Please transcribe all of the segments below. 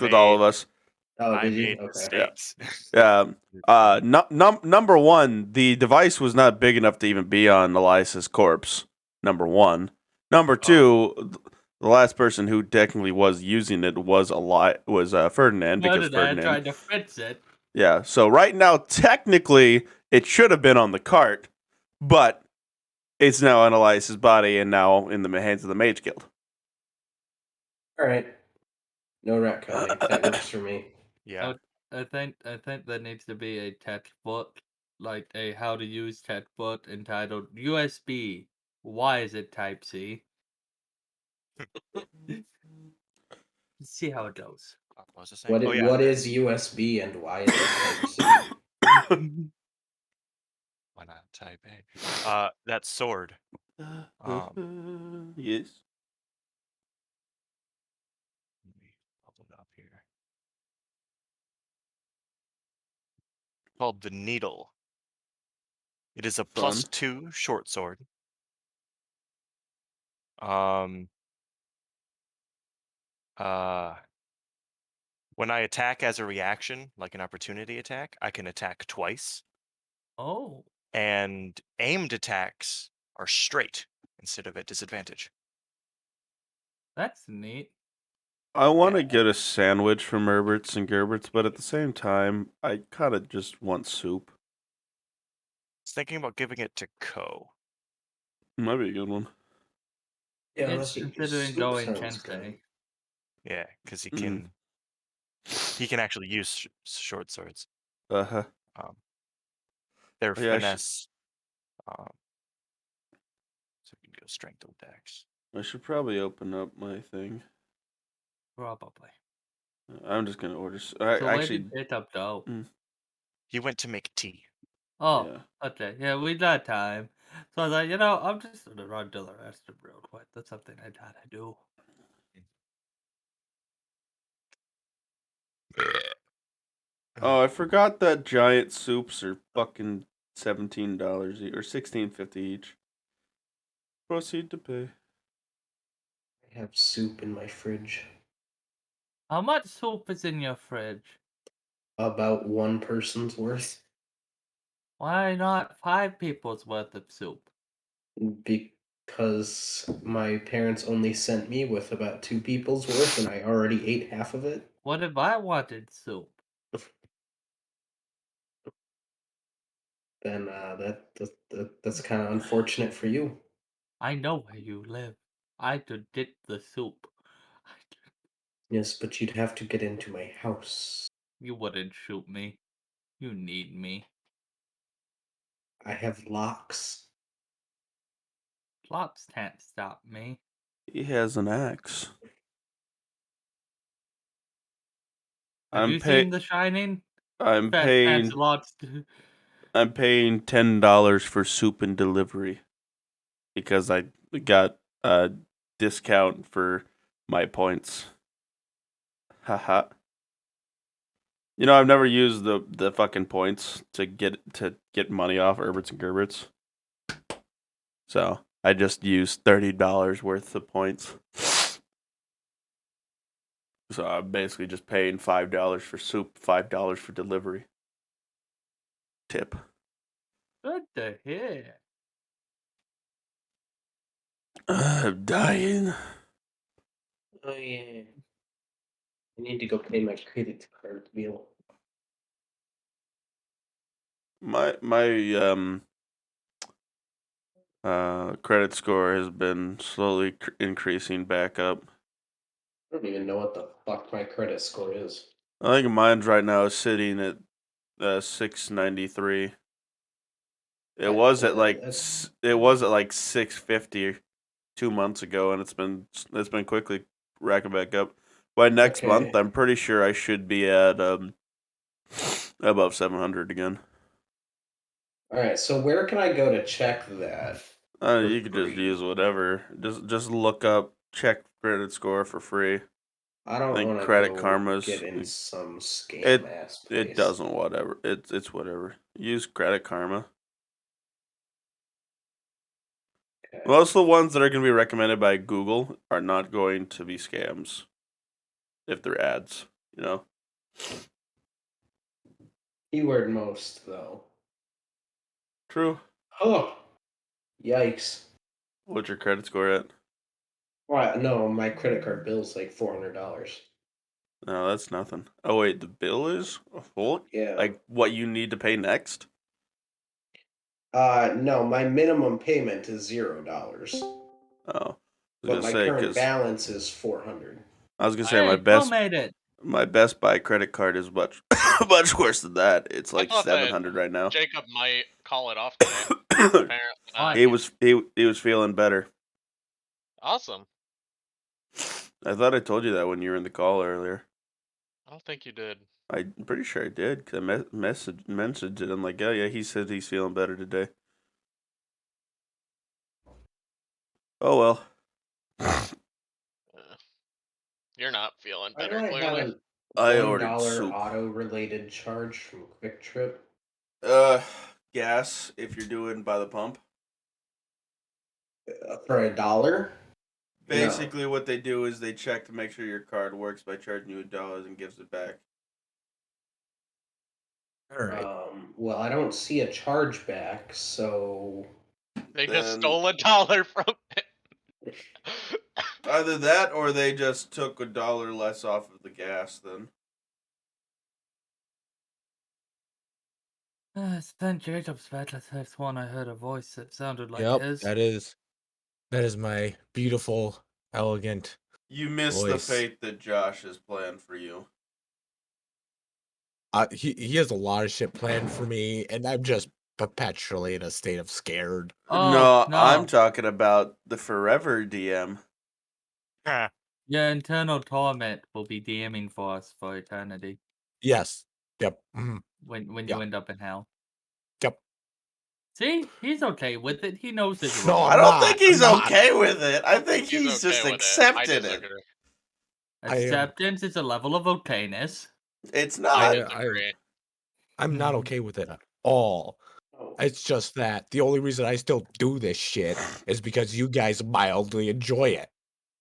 with all of made us. Oh, I did you? made Okay. mistakes. Number one, the device was not big enough to even be on Elias's corpse. Number one. Number two, the last person who technically was using it was Ferdinand, because I Ferdinand tried to fix it. Yeah, so right now, technically, it should have been on the cart, but it's now on Elias's body and now in the hands of the Mage Guild. All right. No retconning. That works for me. Yeah. I think there needs to be a textbook, like a how to use textbook entitled USB. Why is it Type C? See how it goes. What was I saying? What is USB and why is it Type-C? Why not type A? That sword. Yes. Let me pull it up here. Called the Needle. It is a +2 short sword. When I attack as a reaction, like an opportunity attack, I can attack twice. Oh. And aimed attacks are straight instead of at disadvantage. That's neat. I want to get a sandwich from Herbert's and Gerbert's, but at the same time, I kind of just want soup. I was thinking about giving it to Ko. Might be a good one. Yeah, It's considering going Kensei. Yeah, because he can actually use short swords. Uh-huh. Their finesse. So we can go strength of dex. I should probably open up my thing. Probably. I'm just gonna order. Where did Jacob go? He went to make tea. Oh, yeah. Okay. Yeah, we got time. So I was like, I'm just gonna run to the restroom real quick. That's something I gotta do. Oh, I forgot that giant soups are fucking $17 or $16.50 each. Proceed to pay. I have soup in my fridge. How much soup is in your fridge? About one person's worth. Why not 5 people's worth of soup? Because my parents only sent me with about 2 people's worth, and I already ate half of it. What if I wanted soup? Then that's kind of unfortunate for you. I know where you live. I could get the soup. Yes, but you'd have to get into my house. You wouldn't shoot me. You need me. I have locks. Locks can't stop me. He has an axe. Have you seen The Shining? I'm Fat paying. locks. I'm paying $10 for soup and delivery because I got a discount for my points. Haha. I've never used the fucking points to get money off Herberts and Gerberts. So I just used $30 worth of points. So I'm basically just paying $5 for soup, $5 for delivery. Tip. What the heck? I'm dying. Oh yeah. I need to go pay my credit card bill. My credit score has been slowly increasing back up. I don't even know what the fuck my credit score is. I think mine's right now is sitting at 693. It was at like 650 2 months ago, and it's been quickly racking back up. By next month, I'm pretty sure I should be at above 700 again. All right, so where can I go to check that? You could just use whatever. Just look up check credit score for free. I don't want to Credit Karma's get in some scam ass place. It doesn't whatever. It's whatever. Use Credit Karma. Okay. Most of the ones that are going to be recommended by Google are not going to be scams if they're ads. You know. Keyword most though. True. Oh, yikes! What's your credit score at? What? No, my credit card bill's like $400. No, that's nothing. Oh wait, the bill is a full. Yeah. Like what you need to pay next? No, my minimum payment is $0, Oh, I was but gonna my say current because balance is 400. I was gonna say Hey, Phil made it. my Best Buy credit card is much much worse than that. It's I like thought that 700 right now. Jacob might call it off today. Apparently not. he was feeling better. Awesome. I thought I told you that when you were in the call earlier. I don't think you did. I'm pretty sure I did because I messaged it. I'm like, yeah, he said he's feeling better today. Oh well. You're not feeling Why do better, I have clearly. an I $1 ordered soup. auto-related charge from Quick Trip? Gas if you're doing by the pump. For $1? Basically, what they do is they check to make sure your card works by charging you $1 and gives it back. All right. Well, I don't see a chargeback, so They just Then- stole $1 from it. Either that or they just took $1 less off of the gas then. Then Jacob's bed. Let's have one. I heard a voice that sounded like Yep, his. that is my beautiful, elegant. You missed the Voice. fate that Josh has planned for you. He has a lot of shit planned for me, and I'm just perpetually in a state of scared. Oh, no, no. I'm talking about the forever DM. Your internal torment will be DMing for us for eternity Yes. Yep. when Yeah. you end up in hell. Yep. See, he's okay with it. He knows his No, role. I don't not. think he's I'm not. okay with it. I think he's okay just with accepted I it. disagree. I am- Acceptance is a level of okayness. It's I not. disagree. I'm not okay with it at all. oh, It's just that the only reason I still do this shit is because you guys mildly enjoy it.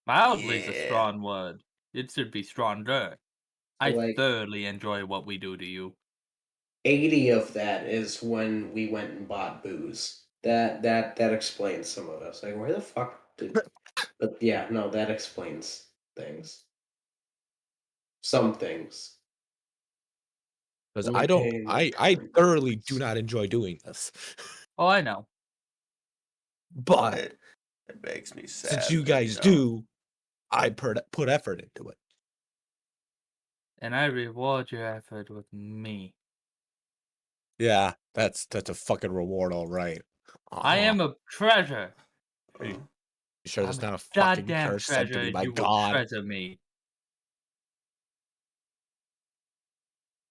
Mildly is a Yeah. strong word. It should be stronger. I like- thoroughly enjoy what we do to you. 80 of that is when we went and bought booze. That explains some of us. Like, where the fuck did? But yeah, no, that explains things. Some things. Because We're I don't paying I for thoroughly booze. do not enjoy doing this. Oh, I know. But It makes me sad. since you that guys know. do, I put effort into it. And I reward your effort with me. Yeah, that's a fucking reward, all right. I am a treasure. You sure that's I'm not a fucking goddamn curse sent to treasure. me And by you will God? treasure me.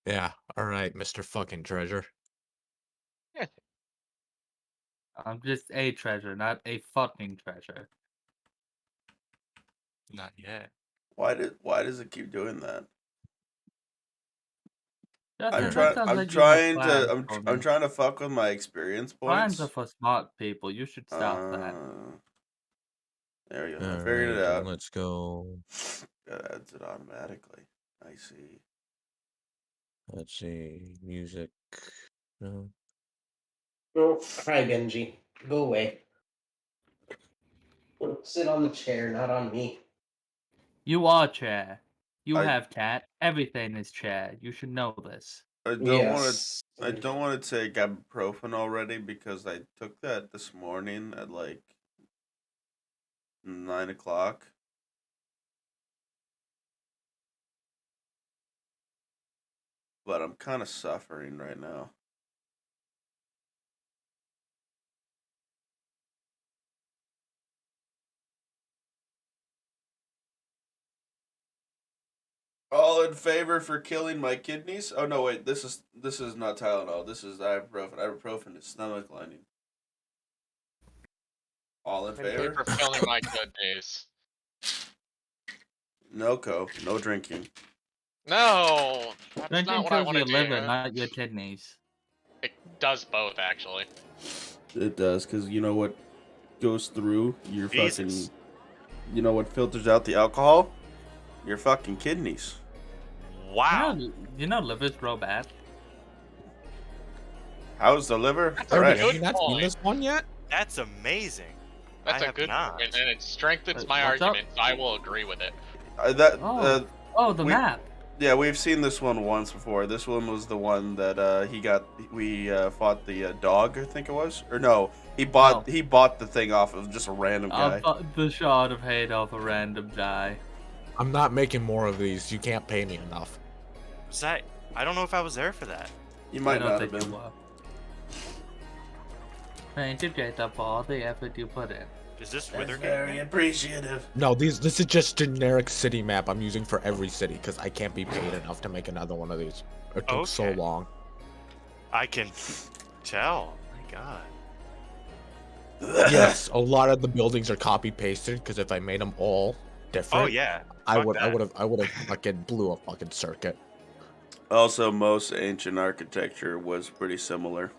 Yeah, all right, Mr. Fucking Treasure. I'm just a treasure, not a fucking treasure. Not yet. Why does it keep doing that? Justin, I'm that sounds like you have plans for I'm me. trying to fuck with my experience Plans points. are for smart people. You should stop that. There we go. I All figured it right, out. let's go. That adds it automatically. I see. Let's see, music. No. Oh, hi, Genji. Go away. Sit on the chair, not on me. You are chair. You I- have cat. Everything is chair. You should know this. I don't Yes. want to take ibuprofen already because I took that this morning at like 9:00. But I'm kind of suffering right now. All in favor for killing my kidneys? Oh no, wait. This is not Tylenol. This is ibuprofen. Ibuprofen is stomach lining. All in In favor? favor of killing my good days. No no drinking. No, that's Drinking not what I kills want your to liver, do. not your kidneys. It does both, actually. It does, because you know what goes through your Jesus. fucking. You know what filters out the alcohol? Your fucking kidneys. Wow. You know livers grow bad. How's the liver? That's a Everybody, Fresh. have good you not seen point. this one yet? That's amazing. That's I a have good not. point, and it strengthens my What's up? argument. So I will agree with it. Oh, the we- map. Yeah, we've seen this one once before. This one was the one that we fought the dog, I think it was, or no, he bought the thing off of just a random guy. The shot of hate off a random guy. I'm not making more of these. You can't pay me enough. Was that? I don't know if I was there for that. You I might don't not have think you been. were. Thank you, Jacob, for all the effort you put in. Is this That's Withergate? very appreciative. No, this is just generic city map I'm using for every city because I can't be paid enough to make another one of these. It took so Okay. long. I can tell. My God. Yes, a lot of the buildings are copy pasted because if I made them all different, Oh yeah. I fuck would that. have fucking blew a fucking circuit. Also, most ancient architecture was pretty similar.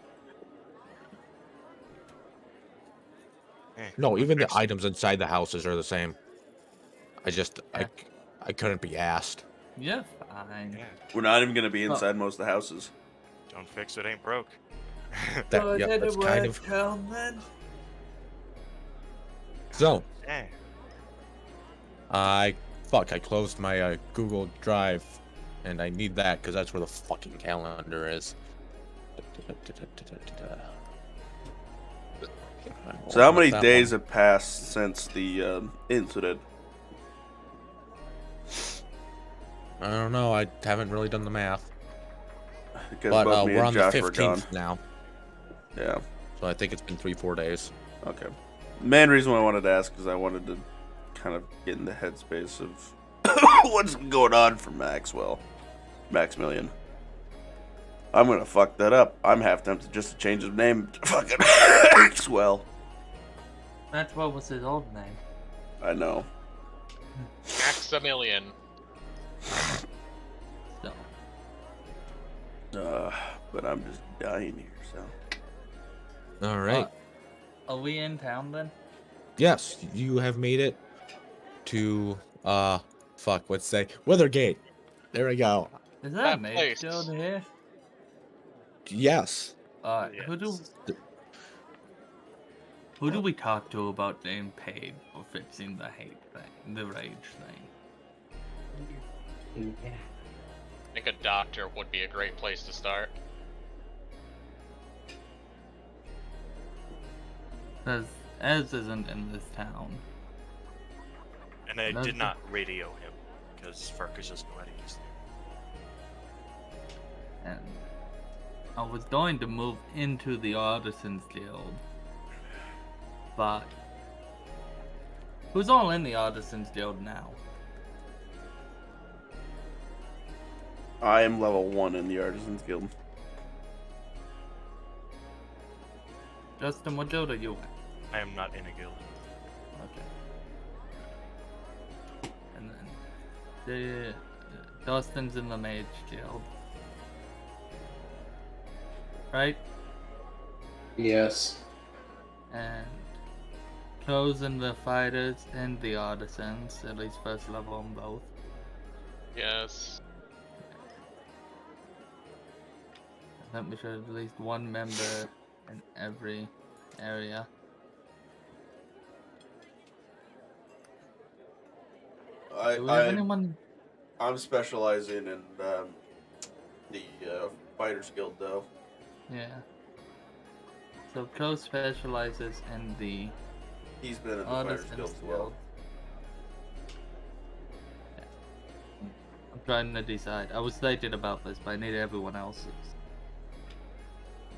No, we'll even the fix it. items inside the houses are the same. Yeah. I couldn't be asked. You're fine. Yeah. We're not even gonna be Oh. inside most of the houses. Don't fix what ain't broke. That's kind of so. Yeah. I closed my Google Drive, and I need that because that's where the fucking calendar is. So how many days have passed since the incident? I don't know. I haven't really done the math, Because but both me we're and on the Josh were gone. 15th now, Yeah. so I think it's been 3-4 days. Okay. Main reason why I wanted to ask is I wanted to kind of get in the headspace of what's going on for Maximilian. I'm gonna fuck that up. I'm half tempted just to change his name to fucking Maxwell. That's what was his old name. I know. Maximilian. So, But I'm just dying here, so. All right. are we in town then? Yes, you have made it to Withergate. There we go. Is That that a Mage place. Guild here? Yes. Who do we talk to about getting paid for fixing the hate thing, the rage thing? Yeah. I think a doctor would be a great place to start. Because Ez isn't in this town. And I That's did the- not radio him because Farkas doesn't know how to use them. And I was going to move into the Artisans Guild. But who's all in the Artisans Guild now? I am level 1 in the Artisans Guild. Justin, what guild are you at? I am not in a guild. Okay. And then Dustin's in the Mage Guild. Right? Yes. And Co's in the Fighters and the Artisans, at least first level on both. Yes. I think we should have at least one member in every area. Do we have anyone? I'm specializing in the Fighters Guild, though. Yeah. So Co specializes in the He's been in the Fighters Artisans Guild as well. Guild. Yeah. I'm trying to decide. I was thinking about this, but I need everyone else's.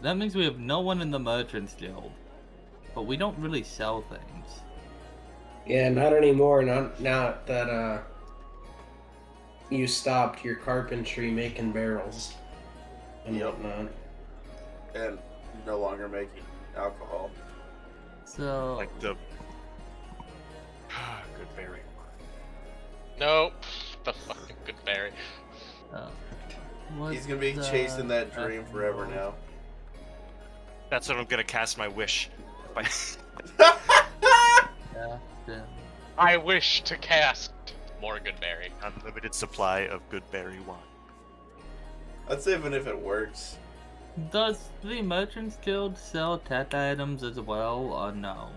That means we have no one in the Merchants Guild, but we don't really sell things. Yeah, not anymore. Not that you stopped your carpentry making barrels and Yep. whatnot. And no longer making alcohol. So Like the good berry. Nope. The fucking good berry. He's gonna be chasing that dream forever now. That's what I'm gonna cast my wish. Yeah. I wish to cast more good berry. Unlimited supply of good berry wine. That's even if it works. Does the Merchants Guild sell tech items as well, or no?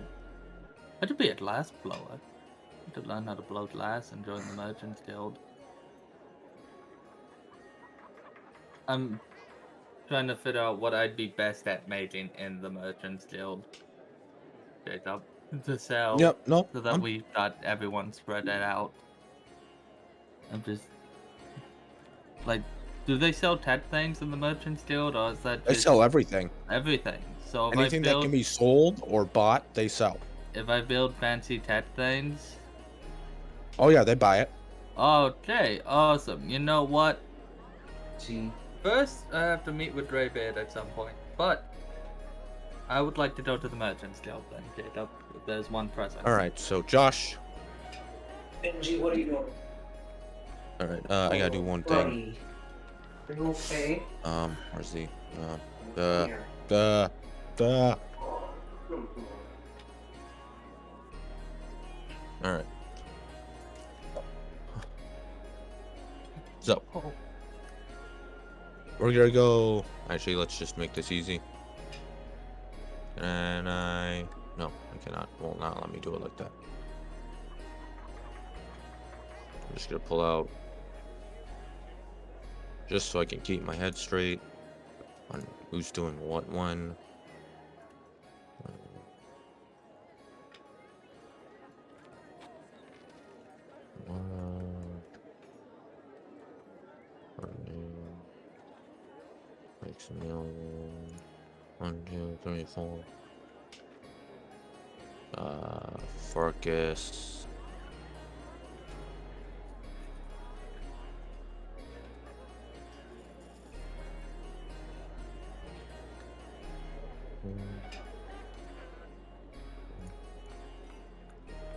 I should be a glass blower. To learn how to blow glass and join the Merchants Guild. I'm trying to figure out what I'd be best at making in the Merchants Guild. Jacob, to sell. Yep, no. So that we got everyone spread that out. I'm just like, do they sell tech things in the Merchants Guild, or is that They just sell everything. everything? So if Anything I build, that can be sold or bought, they sell. if I build fancy tech things, Oh yeah, they buy it. okay, awesome. You know what? See, First, I have to meet with Greybeard at some point, but I would like to go to the Merchants Guild then, Jacob. If there's one present. All right, so Josh. Benji, what are you doing? All right, I gotta do one thing. Buddy, are you okay? Where's the Come here. the. All right. So we're gonna go. Actually, let's just make this easy. And no, I cannot. Will not let me do it like that. I'm just gonna pull out, just so I can keep my head straight on who's doing what when. Makes a million. 1, 2, 3, 4. Focus.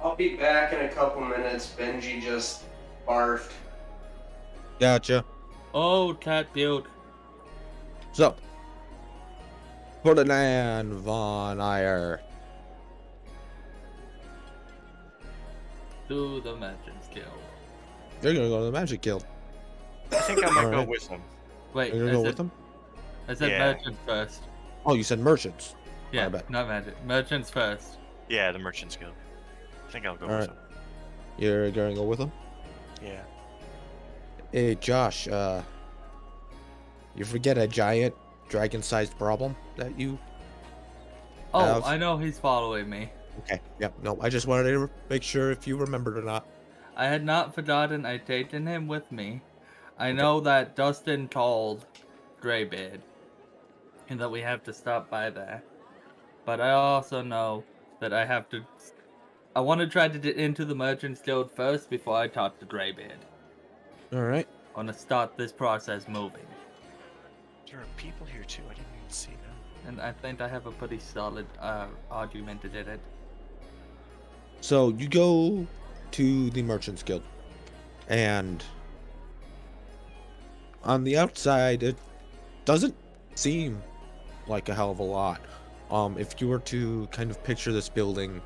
I'll be back in a couple minutes. Benji just barfed. Gotcha. Oh, cat build. So, Ferdinand von Ayer. To the Merchants Guild. You're gonna go to the Magic Guild. I think I might go Alright. with him. Wait, You're gonna go with them? I said Yeah. Merchants first. Oh, you said merchants. Yeah, bad. not Magic. Merchants first. Yeah, the Merchants Guild. I think I'll go with Alright. him. You're gonna go with them? Yeah. Hey, Josh. You forget a giant dragon-sized problem that you. Oh, Have- I know he's following me. Okay. Yep. No, I just wanted to make sure if you remembered or not. I had not forgotten I'd taken him with me. I know that Dustin told Greybeard and that we have to stop by there. But I also know that I have to... I want to try to get into the Merchants Guild first before I talk to Greybeard. All right. I want to start this process moving. There are people here too. I didn't even see them. And I think I have a pretty solid argument to get it. So you go to the Merchants Guild, and on the outside, it doesn't seem like a hell of a lot. If you were to kind of picture this building,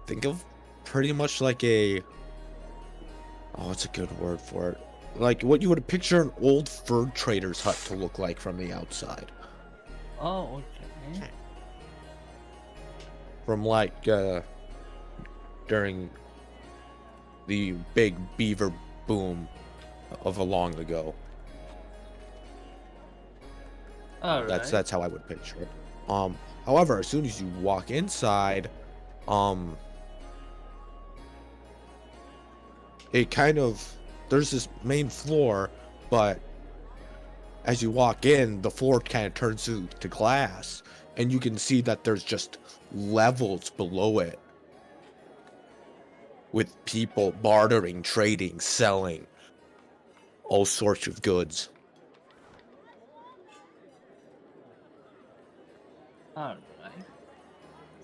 think of pretty much like a, oh, what's a good word for it? Like what you would picture an old fur trader's hut to look like from the outside. Oh, okay. From like during the big beaver boom of a long ago. Alright. That's how I would picture it. However, as soon as you walk inside, it kind of, there's this main floor, but as you walk in, the floor kind of turns to glass, and you can see that there's just levels below it with people bartering, trading, selling all sorts of goods. Alright.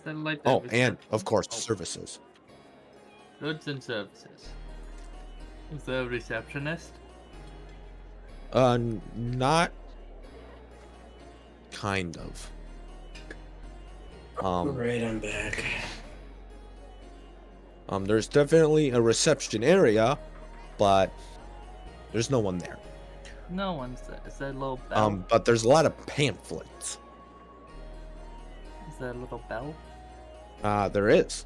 So like Oh, that and of course, Oh. services. Goods and services. Is there a receptionist? Not kind of. Alright, I'm back. There's definitely a reception area, but there's no one there. No one's there. Is there a little bell? But there's a lot of pamphlets. Is there a little bell? There is.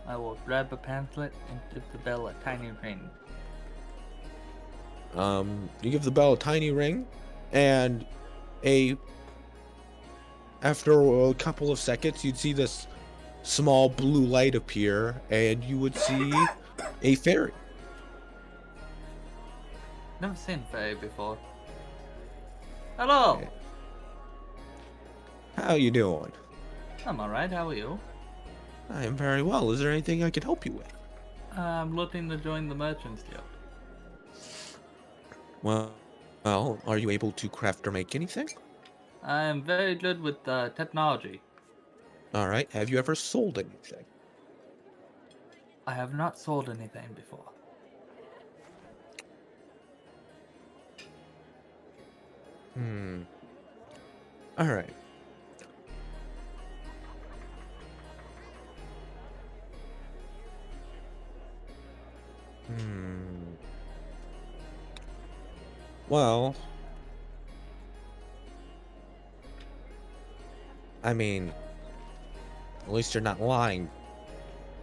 I will grab a pamphlet and give the bell a tiny ring. You give the bell a tiny ring, and after a couple of seconds, you'd see this small blue light appear, and you would see a fairy. Never seen Faye before. Hello! Okay. How you doing? I'm alright, how are you? I am very well. Is there anything I can help you with? I'm looking to join the Merchants Guild. Well, are you able to craft or make anything? I am very good with technology. All right. Have you ever sold anything? I have not sold anything before. All right. Well, I mean, at least you're not lying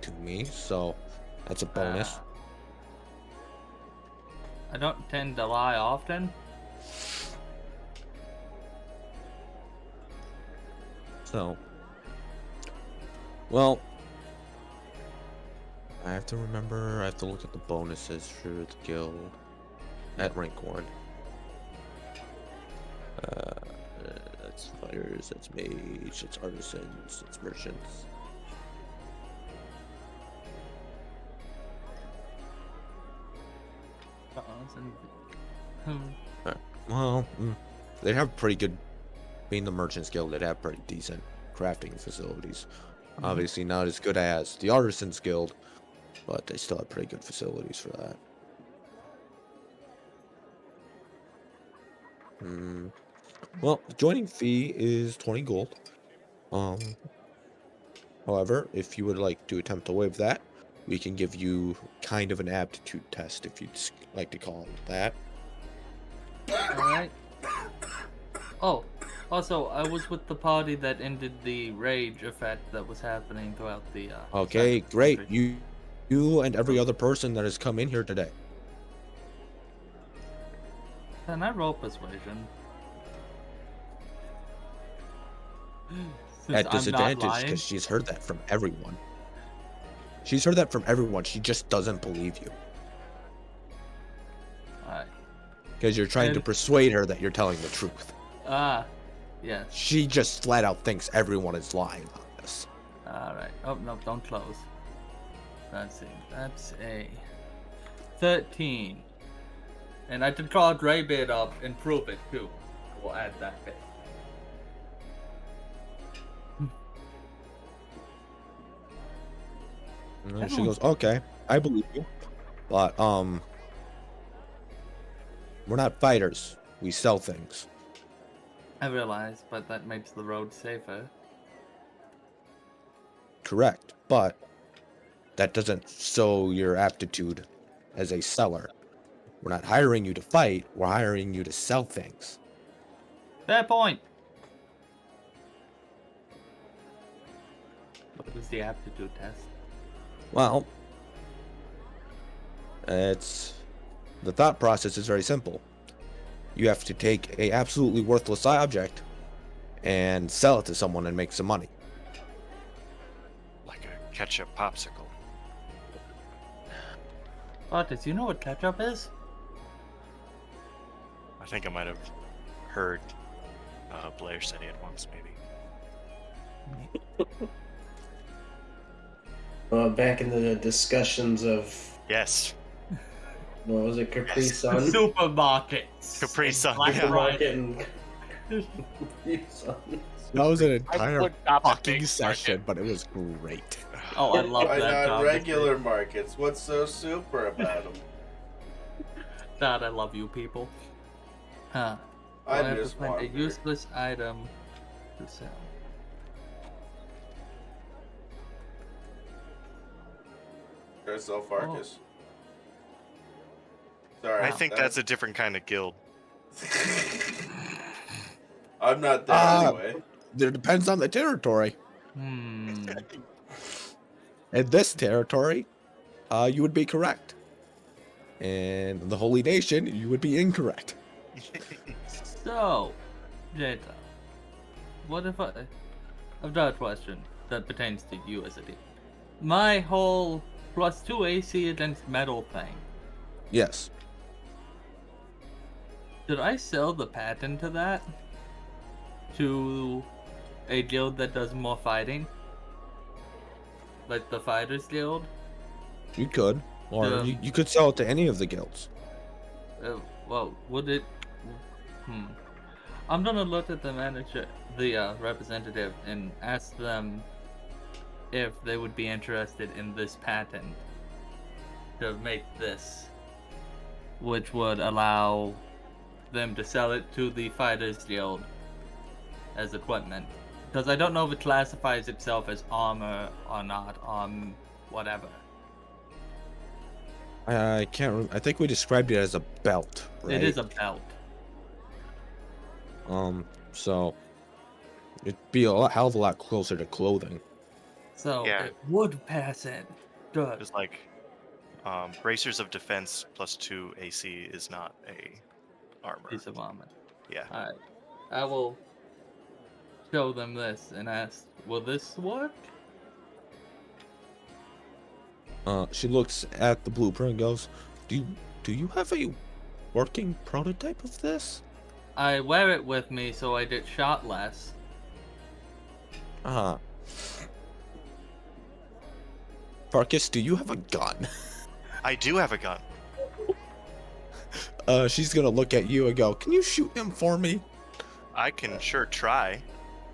to me, so that's a bonus. I don't tend to lie often. So, well, I have to remember, I have to look at the bonuses for the guild at rank 1. That's fighters, that's mage, that's artisans, that's merchants. Well, they have pretty good, being the merchants guild, they'd have pretty decent crafting facilities. Obviously not as good as the artisans guild, but they still have pretty good facilities for that. Well, the joining fee is 20 gold. However, if you would like to attempt to waive that, we can give you kind of an aptitude test, if you'd like to call it that. Alright. Oh, also, I was with the party that ended the rage effect that was happening throughout the, Okay, Central great. Country. You and every other person that has come in here today. Can I roll persuasion? Since At I'm not disadvantage, lying? because she's heard that from everyone. She's heard that from everyone. She just doesn't believe you. Alright. Because you're trying to And- persuade her that you're telling the truth. Ah, yes. She just flat out thinks everyone is lying on this. Alright. Oh, no, don't close. Let's see. That's a 13. And I can call Greybeard up and prove it, too. We'll add that bit. And then she goes, okay, I believe you. But, we're not fighters. We sell things. I realize, but that makes the road safer. Correct. But that doesn't show your aptitude as a seller. We're not hiring you to fight. We're hiring you to sell things. Fair point! What was the aptitude test? Well, the thought process is very simple. You have to take a absolutely worthless object and sell it to someone and make some money. Like a ketchup popsicle. Otis, you know what ketchup is? I think I might have heard Blair say it once, maybe. Back in the discussions of, Yes. what was it, Capri Yes. Sun? Supermarkets. Capri Sun, Black yeah. Market and Capri Sun. That was an I entire would stop at fucking Big session, but it was great. Oh, I love Why that not conversation. regular markets? What's so super about them? God, I love you people. Huh. I I have to just find a wonder. useless item to sell. There's Farkas. Sorry. I think that's a different kind of guild. I'm not there anyway. It depends on the territory. Hmm. In this territory, you would be correct. And the Holy Nation, you would be incorrect. So, Jada, what if I've got a question that pertains to you as a DM. My whole +2 AC against metal thing. Yes. Did I sell the patent to that? To a guild that does more fighting? Like the Fighters Guild? You could. Or you could sell it to any of the guilds. Well, would it... I'm gonna look at the manager, the representative, and ask them if they would be interested in this patent to make this, which would allow them to sell it to the Fighters Guild as equipment. Because I don't know if it classifies itself as armor or not, whatever. I can't remember. I think we described it as a belt, right? It is a belt. So it'd be a hell of a lot closer to clothing. So Yeah. it would pass in. Good. It's like bracers of defense +2 AC is not a armor. Piece of armor. Yeah. Alright. I will show them this and ask, will this work? She looks at the blueprint and goes, Do you have a working prototype of this? I wear it with me so I get shot less. Farkas, do you have a gun? I do have a gun. She's gonna look at you and go, Can you shoot him for me? I can sure try.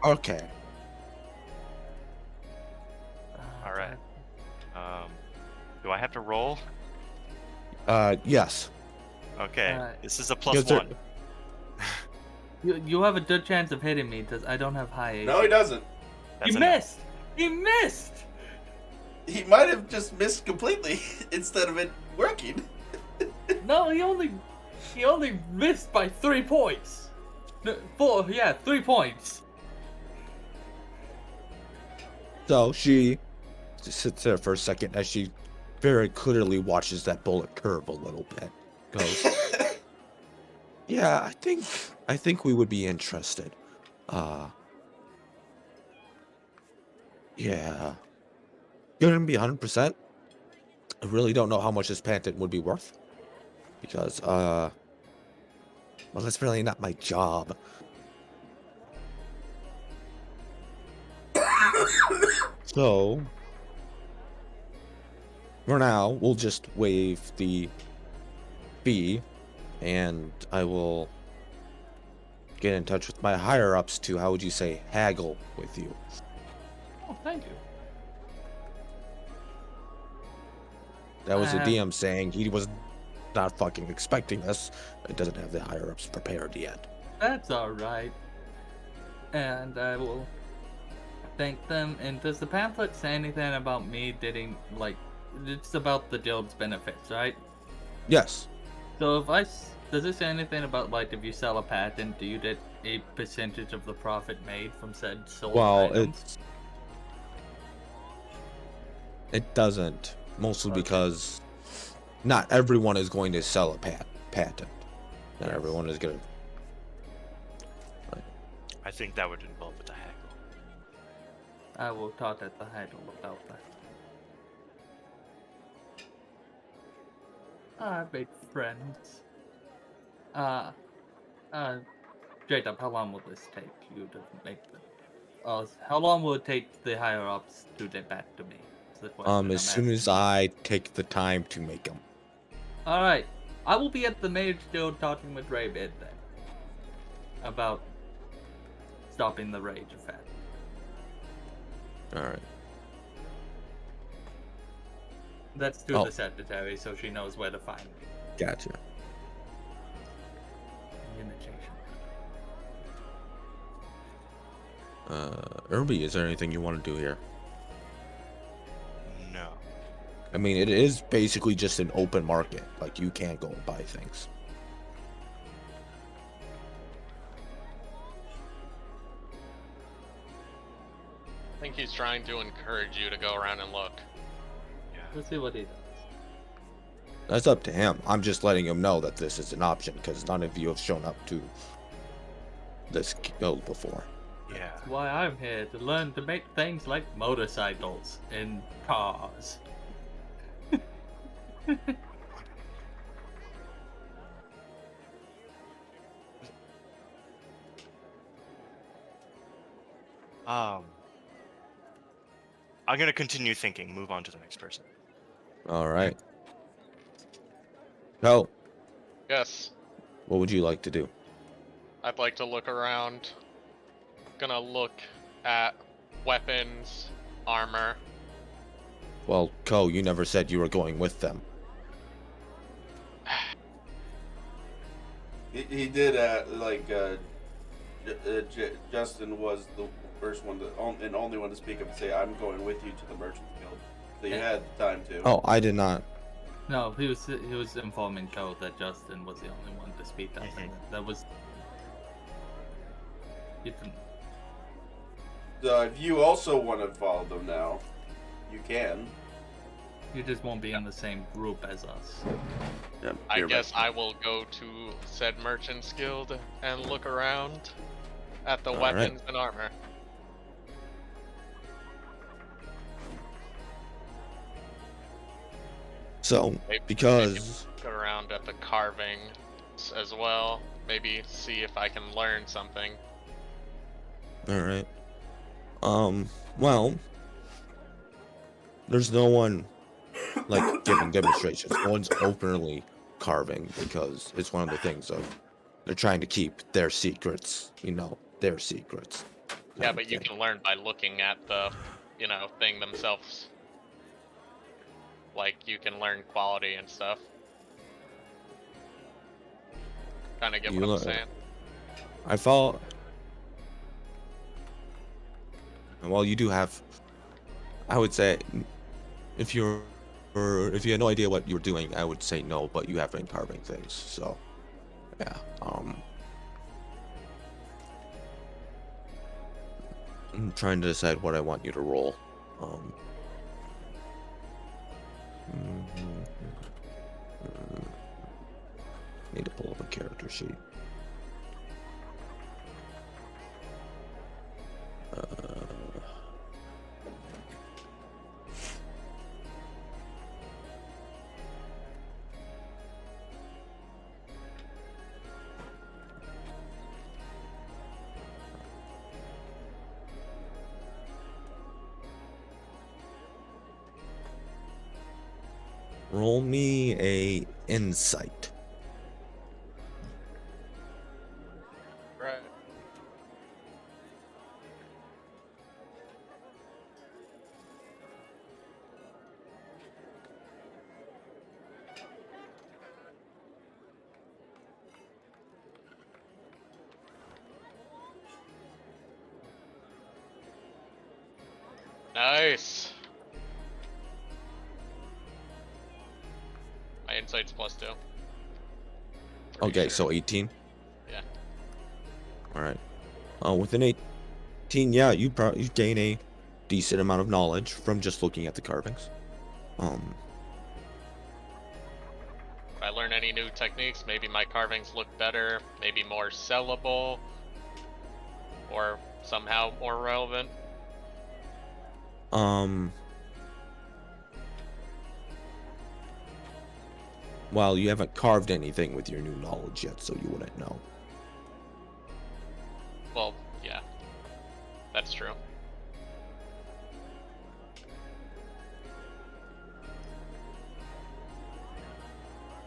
Okay. All right. Do I have to roll? Yes. Okay. Alright. This is a Yes, sir. +1. You have a good chance of hitting me because I don't have high AC. No, he doesn't. That's You a no. missed! He missed! He might have just missed completely instead of it working. No, he only missed by 3 points. No, 3 points. So she just sits there for a second as she very clearly watches that bullet curve a little bit. Goes, Yeah, I think we would be interested. Yeah. Gonna be 100%. I really don't know how much this patent would be worth. Because, well, that's really not my job. So, for now, we'll just waive the fee, and I will get in touch with my higher-ups to, how would you say, haggle with you. Oh, thank you. That was the DM saying he was not fucking expecting this. It doesn't have the higher-ups prepared yet. That's alright. And I will thank them. And does the pamphlet say anything about me getting, like, it's about the guild's benefits, right? Yes. So does it say anything about, like, if you sell a patent, do you get a percentage of the profit made from said sold items? It doesn't. Mostly because not everyone is going to sell a patent. Not everyone is going to. I think that would involve a haggle. I will talk at the haggle about that. Big friends. Jacob, how long will this take you to make them? How long will it take the higher ups to get back to me? Is the question As soon as I take the time to make them. Alright. I will be at the Mage Guild talking with Raybid then. About stopping the rage effect. Alright. That's to the secretary, so she knows where to find me. Gotcha. Communication. Irby, is there anything you want to do here? No. I mean, it is basically just an open market. Like, you can't go and buy things. think he's trying to encourage you to go around and look. Let's see what he does. That's up to him. I'm just letting him know that this is an option because none of you have shown up to this guild before. Yeah. That's why I'm here, to learn to make things like motorcycles and cars. I'm gonna continue thinking. Move on to the next person. All right. So, Yes, what would you like to do? I'd like to look around. Gonna look at weapons, armor. Well, Ko, you never said you were going with them. He did Justin was the first one and only one to speak up and say, "I'm going with you to the Merchants Guild." So you had time to. Oh, I did not. No, he was informing Code that Justin was the only one to speak up. And that was. So if you also want to follow them now, you can. You just won't be in the same group as us. Yep, I you're guess right. I will go to said Merchants Guild and look around at the All weapons and armor. So, Maybe because look around at the carvings as well. Maybe see if I can learn something. all right. Well, there's no one like giving demonstrations. No one's openly carving because it's one of the things of they're trying to keep their secrets, their secrets. Yeah, but you can learn by looking at the, thing themselves. Like, you can learn quality and stuff. Kinda get what I'm saying. I follow. Well, you do have. I would say, if you had no idea what you were doing, I would say no. But you have been carving things, so yeah. I'm trying to decide what I want you to roll. Need to pull up a character sheet. Roll me a insight. Right. Nice. My insight's +2. Pretty Okay, sure. so 18. Yeah. All right. With an 18, yeah, you gain a decent amount of knowledge from just looking at the carvings. If I learn any new techniques, maybe my carvings look better, maybe more sellable, or somehow more relevant. Well, you haven't carved anything with your new knowledge yet, so you wouldn't know. Well, yeah. That's true.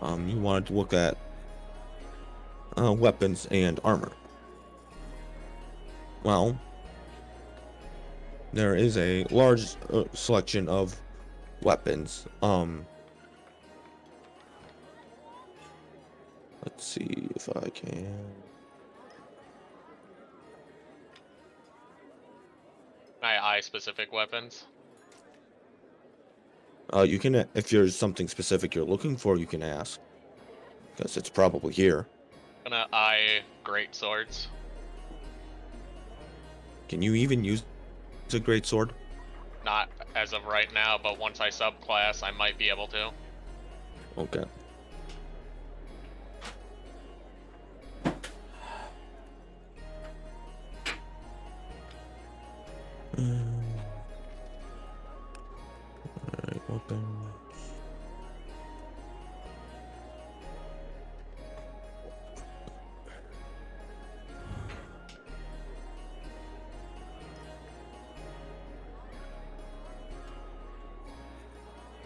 You wanted to look at weapons and armor. Well, there is a large selection of weapons. Let's see if I can. Can I eye specific weapons? You can, if there's something specific you're looking for, you can ask. Because it's probably here. I'm gonna eye great swords. Can you even use It's a great sword. Not as of right now, but once I subclass, I might be able to. Okay. Alright, open.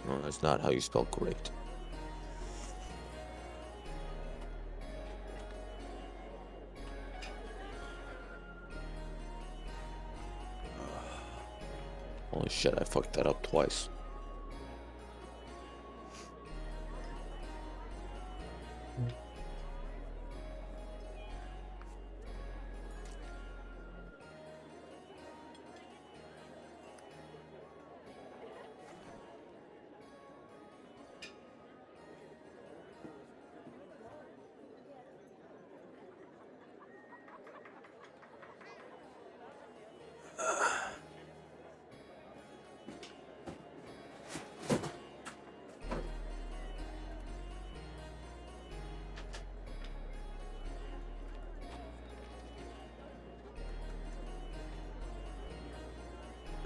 No, that's not how you spell great. Holy shit, I fucked that up twice.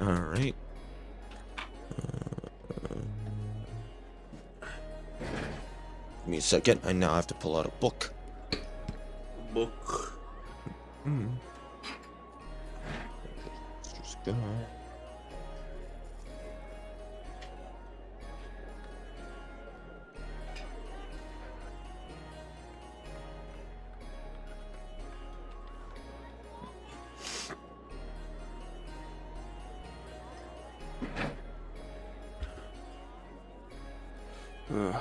Alright. Give me a second. I now have to pull out a book. Book. Let's just go. Ugh.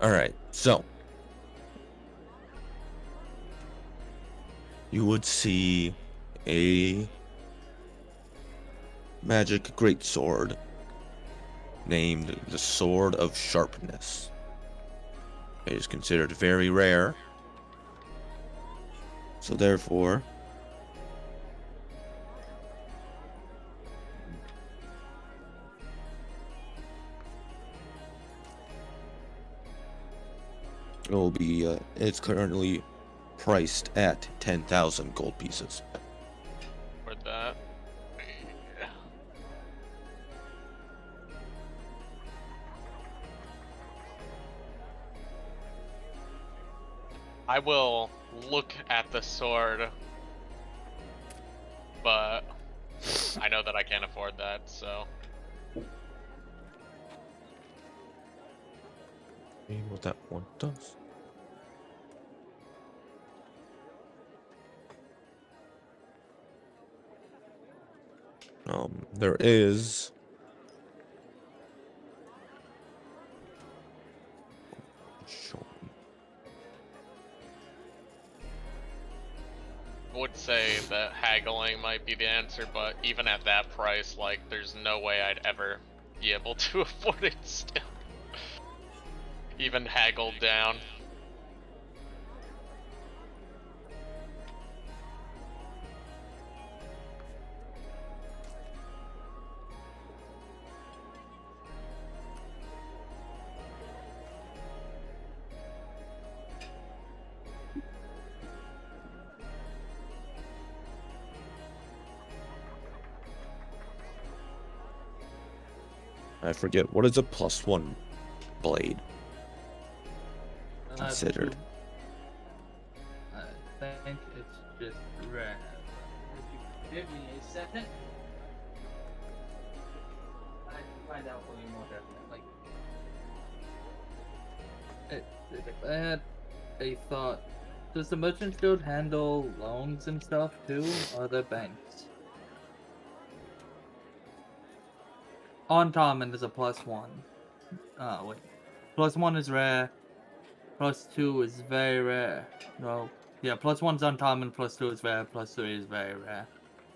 Alright, so you would see a magic greatsword named the Sword of Sharpness. It is considered very rare, so therefore it will be it's currently priced at 10,000 gold pieces. For that. I will look at the sword, but I know that I can't afford that, so. See what that one does. There is Would say that haggling might be the answer, but even at that price, like, there's no way I'd ever be able to afford it still. Even haggled down. I forget what is a +1 blade considered. I think it's just red. If you give me a second. I find out for you more definitely. I had a thought. Does the Merchant Guild handle loans and stuff too, or the banks? Uncommon is a +1. Oh wait, +1 is rare. +2 is very rare. No, yeah, +1's uncommon. +2 is rare. +3 is very rare.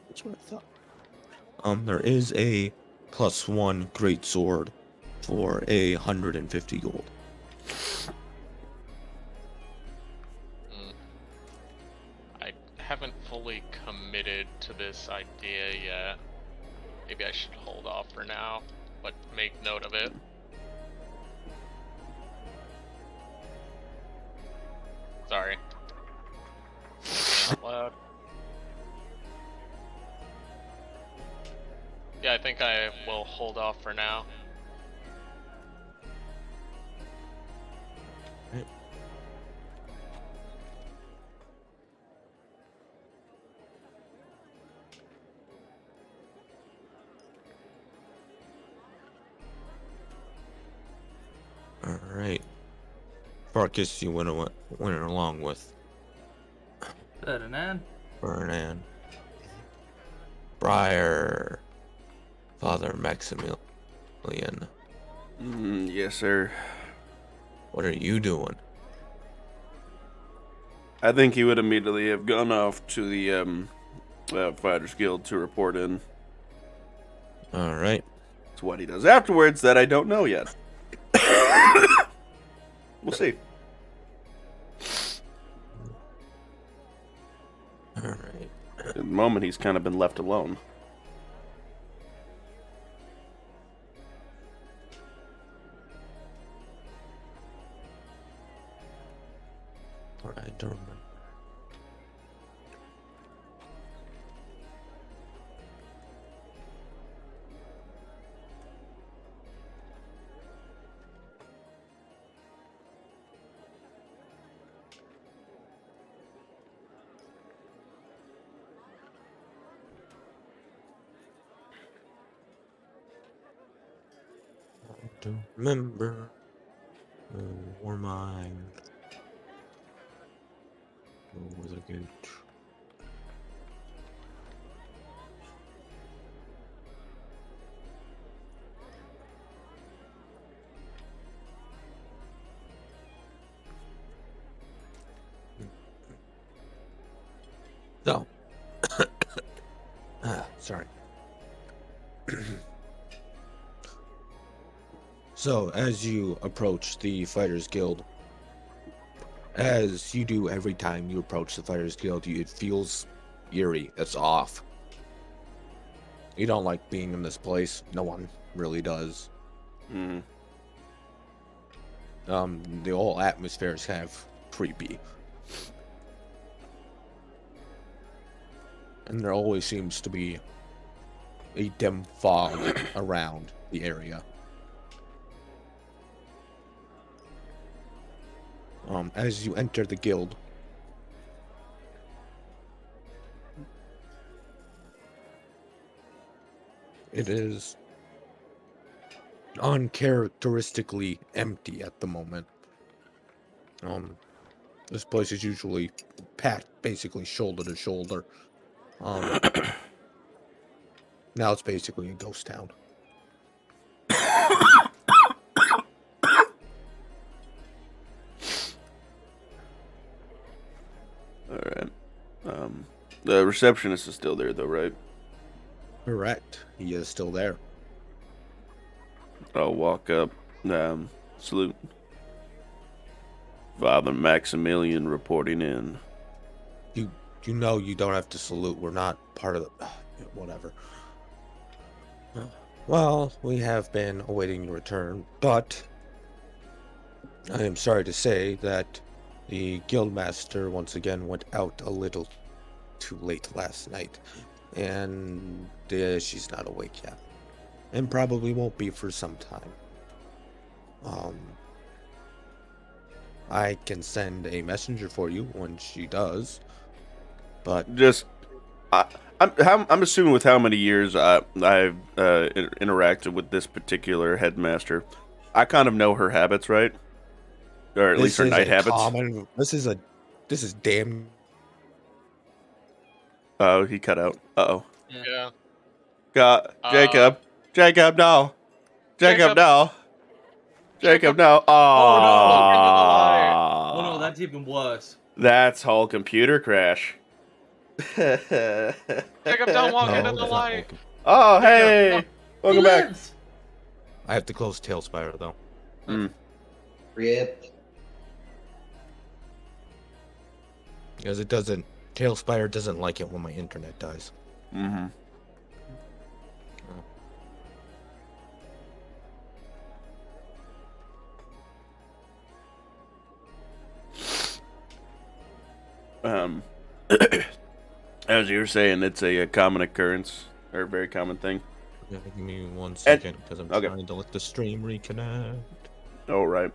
That's what I thought. There is a +1 great sword for 150 gold. I haven't fully committed to this idea yet. Maybe I should hold off for now, but make note of it. Sorry. Out loud. Yeah, I think I will hold off for now. All right. Farkas, you went along with Ferdinand. Ferdinand, Briar, Father Maximilian. Yes, sir. What are you doing? I think he would immediately have gone off to the Fighters Guild to report in. All right. It's what he does afterwards that I don't know yet. We'll see. All right. At the moment, he's kind of been left alone. I don't remember. I don't remember. War mind. What was it good? So, sorry. So, as you approach the Fighters Guild, as you do every time you approach the Fighters Guild, it feels eerie. It's off. You don't like being in this place. No one really does. Mm. The whole atmosphere is kind of creepy. And there always seems to be a dim fog around the area. As you enter the guild, it is uncharacteristically empty at the moment. This place is usually packed basically shoulder to shoulder. Now it's basically a ghost town. All right. The receptionist is still there, though, right? Correct. He is still there. I'll walk up, salute. Father Maximilian reporting in. You know you don't have to salute. We're not part of the... Whatever. Well, we have been awaiting your return, but I am sorry to say that the guildmaster once again went out a little too late last night, and she's not awake yet, and probably won't be for some time. I can send a messenger for you when she does, but I'm assuming with how many years I've interacted with this particular headmaster, I kind of know her habits, right? Or at least her night habits. This is damn. Oh, he cut out. Uh-oh. Yeah. Got Jacob. Jacob, no. Jacob, Jacob. no. Jacob, no. Oh no! Walk into the light. Oh no, that's even worse. That's whole computer crash. Jacob, don't walk No, into that's the not light. welcome. Oh, Jacob, hey. Welcome He back. lives! I have to close Tailspire though. Rip. Because Tailspire doesn't like it when my internet dies. Mm-hmm. As you were saying, it's a common occurrence, or a very common thing. Yeah, give me 1 second, because I'm okay. trying to let the stream reconnect. Oh, right.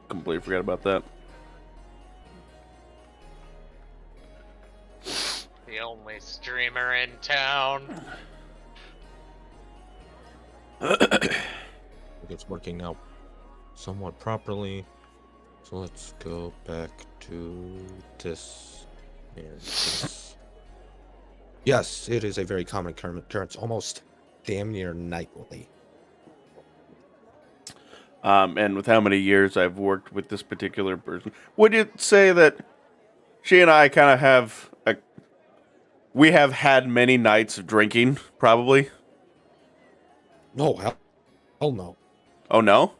Completely forgot about that. The only streamer in town. I think it's working now somewhat properly. So let's go back to this and this. Yes, it is a very common occurrence, almost damn near nightly. And with how many years I've worked with this particular person, would you say that she and I kind of have we have had many nights of drinking, probably? No, hell no. Oh, no?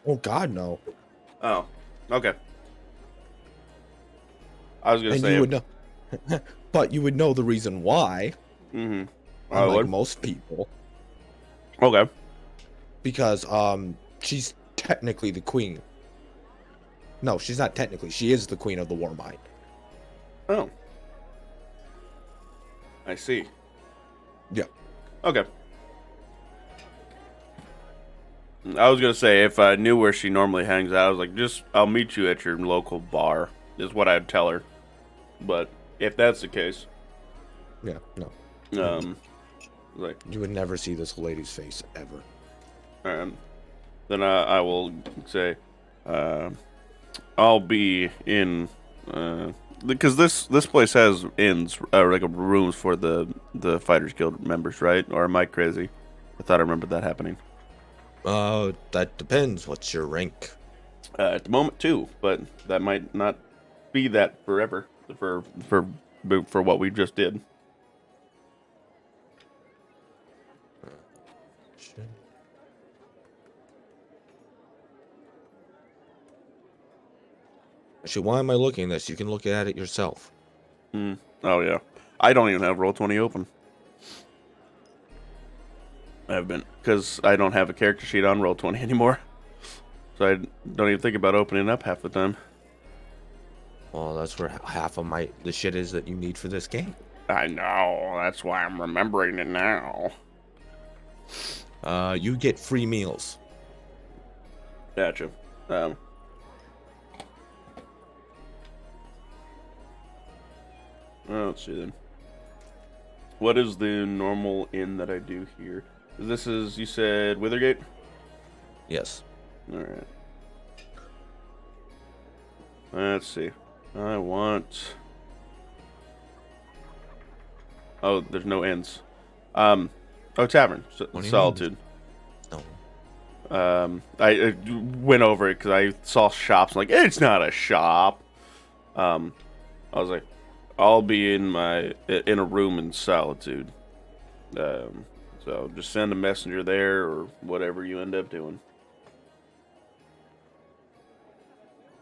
Oh, God, no. Oh, okay. I was going to And say... you would know, but you would know the reason why, Mm-hmm. unlike most people, Okay. because she's technically the queen. No, she's not technically. She is the queen of the war mine. Oh. I see. Yeah. Okay. I was gonna say, if I knew where she normally hangs out, I was like, I'll meet you at your local bar, is what I'd tell her. But if that's the case, Yeah, no. like, You would never see this lady's face ever. then I will say, I'll be in, because this place has inns, like rooms for the Fighters Guild members, right? Or am I crazy? I thought I remembered that happening. That depends. What's your rank? At the moment, too, but that might not be that forever for what we just did. Actually, why am I looking at this? You can look at it yourself. Oh yeah, I don't even have Roll20 open. I've been because I don't have a character sheet on Roll20 anymore, so I don't even think about opening up half the time. Well, that's where half of the shit is that you need for this game. I know. That's why I'm remembering it now. You get free meals. Gotcha. Let's see then. What is the normal inn that I do here? This is, you said, Withergate? Yes. Alright. Let's see. I want... Oh, there's no inns. Oh, Tavern. Solitude. No. I went over it because I saw shops. I'm like, it's not a shop. I was like, I'll be in a room in Solitude. So just send a messenger there or whatever you end up doing.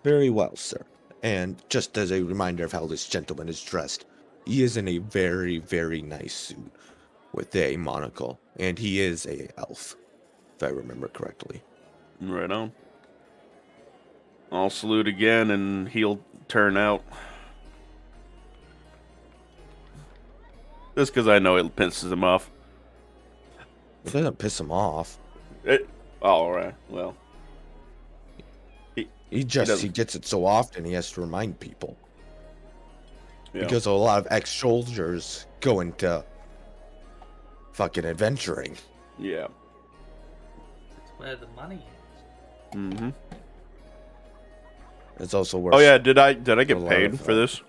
Very well, sir. And just as a reminder of how this gentleman is dressed, he is in a very, very nice suit with a monocle, and he is a elf, if I remember correctly. Right on. I'll salute again, and he'll turn out. Just because I know it pisses him off. It doesn't piss him off. All right. Well, He gets it so often he has to remind people. Yeah. Because a lot of ex-soldiers go into fucking adventuring. Yeah. That's where the money is. Mm-hmm. It's also worth. Oh yeah, did I a get lot paid of, for this?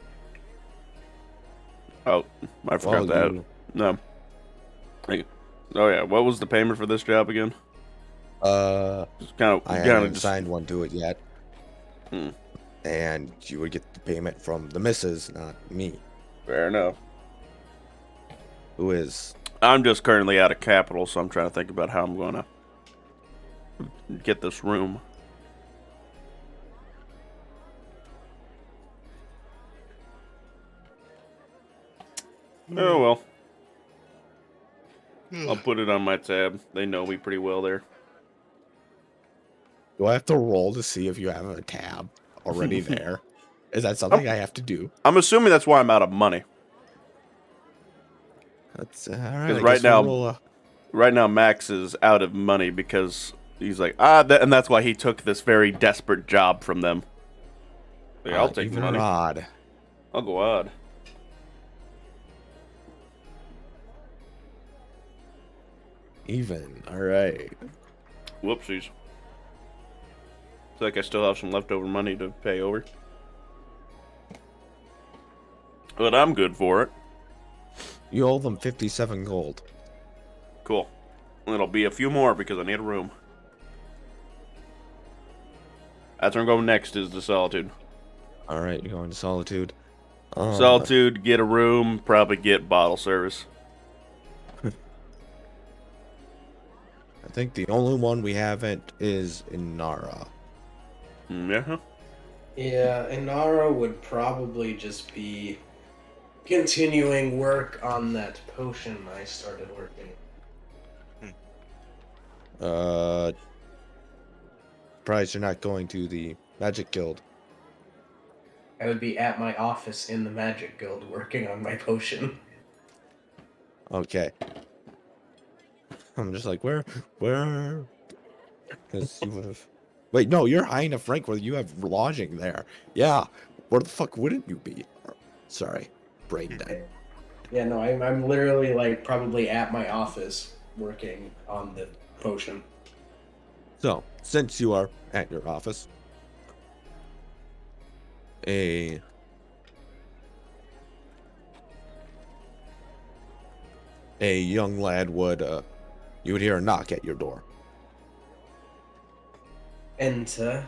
Oh, I forgot that. No. Hey. Oh yeah, what was the payment for this job again? Just I haven't signed one to it yet. And you would get the payment from the missus, not me. Fair enough. Who is? I'm just currently out of capital, so I'm trying to think about how I'm going to get this room. Oh well. I'll put it on my tab. They know me pretty well there. Do I have to roll to see if you have a tab already there? Is that something I have to do? I'm assuming that's why I'm out of money. That's all right. Because I right now Max is out of money because he's like, and that's why he took this very desperate job from them. Like, I'll take even money. odd. I'll go odd. Even. All right. Whoopsies. It's like I still have some leftover money to pay over. But I'm good for it. You owe them 57 gold. Cool. It'll be a few more because I need a room. That's where I'm going next is the Solitude. All right, you're going to Solitude. Solitude, get a room, probably get bottle service. I think the only one we haven't is Inara. Yeah. Yeah, Inara would probably just be continuing work on that potion I started working. Surprised you're not going to the Magic Guild. I would be at my office in the Magic Guild working on my potion. Okay. I'm just like, where? Because you would have. Wait, no, you're high enough rank where you have lodging there. Yeah. Where the fuck wouldn't you be? Sorry, brain dead. Yeah, no, I'm literally like probably at my office working on the potion. So, since you are at your office, a young lad would you would hear a knock at your door. Enter.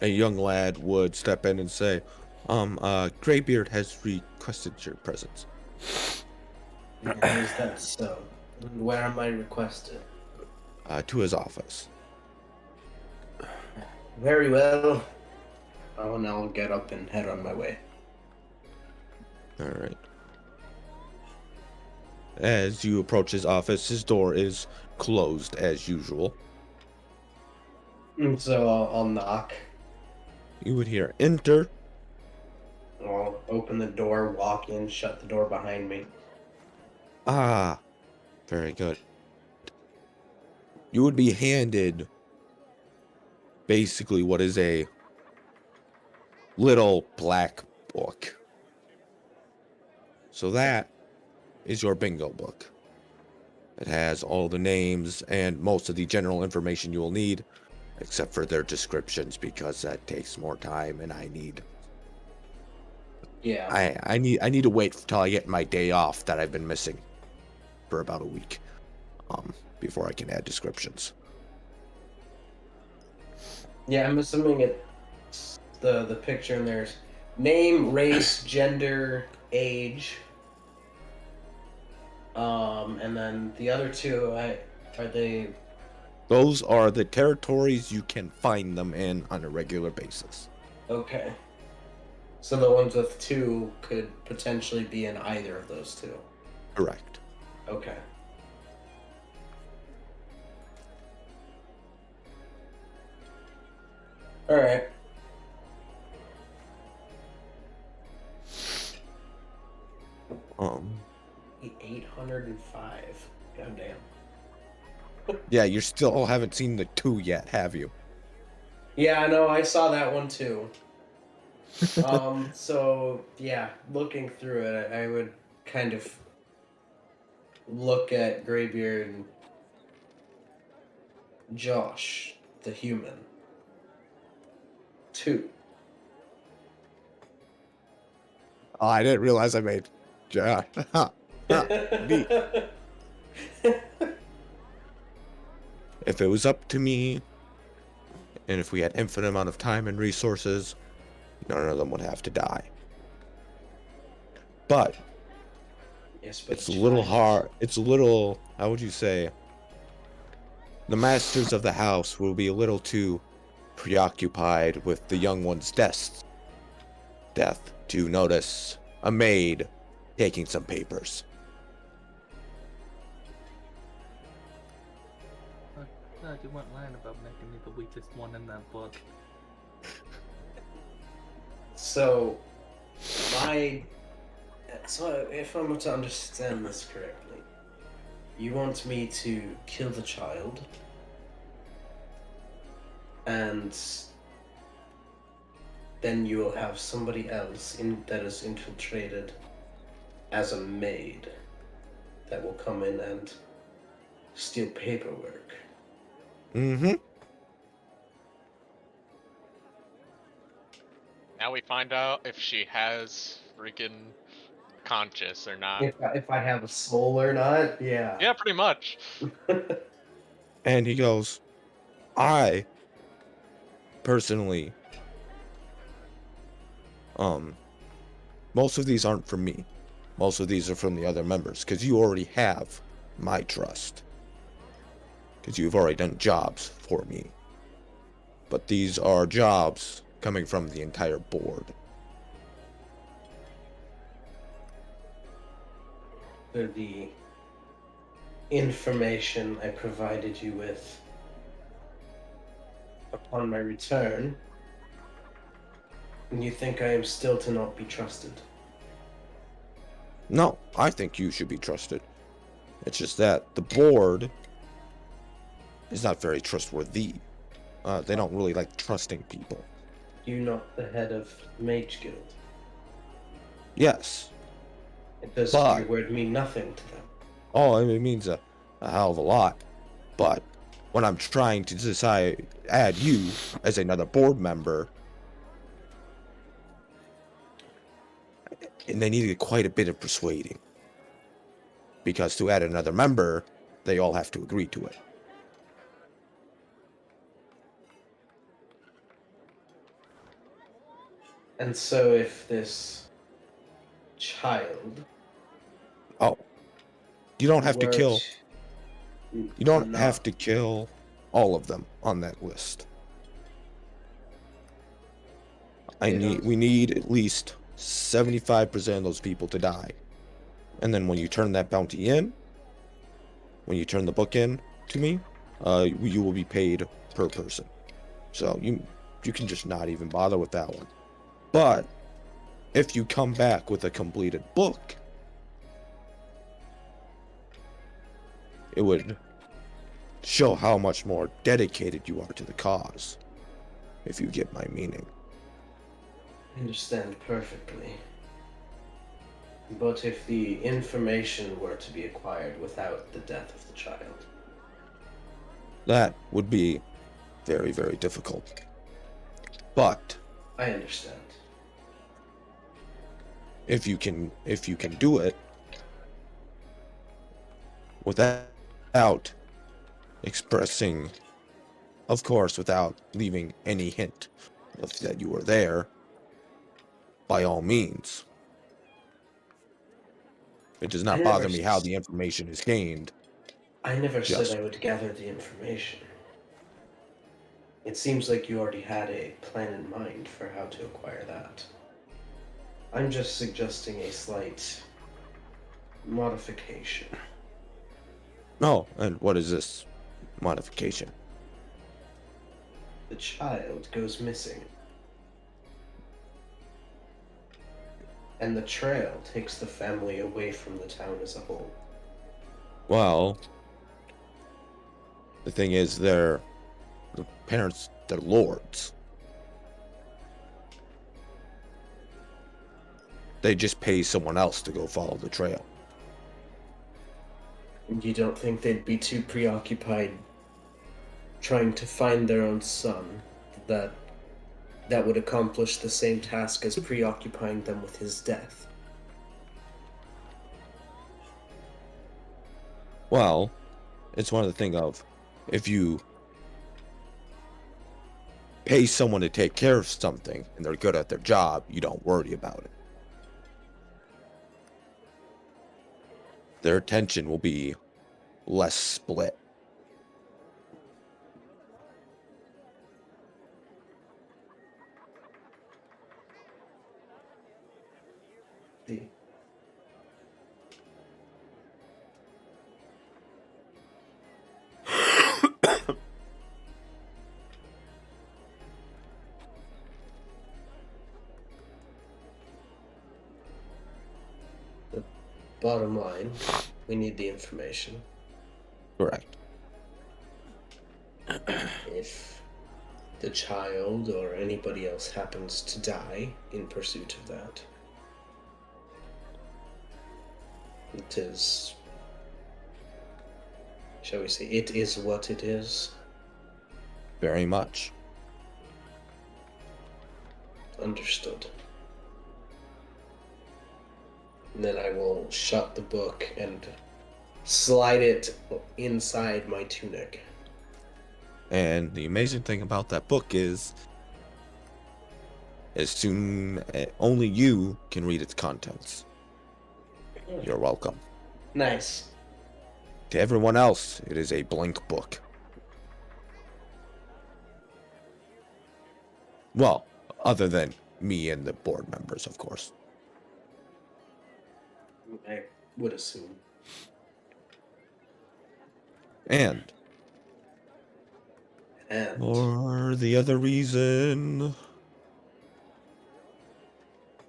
A young lad would step in and say, Greybeard has requested your presence. Is that so? And where am I requested? To his office. Very well. Oh, and I'll get up and head on my way. Alright. As you approach his office, his door is closed as usual. And so I'll knock. You would hear enter. I'll open the door, walk in, shut the door behind me. Ah, very good. You would be handed basically what is a little black book. So that is your bingo book. It has all the names and most of the general information you will need, except for their descriptions, because that takes more time and I need I need to wait till I get my day off that I've been missing for about a week before I can add descriptions. Yeah, I'm assuming it's the picture in there's name, race, gender, age. And then the other two, are they? Those are the territories you can find them in on a regular basis. Okay. So the ones with two could potentially be in either of those two. Correct. Okay. All right. Um. 805. Goddamn. Yeah, you still haven't seen the two yet, have you? Yeah, I know. I saw that one too. So yeah, looking through it, I would kind of look at Greybeard and Josh, the human. 2. Oh, I didn't realize I made Josh. Neat. If it was up to me, and if we had infinite amount of time and resources, none of them would have to die. But Yes, but it's a little child. hard. It's a little, how would you say? The masters of the house will be a little too preoccupied with the young one's death to notice a maid taking some papers. God, you weren't lying about making me the weakest one in that book. So if I'm to understand this correctly, you want me to kill the child and then you will have somebody else that is infiltrated as a maid that will come in and steal paperwork. Mm-hmm. Now we find out if she has freaking conscious or not. If I have a soul or not, yeah. Yeah, pretty much. And he goes, I personally, most of these aren't from me. Most of these are from the other members, because you already have my trust. Because you've already done jobs for me. But these are jobs coming from the entire board. For the information I provided you with upon my return, and you think I am still to not be trusted? No, I think you should be trusted. It's just that the board is not very trustworthy. They don't really like trusting people. You're not the head of Mage Guild. Yes. Does But- your word mean nothing to them? Oh, it means a hell of a lot. But when I'm trying to decide, add you as another board member, and they needed quite a bit of persuading. Because to add another member, they all have to agree to it. And so if this child Oh, you don't have to were kill. to You don't not- have to kill all of them on that list. We need at least 75% of those people to die. And then when you turn that bounty in, when you turn the book in to me, you will be paid per person. So you can just not even bother with that one. But if you come back with a completed book, it would show how much more dedicated you are to the cause, if you get my meaning. I understand perfectly. But if the information were to be acquired without the death of the child, That would be very, very difficult. But I understand. if you can do it without expressing, of course, without leaving any hint of that you were there, by all means. It does not I bother never me how s- the information is gained. I never Just- said I would gather the information. It seems like you already had a plan in mind for how to acquire that. I'm just suggesting a slight modification. Oh, and what is this modification? The child goes missing. And the trail takes the family away from the town as a whole. Well, the thing is, the parents, they're lords. They just pay someone else to go follow the trail. You don't think they'd be too preoccupied trying to find their own son that would accomplish the same task as preoccupying them with his death? Well, it's one of the thing of, if you pay someone to take care of something and they're good at their job, you don't worry about it. Their attention will be less split. See. The bottom line, we need the information. Correct. If the child or anybody else happens to die in pursuit of that, it is, shall we say, it is what it is. Very much. Understood. And then I will shut the book and slide it inside my tunic. And the amazing thing about that book is, only you can read its contents. You're welcome. Nice. To everyone else, it is a blank book. Well, other than me and the board members, of course. I would assume. And for the other reason,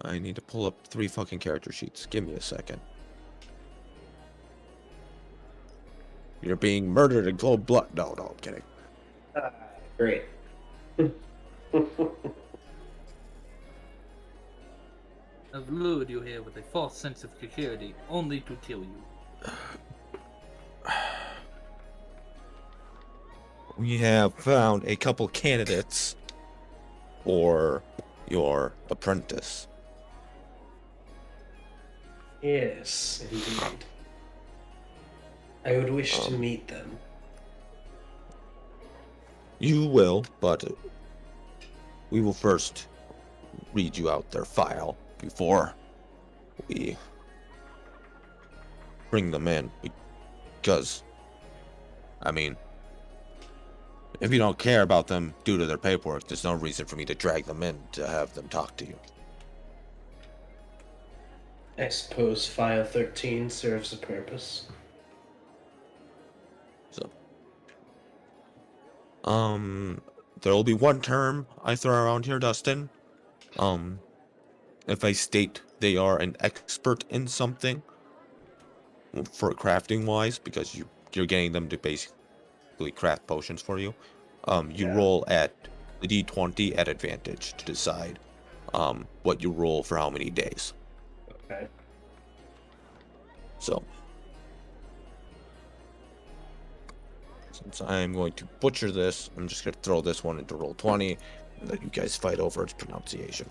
I need to pull up 3 fucking character sheets. Give me a second. You're being murdered in cold blood. No, I'm kidding. Great. I've lured you here with a false sense of security, only to kill you. We have found a couple candidates for your apprentice. Yes, indeed. I would wish to meet them. You will, but we will first read you out their file before we bring them in. Because, I mean, if you don't care about them due to their paperwork, there's no reason for me to drag them in to have them talk to you. I suppose File 13 serves a purpose. So, there will be one term I throw around here, Dustin. If I state they are an expert in something, for crafting wise, because you're getting them to basically craft potions for you, you roll at the D20 at advantage to decide what you roll for how many days. Okay. So, since I'm going to butcher this, I'm just going to throw this one into roll 20 and let you guys fight over its pronunciation.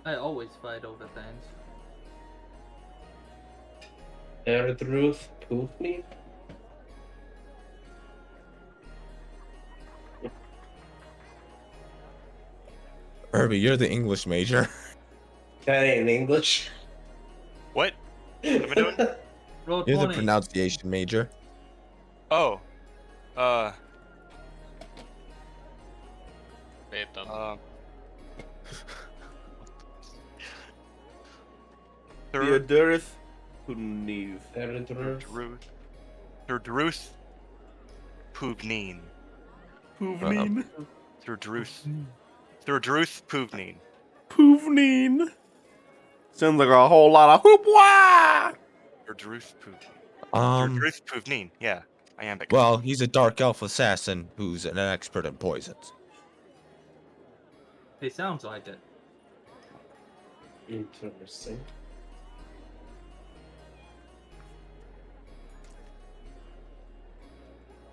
I always fight over things. Erdruth Poofney? Herbie, you're the English major. That ain't English. What? What am I doing? Roll You're the 20. pronunciation major. Oh. Bait them. Theodorus Puniv. Erdruth. Thurdruth Puvneen. Puvneen. Thurdruth Puvneen. Puvneen. Sounds like a whole lot of hoopwa. Thurdruth Puvneen. Thurdruth Puvneen. Yeah, iambic. Well, he's a dark elf assassin who's an expert in poisons. He sounds like it. Interesting.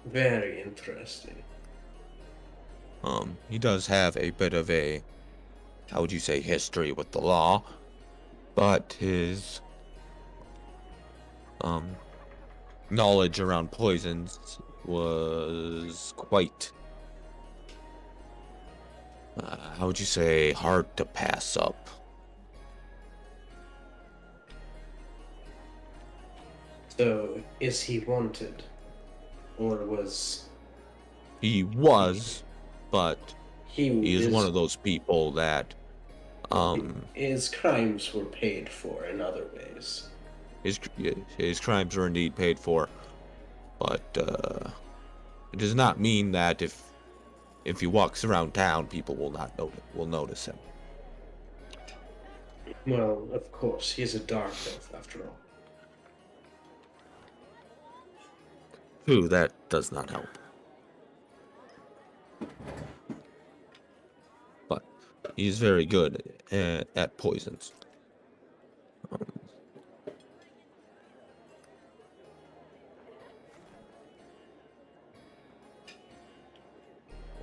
Very interesting. He does have a bit of a, how would you say, history with the law, but his knowledge around poisons was quite, how would you say, hard to pass up. So, is he wanted? Or was He was, but he he is is one of those people that his crimes were paid for in other ways? his crimes are indeed paid for, but it does not mean that if he walks around town, people will notice him. Well, of course, he's a dark elf after all. True, that does not help. But he's very good at poisons.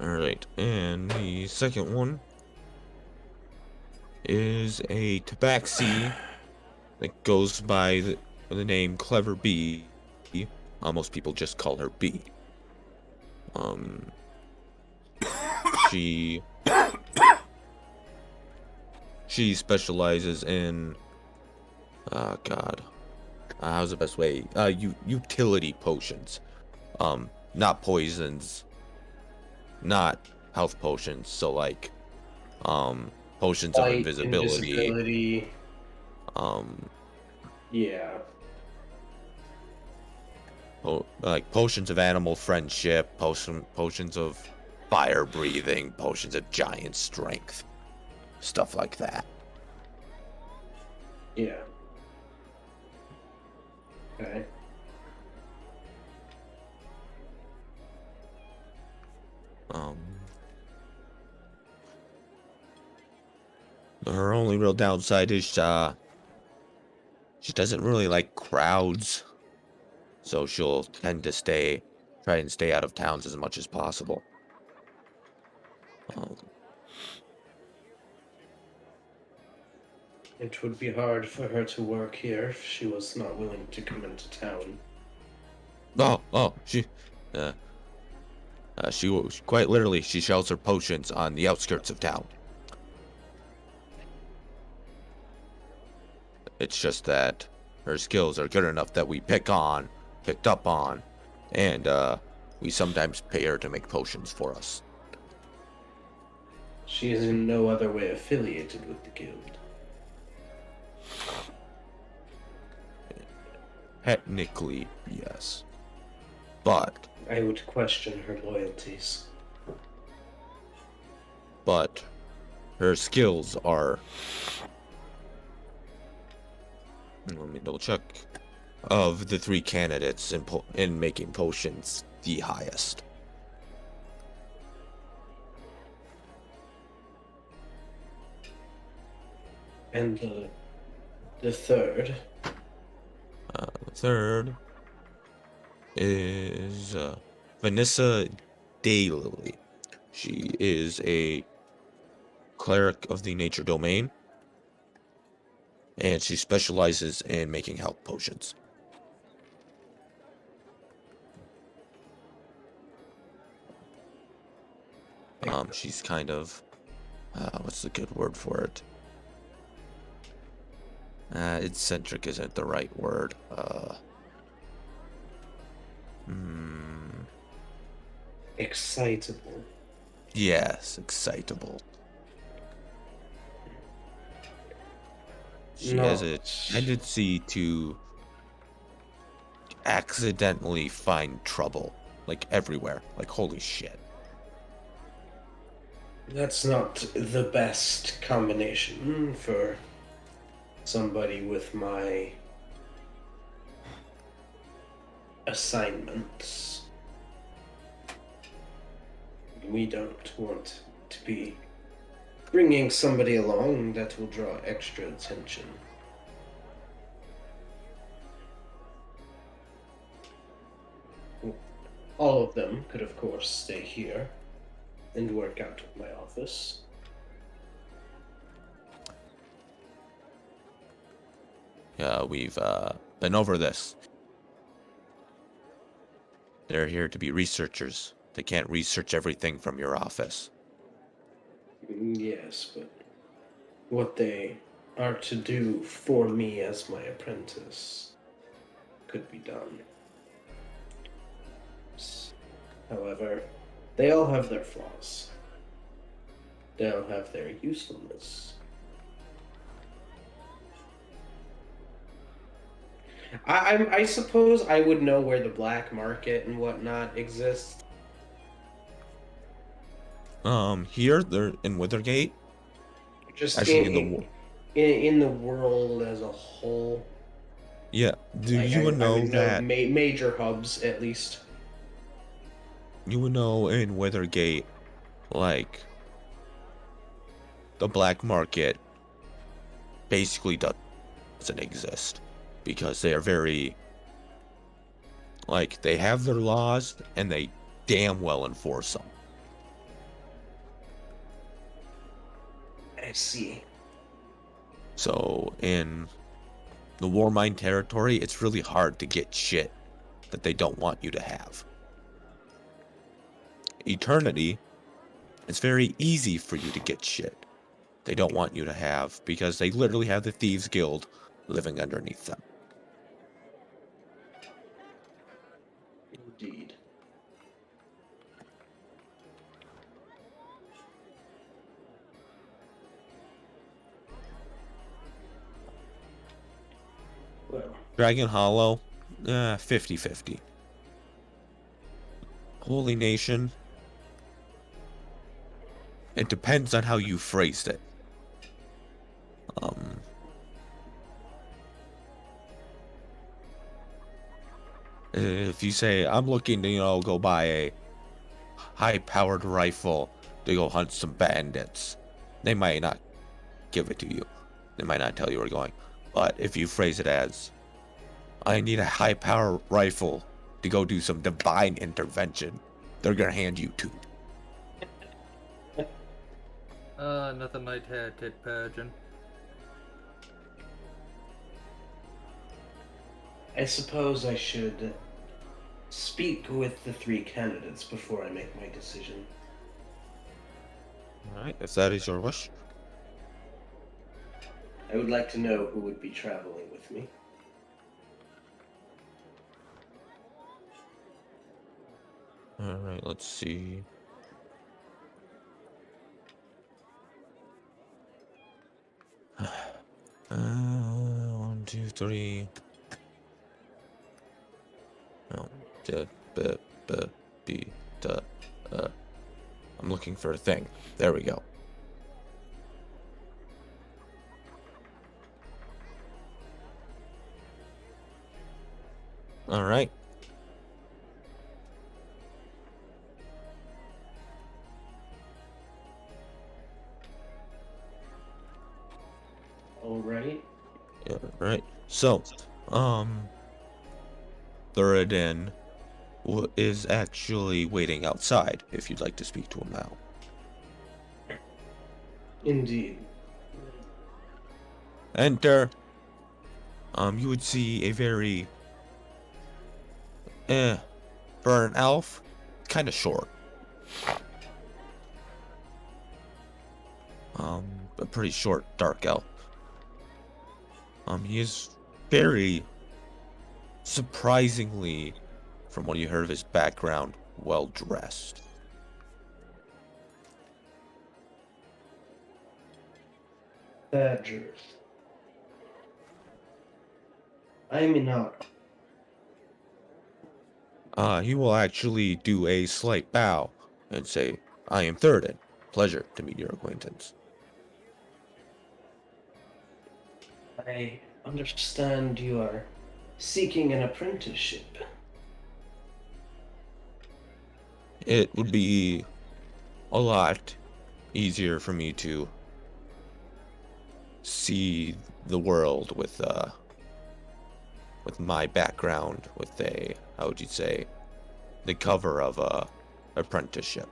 Alright, and the second one is a tabaxi that goes by the name Clever Bee. Most people just call her Bee. She specializes in how's the best way? Utility potions. Not poisons, not health potions. So like potions of Light, invisibility. invisibility. Yeah. Like potions of animal friendship, potions of fire breathing, potions of giant strength, stuff like that. Yeah. Okay. Her only real downside is she doesn't really like crowds, so she'll tend to try and stay out of towns as much as possible. It would be hard for her to work here if she was not willing to come into town. She quite literally she sells her potions on the outskirts of town. It's just that her skills are good enough that we picked up on, and we sometimes pay her to make potions for us. She is in no other way affiliated with the guild. Technically, yes. But I would question her loyalties. her skills are, let me double check, of the three candidates in making potions, the highest. And the third. The third is Vanessa Daylily. She is a cleric of the nature domain, and she specializes in making health potions. She's kind of, what's the good word for it? Eccentric isn't the right word. Excitable. Yes, excitable. She No. has a tendency to accidentally find trouble, like everywhere. Like, holy shit. That's not the best combination for somebody with my assignments. We don't want to be bringing somebody along that will draw extra attention. All of them could, of course, stay here and work out of my office. Yeah, we've been over this. They're here to be researchers. They can't research everything from your office. Yes, but what they are to do for me as my apprentice could be done. However, they all have their flaws. They all have their usefulness. I suppose I would know where the black market and whatnot exists. Here they're in Withergate. Just Actually, in the world as a whole. Yeah. Do Like, you I know would know that major hubs at least. you would know in Withergate, like the black market basically doesn't exist because they are very like they have their laws and they damn well enforce them. I see. So in the Warmind territory, it's really hard to get shit that they don't want you to have. Eternity, it's very easy for you to get shit they don't want you to have because they literally have the Thieves Guild living underneath them. Indeed. Well, Dragon Hollow, 50-50. Holy Nation, it depends on how you phrased it. If you say, I'm looking to, go buy a high-powered rifle to go hunt some bandits, they might not give it to you. They might not tell you where you're going. But if you phrase it as, I need a high-power rifle to go do some divine intervention, they're gonna hand you two. Nothing light-hearted, Persian. I suppose I should speak with the 3 candidates before I make my decision. Alright, if that is your wish. I would like to know who would be traveling with me. Alright, let's see. One, two, three. No, I'm looking for a thing. There we go. All right. All right. Yeah, right. So, Thuradin is actually waiting outside if you'd like to speak to him now. Indeed. Enter. You would see a very, for an elf, kind of short. A pretty short, dark elf. He is very, surprisingly, from what you heard of his background, well dressed. Badgers. I'm Enoch. He will actually do a slight bow and say, I am Thuradin. Pleasure to meet your acquaintance. I understand you are seeking an apprenticeship. It would be a lot easier for me to see the world with my background, with a, how would you say, the cover of a apprenticeship.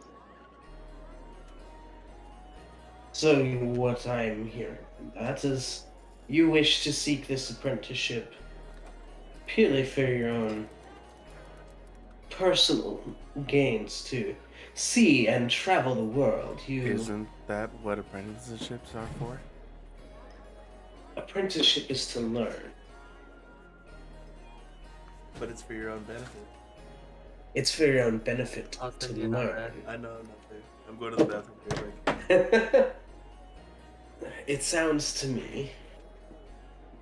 So what I'm hearing from that is you wish to seek this apprenticeship purely for your own personal gains, to see and travel the world. Isn't that what apprenticeships are for? Apprenticeship is to learn. But it's for your own benefit. It's for your own benefit Austin, to you're not learn. ready. I know, I'm not there. I'm going to the bathroom real quick. It sounds to me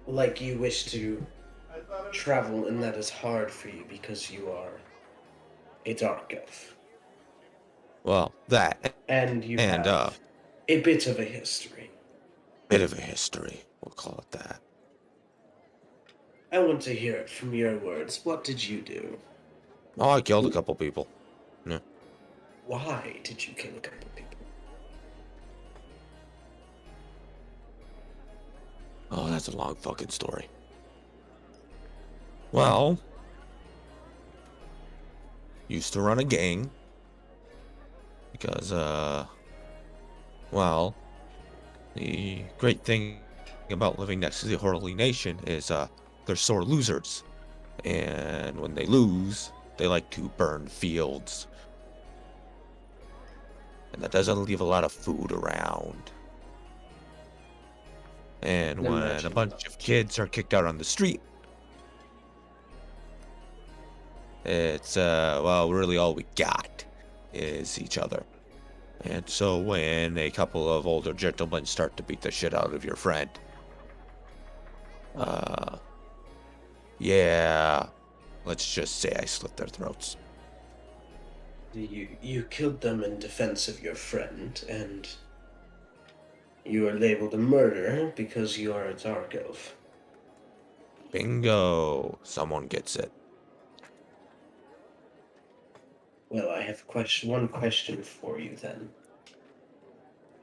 like you wish to travel, and that is hard for you because you are a dark elf. Well, that And you and have a bit of a history. bit of a history, we'll call it that. I want to hear it from your words. What did you do? Oh, I killed a couple people. Yeah. Why did you kill a couple people? Oh, that's a long fucking story. Well, used to run a gang because, well, the great thing about living next to the Holy Nation is, they're sore losers. And when they lose, they like to burn fields. And that doesn't leave a lot of food around. And when a bunch of kids are kicked out on the street, it's, well, really all we got is each other. And so when a couple of older gentlemen start to beat the shit out of your friend, yeah, let's just say I slit their throats. You killed them in defense of your friend, and you are labeled a murderer because you are a dark elf. Bingo. Someone gets it. Well, I have one question for you then.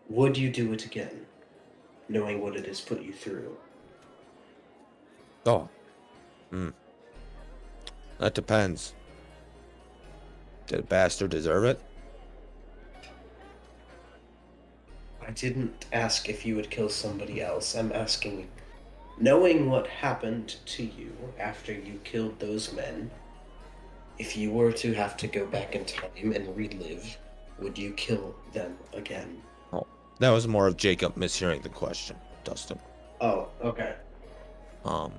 Would you do it again, knowing what it has put you through? Oh. That depends. Did a bastard deserve it? I didn't ask if you would kill somebody else. I'm asking, knowing what happened to you after you killed those men, if you were to have to go back in time and relive, would you kill them again? Oh, that was more of Jacob mishearing the question, Dustin. Oh, okay. Oh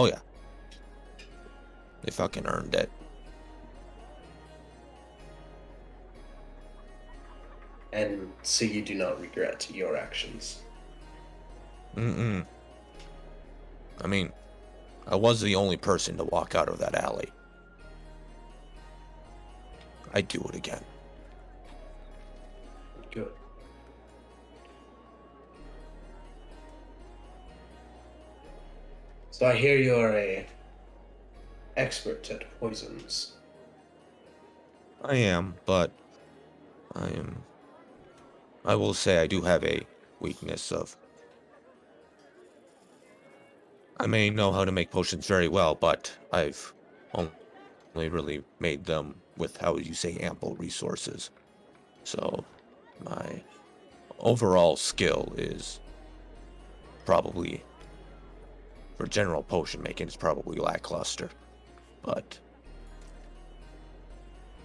yeah. They fucking earned it. And so you do not regret your actions. I mean, I was the only person to walk out of that alley. I'd do it again. Good. So I hear you're a expert at poisons. I am, but I will say I do have a weakness of, I may know how to make potions very well, but I've only really made them with, how would you say, ample resources. So my overall skill is probably, for general potion making, it's probably lackluster. But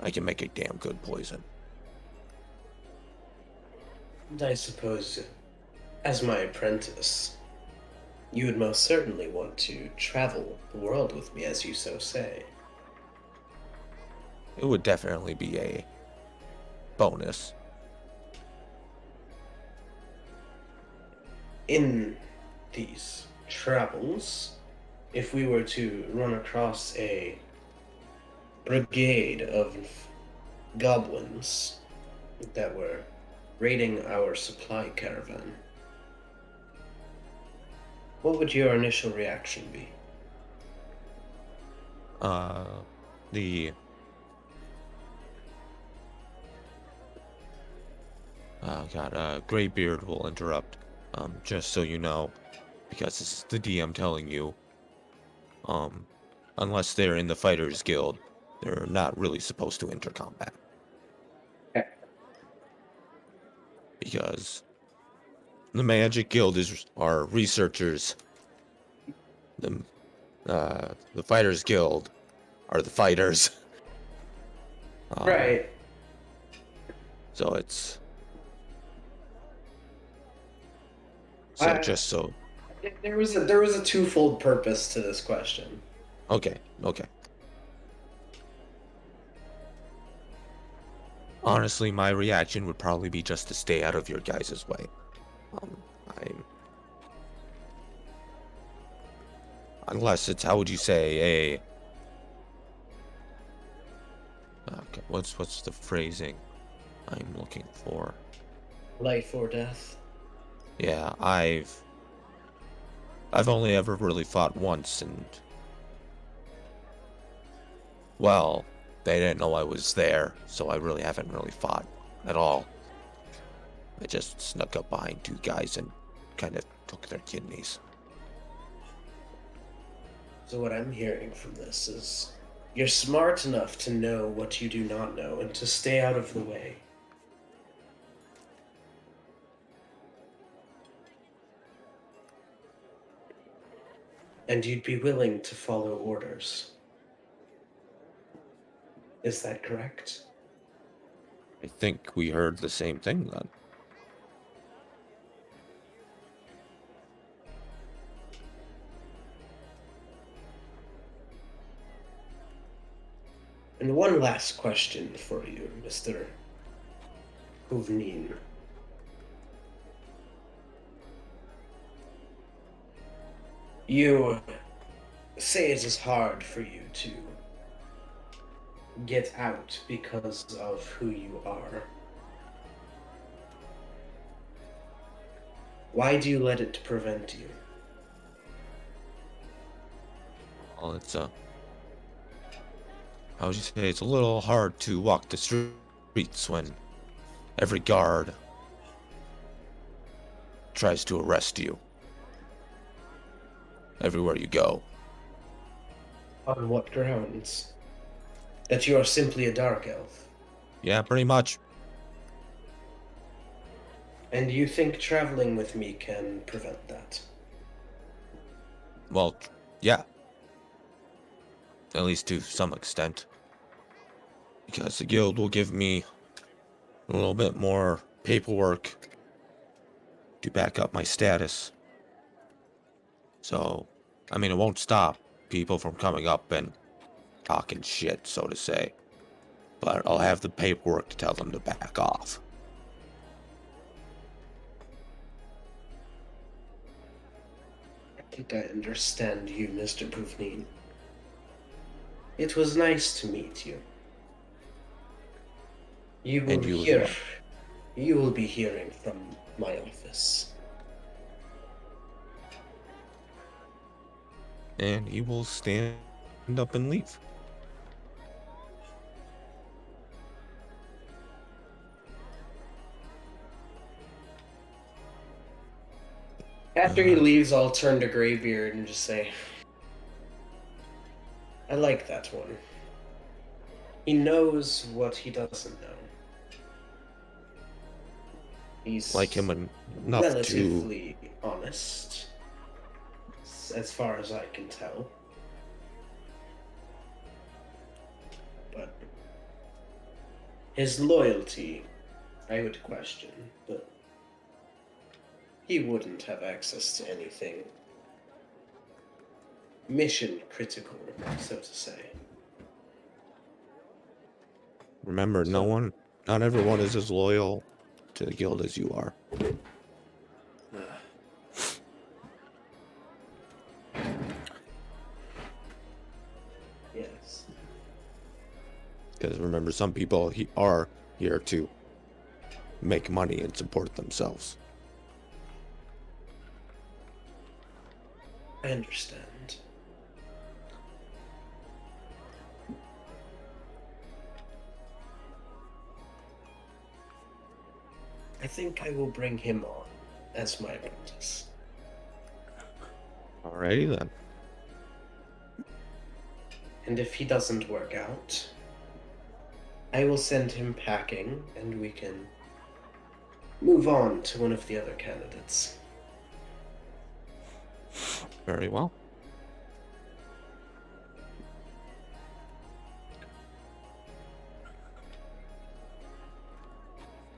I can make a damn good poison. And I suppose, as my apprentice, you would most certainly want to travel the world with me, as you so say. It would definitely be a bonus. In these travels, if we were to run across a brigade of goblins that were raiding our supply caravan, what would your initial reaction be? Graybeard will interrupt. Just so you know, because this is the DM telling you, unless they're in the Fighters Guild, they're not really supposed to enter combat. Okay. Because the Magic Guild are researchers. The Fighters Guild are the fighters. Right. So it's so just so There was a twofold purpose to this question. okay. Honestly, my reaction would probably be just to stay out of your guys' way. I'm unless it's, how would you say, okay, what's the phrasing I'm looking for? Life or death. Yeah, I've only ever really fought once, and well, they didn't know I was there, so I really haven't really fought at all. I just snuck up behind two guys and kind of took their kidneys. So what I'm hearing from this is you're smart enough to know what you do not know and to stay out of the way. And you'd be willing to follow orders. Is that correct? I think we heard the same thing then. And one last question for you, Mr. Uvnin. You say it is hard for you to get out because of who you are. Why do you let it prevent you? Well, it's how would you say, it's a little hard to walk the streets when every guard tries to arrest you everywhere you go. On what grounds? That you are simply a dark elf. Yeah, pretty much. And you think traveling with me can prevent that? Well, yeah. At least to some extent. Because the guild will give me a little bit more paperwork to back up my status. So, I mean, it won't stop people from coming up and talking shit, so to say. But I'll have the paperwork to tell them to back off. I think I understand you, Mr. Puvnin. It was nice to meet you. You will And you as hear. well. You will be hearing from my office. And he will stand up and leave. After he leaves, I'll turn to Greybeard and just say, I like that one. He knows what he doesn't know. He's Like him enough to... relatively honest, as far as I can tell. But his loyalty, I would question, but he wouldn't have access to anything mission critical, so to say. Remember, not everyone is as loyal to the guild as you are. Yes. Because remember, some people are here to make money and support themselves. I understand. I think I will bring him on. as my apprentice. Alrighty then. And if he doesn't work out, I will send him packing, and we can move on to one of the other candidates. Very well.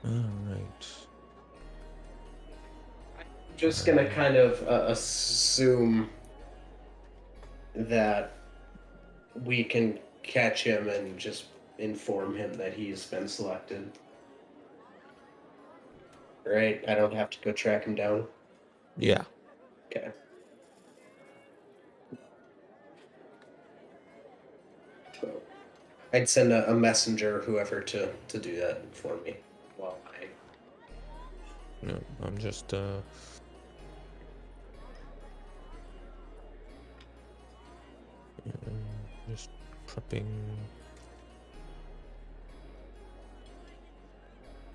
Alright. Just gonna kind of assume that we can catch him and just inform him that he's been selected. Right? I don't have to go track him down. Yeah. Okay. So I'd send a messenger or whoever to do that for me while I. No, I'm just just prepping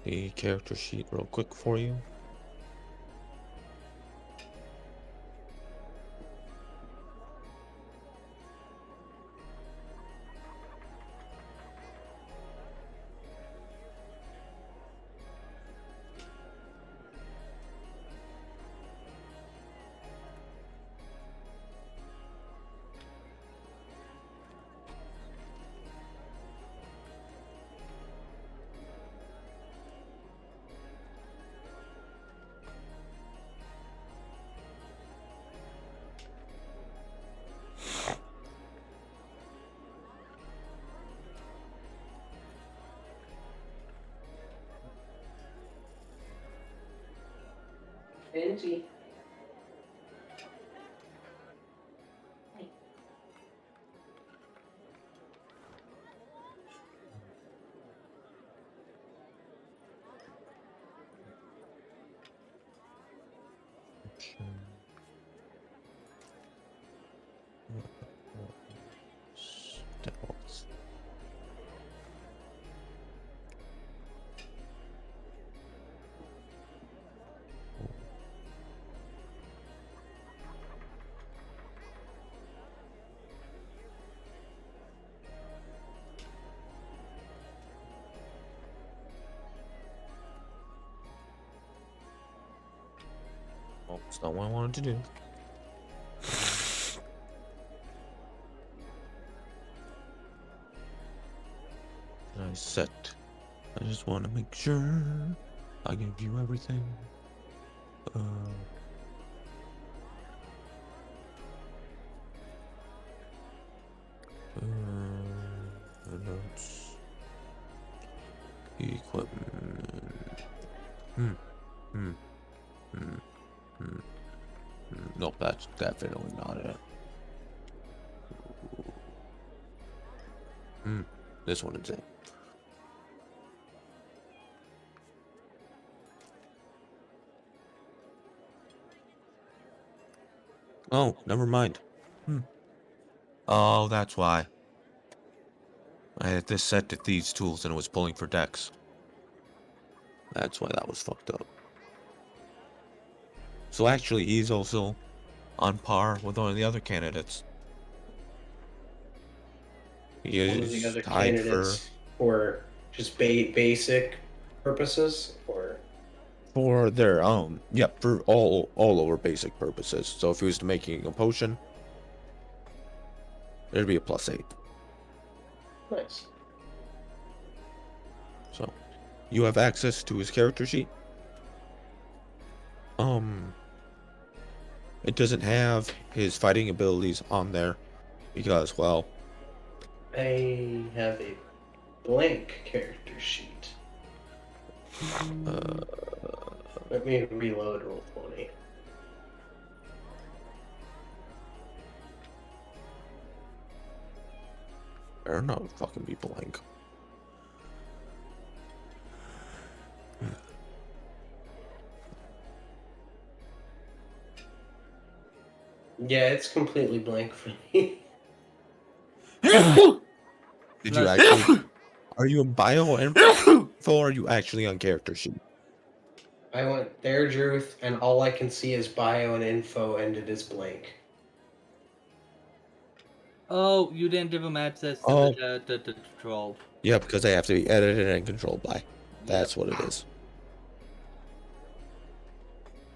the character sheet real quick for you. Angie. Devils. Well, it's not what I wanted to do. I set. I just want to make sure I give you everything. Notes. Equipment. Nope, that's definitely not it. This one is it. Oh, never mind. Oh, that's why. I had this set to Thieves' Tools and it was pulling for decks. That's why that was fucked up. So actually, he's also on par with one of the other candidates. He One of the is other tied candidates for just basic purposes, or for their for all over basic purposes. So if he was to making a potion, it'd be a +8. nice. So you have access to his character sheet. It doesn't have his fighting abilities on there because, well, I have a blank character sheet. Let me reload Roll20. better not fucking be blank. Yeah, it's completely blank for me. Did you actually? Are you in bio info or are you actually on character sheet? I went there, Druth, and all I can see is bio and info, and it is blank. Oh, you didn't give him access to Oh. the control. Yeah, because they have to be edited and controlled by. That's what it is.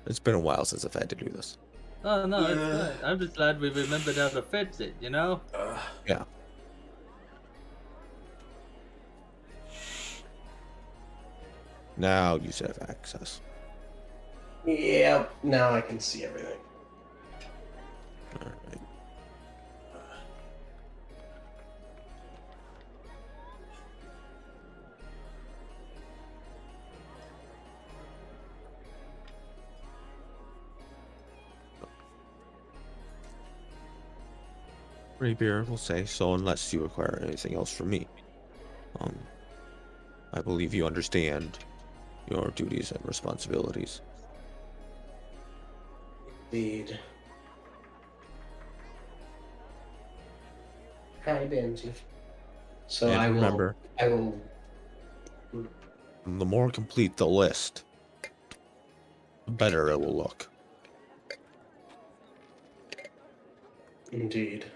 It's been a while since I've had to do this. Oh no, it's fine. I'm just glad we remembered how to fix it. You know. Yeah. Now you should have access. Yep, now I can see everything. All right. Greybeard will say so unless you require anything else from me. I believe you understand your duties and responsibilities. Indeed. Hi, Benji. So And I remember, will. the more complete the list, the better it will look. Indeed.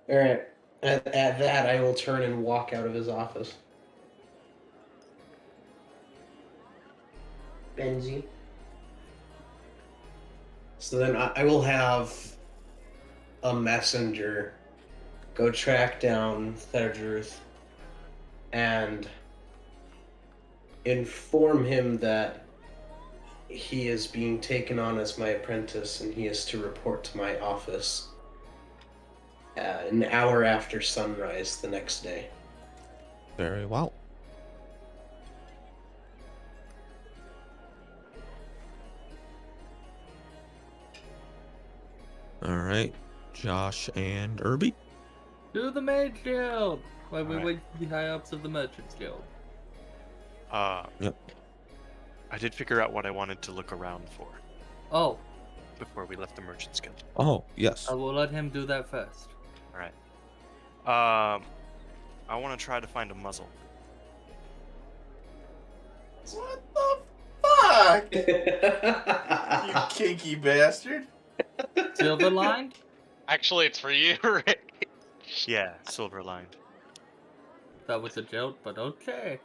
All right. At that, I will turn and walk out of his office. Benji. So then I will have a messenger go track down Thedruth and inform him that he is being taken on as my apprentice and he is to report to my office an hour after sunrise the next day. Very well. All right, Josh and Irby. Do the Mage Guild while we Alright. wait for the high ups of the Merchants Guild. Yep. I did figure out what I wanted to look around for Oh, before we left the Merchant's Guild. Oh, yes. I will let him do that first. Alright. I want to try to find a muzzle. What the fuck? You kinky bastard. Silver lined? Actually, it's for you, Rick. Yeah, silver lined. That was a joke, but okay.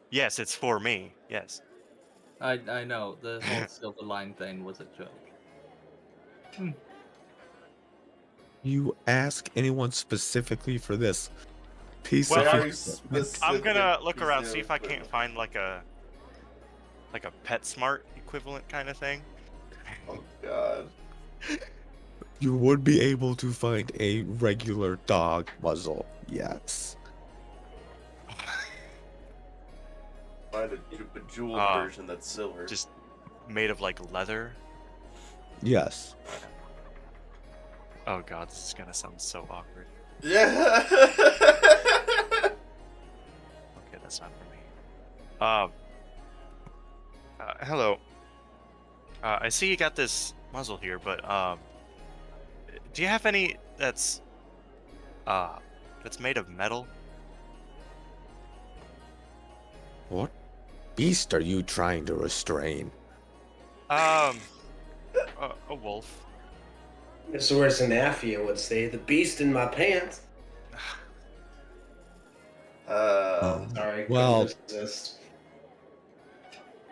Yes, it's for me. Yes. I know the whole silver line thing was a joke. You ask anyone specifically for this piece Well, of Very equipment? I'm gonna specific look piece around, of see if I can't equipment. find like a PetSmart equivalent kind of thing. Oh god. You would be able to find a regular dog muzzle. Yes. Find a jeweled Ah, version that's silver. Just made of like leather. Yes. Oh god, this is gonna sound so awkward. Yeah. Okay, that's not for me. Hello. I see you got this muzzle here, but do you have any that's made of metal? What beast are you trying to restrain? A wolf. This is where Zanafia would say, "The beast in my pants." Sorry, couldn't Well, resist.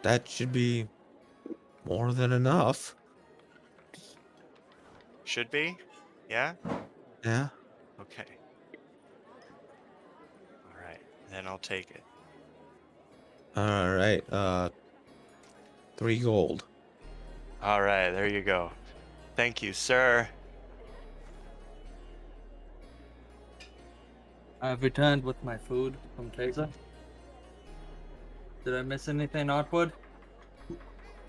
that should be more than enough. Should be? Yeah? Yeah. Okay. Alright, then I'll take it. All right. 3 gold. Alright, there you go. Thank you, sir. I've returned with my food from Taser. Did I miss anything awkward?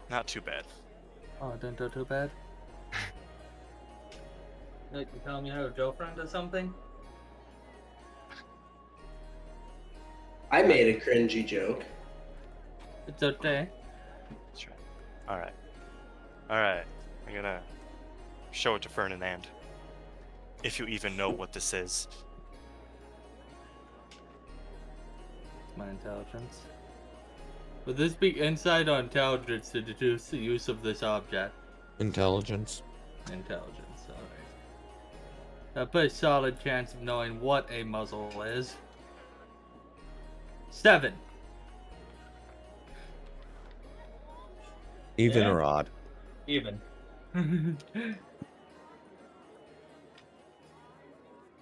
Not too bad. Oh, it didn't do too bad. Like, you telling me you have a girlfriend or something? I made a cringy joke. It's okay. That's right. Alright. Alright. I'm gonna show it to Ferdinand. If you even know what this is. my intelligence. Would this be insight or intelligence to deduce the use of this object? Intelligence. Intelligence, alright. I put a solid chance of knowing what a muzzle is. 7. Even Yeah. or odd? Even.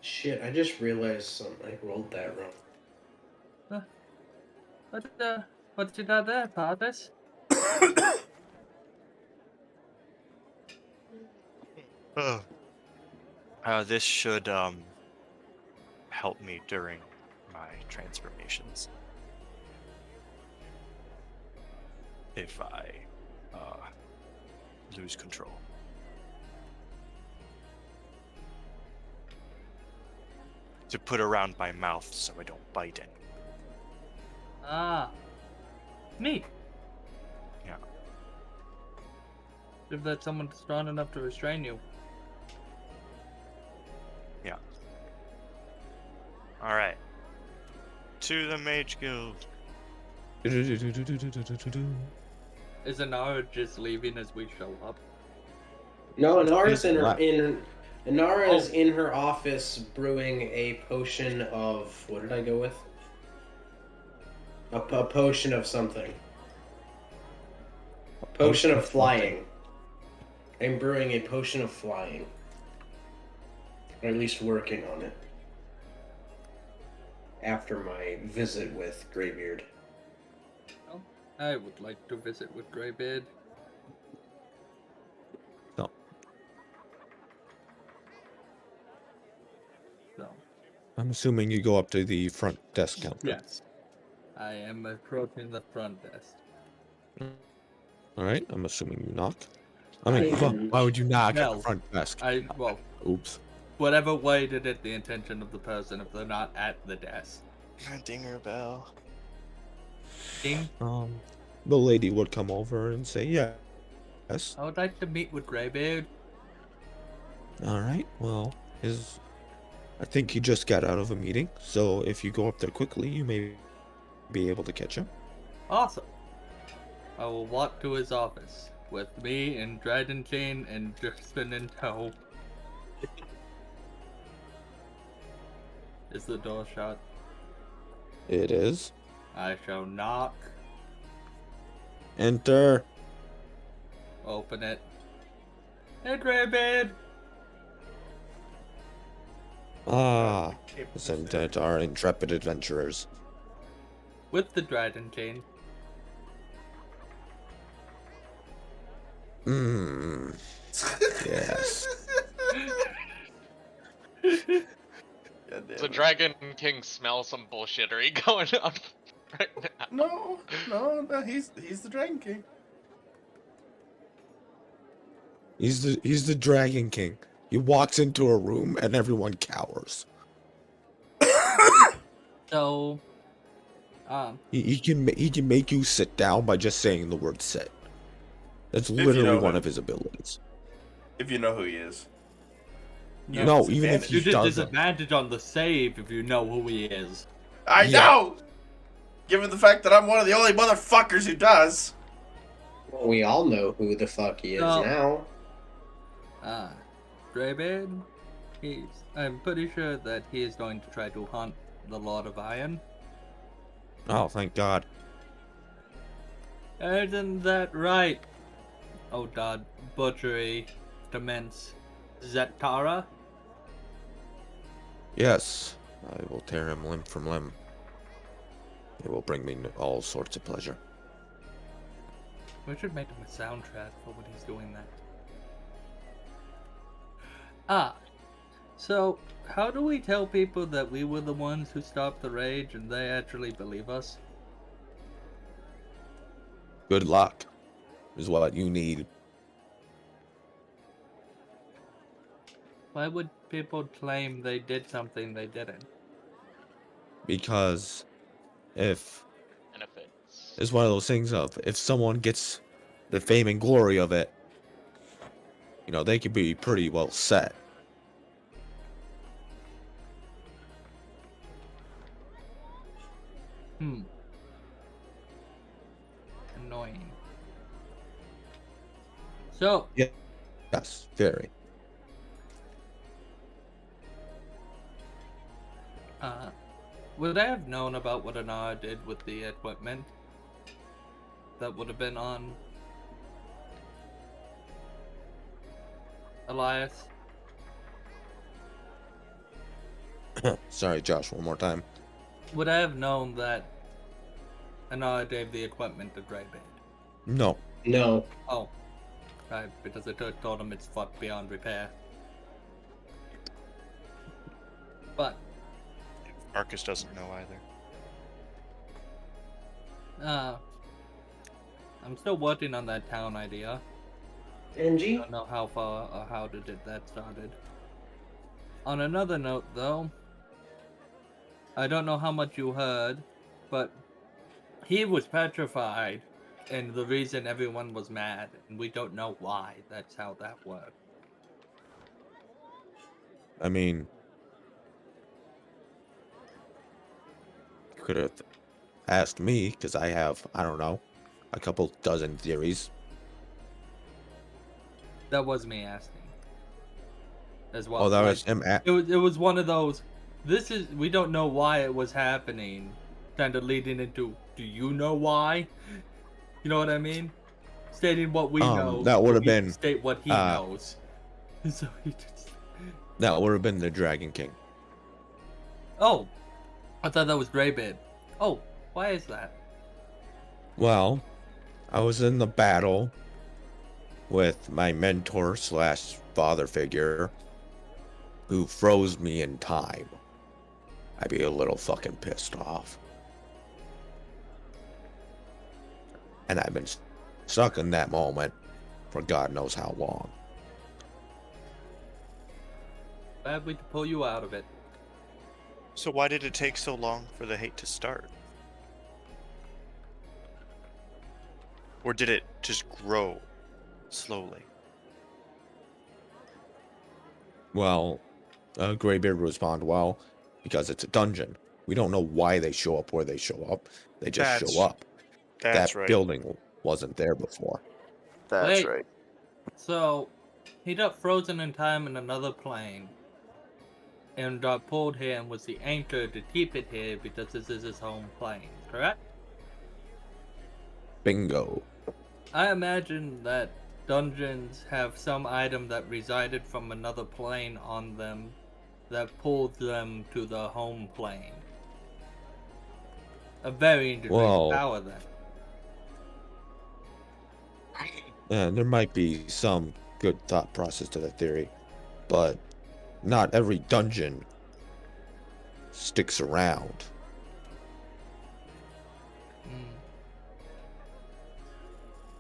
Shit, I just realized something. I rolled that wrong. What you got there, Parvis? This should help me during my transformations. If I lose control. To put around my mouth so I don't bite anyone. Ah. Neat. Yeah. If that someone's strong enough to restrain you. Yeah. Alright. To the Mage Guild. Is Anara just leaving as we show up? No, Inara's She's in her left. Inara's in her office brewing a potion of what did I go with? A potion of something. A potion of flying. I'm brewing a potion of flying. Or at least working on it. After my visit with Greybeard. Oh, I would like to visit with Greybeard. No. So, I'm assuming you go up to the front desk counter. yes. I am approaching the front desk. Alright, I'm assuming you knock. I mean, I didn't. why would you knock at No. the front desk? Well, Oops. whatever way did it the intention of the person if they're not at the desk. Dinger bell. Ding. The lady would come over and say, yes. I would like to meet with Greybeard. Alright, well, I think he just got out of a meeting, so if you go up there quickly, you may be able to catch him. Awesome. I will walk to his office with me and Dragon Chain and Justin in tow. Is the door shut? It is. I shall knock. Enter. Open it. Hey, Greybeard! Ah, sent at our intrepid adventurers. With the Dragon Chain. Yes. The Dragon King smells some bullshittery going on right now. No, he's the Dragon King. He's the Dragon King. He walks into a room and everyone cowers. So, He can make you sit down by just saying the word sit. That's you literally know one him. of his abilities. If you know who he is. No, even if you he did doesn't. disadvantage on the save if you know who he is. I Yeah. know! Given the fact that I'm one of the only motherfuckers who does. Well, we all know who the fuck he is No. now. Greybeard, I'm pretty sure that he is going to try to hunt the Lord of Iron. Oh, thank God. Isn't that right? Oh god, butchery, demence, Zetara? Yes, I will tear him limb from limb. It will bring me all sorts of pleasure. We should make him a soundtrack for when he's doing that. So, how do we tell people that we were the ones who stopped the rage and they actually believe us? Good luck is what you need. Why would people claim they did something they didn't? Because if Benefits. it's one of those things of if someone gets the fame and glory of it, you know, they could be pretty well set. Annoying. So, Yes, very. would I have known about what Anara did with the equipment that would have been on Elias? Sorry, Josh, one more time. Would I have known that Anara gave the equipment to Greybeard? No. No. Oh, right, because I told him it's fucked beyond repair. But, Arcus doesn't know either. I'm still working on that town idea. I Angie? don't know how far or how to get that started. On another note, though, I don't know how much you heard, but he was petrified, and the reason everyone was mad, and we don't know why. That's how that worked. I mean, you could have asked me, because I have, I don't know, a couple dozen theories. That was me asking. As well. Oh, that Like, was him. it was one of those. We don't know why it was happening, kind of leading into. Do you know why? You know what I mean? Stating what we know. That would have we been. State what he knows. So he just. That would have been the Dragon King. Oh, I thought that was Greybeard. Oh, why is that? Well, I was in the battle with my mentor slash father figure who froze me in time. I'd be a little fucking pissed off. And I've been stuck in that moment for God knows how long. Bad way to pull you out of it. So why did it take so long for the hate to start? Or did it just grow slowly? Well, Greybeard would respond, well, because it's a dungeon. We don't know why they show up where they show up. They just show up. That's That right. building wasn't there before. That's Wait. right. So, he got frozen in time in another plane. And got pulled here and was the anchor to keep it here because this is his home plane, correct? Bingo. I imagine that dungeons have some item that resided from another plane on them that pulled them to the home plane. A very interesting power then. There might be some good thought process to that theory, but not every dungeon sticks around.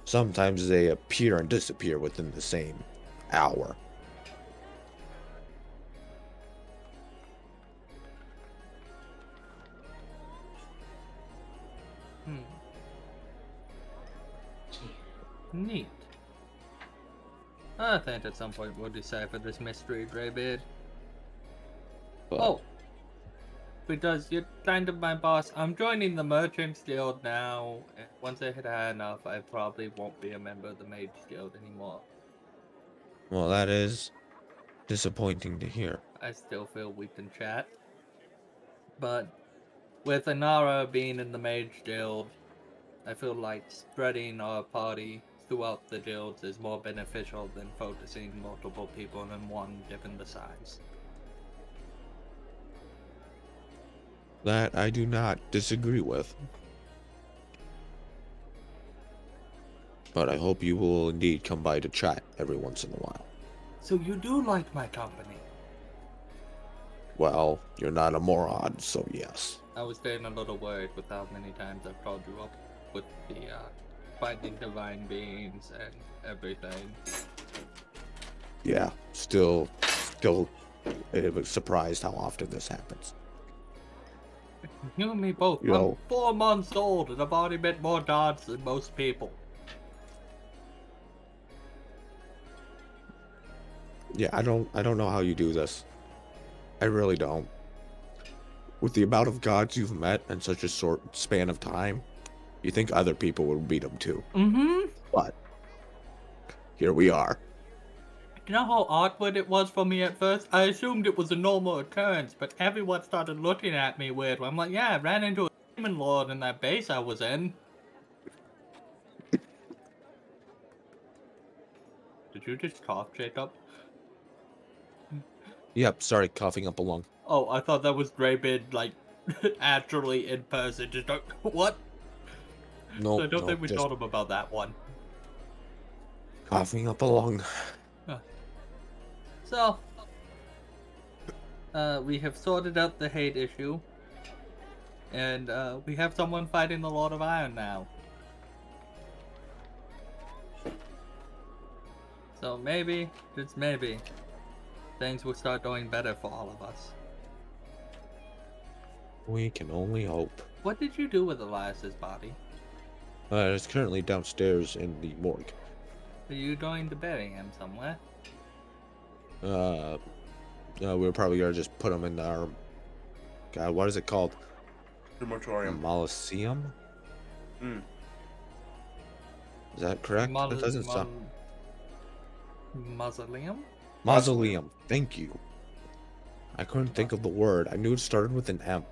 Sometimes they appear and disappear within the same hour. Neat. I think at some point we'll decipher this mystery, Greybeard. But Oh! Because you're kind of my boss. I'm joining the Merchants Guild now, and once I hit high enough, I probably won't be a member of the Mage Guild anymore. well, that is disappointing to hear. I still feel we can chat. But with Anara being in the Mage Guild, I feel like spreading our party throughout the guilds is more beneficial than focusing multiple people in one given the size. That I do not disagree with. But I hope you will indeed come by to chat every once in a while. So you do like my company? Well, you're not a moron, so yes. I was getting a little worried with how many times I've called you up with the finding divine beings and everything. Yeah, still surprised how often this happens. You and me both. You know, I'm 4 months old and I've already met more gods than most people. yeah, I don't know how you do this. I really don't. with the amount of gods you've met in such a short span of time, you think other people would beat them too. Mm-hmm. But here we are. You know how awkward it was for me at first? I assumed it was a normal occurrence, but everyone started looking at me weird. I'm like, yeah, I ran into a demon lord in that base I was in. Did you just cough, Jacob? Yep, sorry, coughing up a lung. Oh, I thought that was Greybeard, like, actually in person. Just don't... What? Nope, I don't nope, think we just told him about that one. coughing up a lung. So, we have sorted out the hate issue. And, we have someone fighting the Lord of Iron now. So maybe, just maybe, things will start going better for all of us. We can only hope. What did you do with Elias's body? It's currently downstairs in the morgue. Are you going to bury him somewhere? We're probably gonna just put him in our... God, what is it called? Crematorium. Mausoleum? Mm. Is that correct? That doesn't sound... Mausoleum? Mausoleum. Thank you. I couldn't think of the word. I knew it started with an M.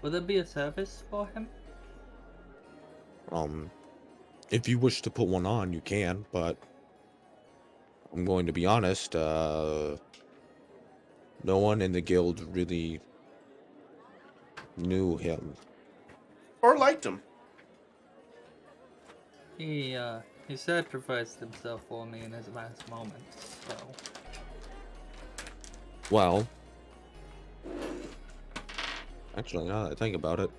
Will there be a service for him? If you wish to put one on, you can, but I'm going to be honest, no one in the guild really knew him. Or liked him. He sacrificed himself for me in his last moments, so... Well, actually, now that I think about it,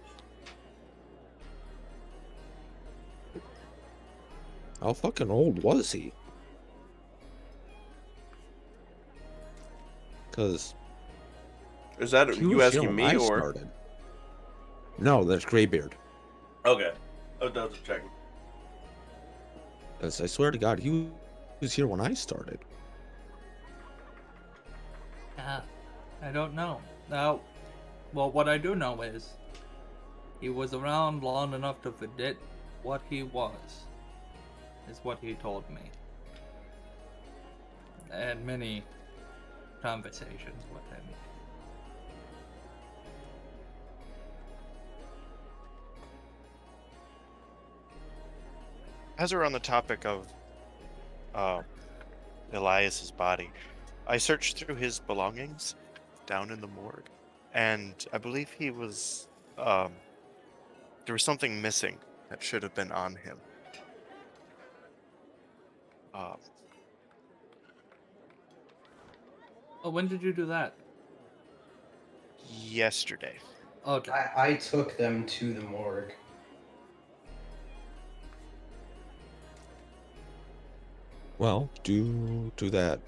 how fucking old was he? Because Is that he you was here asking when me I or? started. No, that's Greybeard. Okay. Oh, that was checking. Because I swear to God, he was here when I started. I don't know. Now, well, what I do know is he was around long enough to forget what he was, is what he told me. I had many conversations with him. As we're on the topic of Elias's body, I searched through his belongings down in the morgue, and I believe he was there was something missing that should have been on him. Oh, when did you do that? Yesterday. Okay. I took them to the morgue. Well, due to that,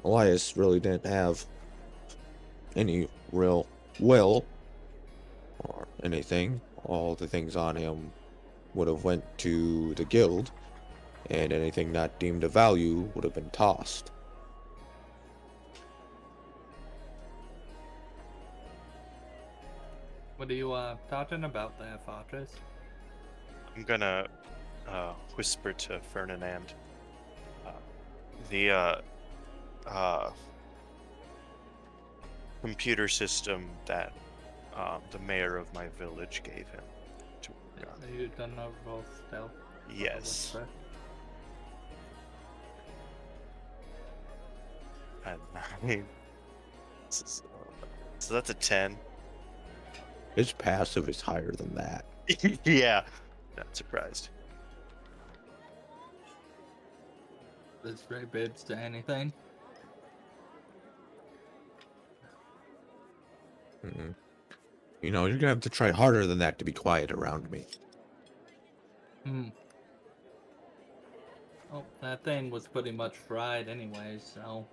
Elias really didn't have any real will or anything. All the things on him would have went to the guild, and anything not deemed of value would have been tossed. What are you talking about there, Fortress? I'm gonna whisper to Ferdinand. The computer system that the mayor of my village gave him to work on. Are you gonna roll stealth? Yes. At 9. So that's a 10. His passive is higher than that. Yeah. Not surprised. Does Greybeard say anything? You know, you're gonna have to try harder than that to be quiet around me. Oh, that thing was pretty much fried anyway, so...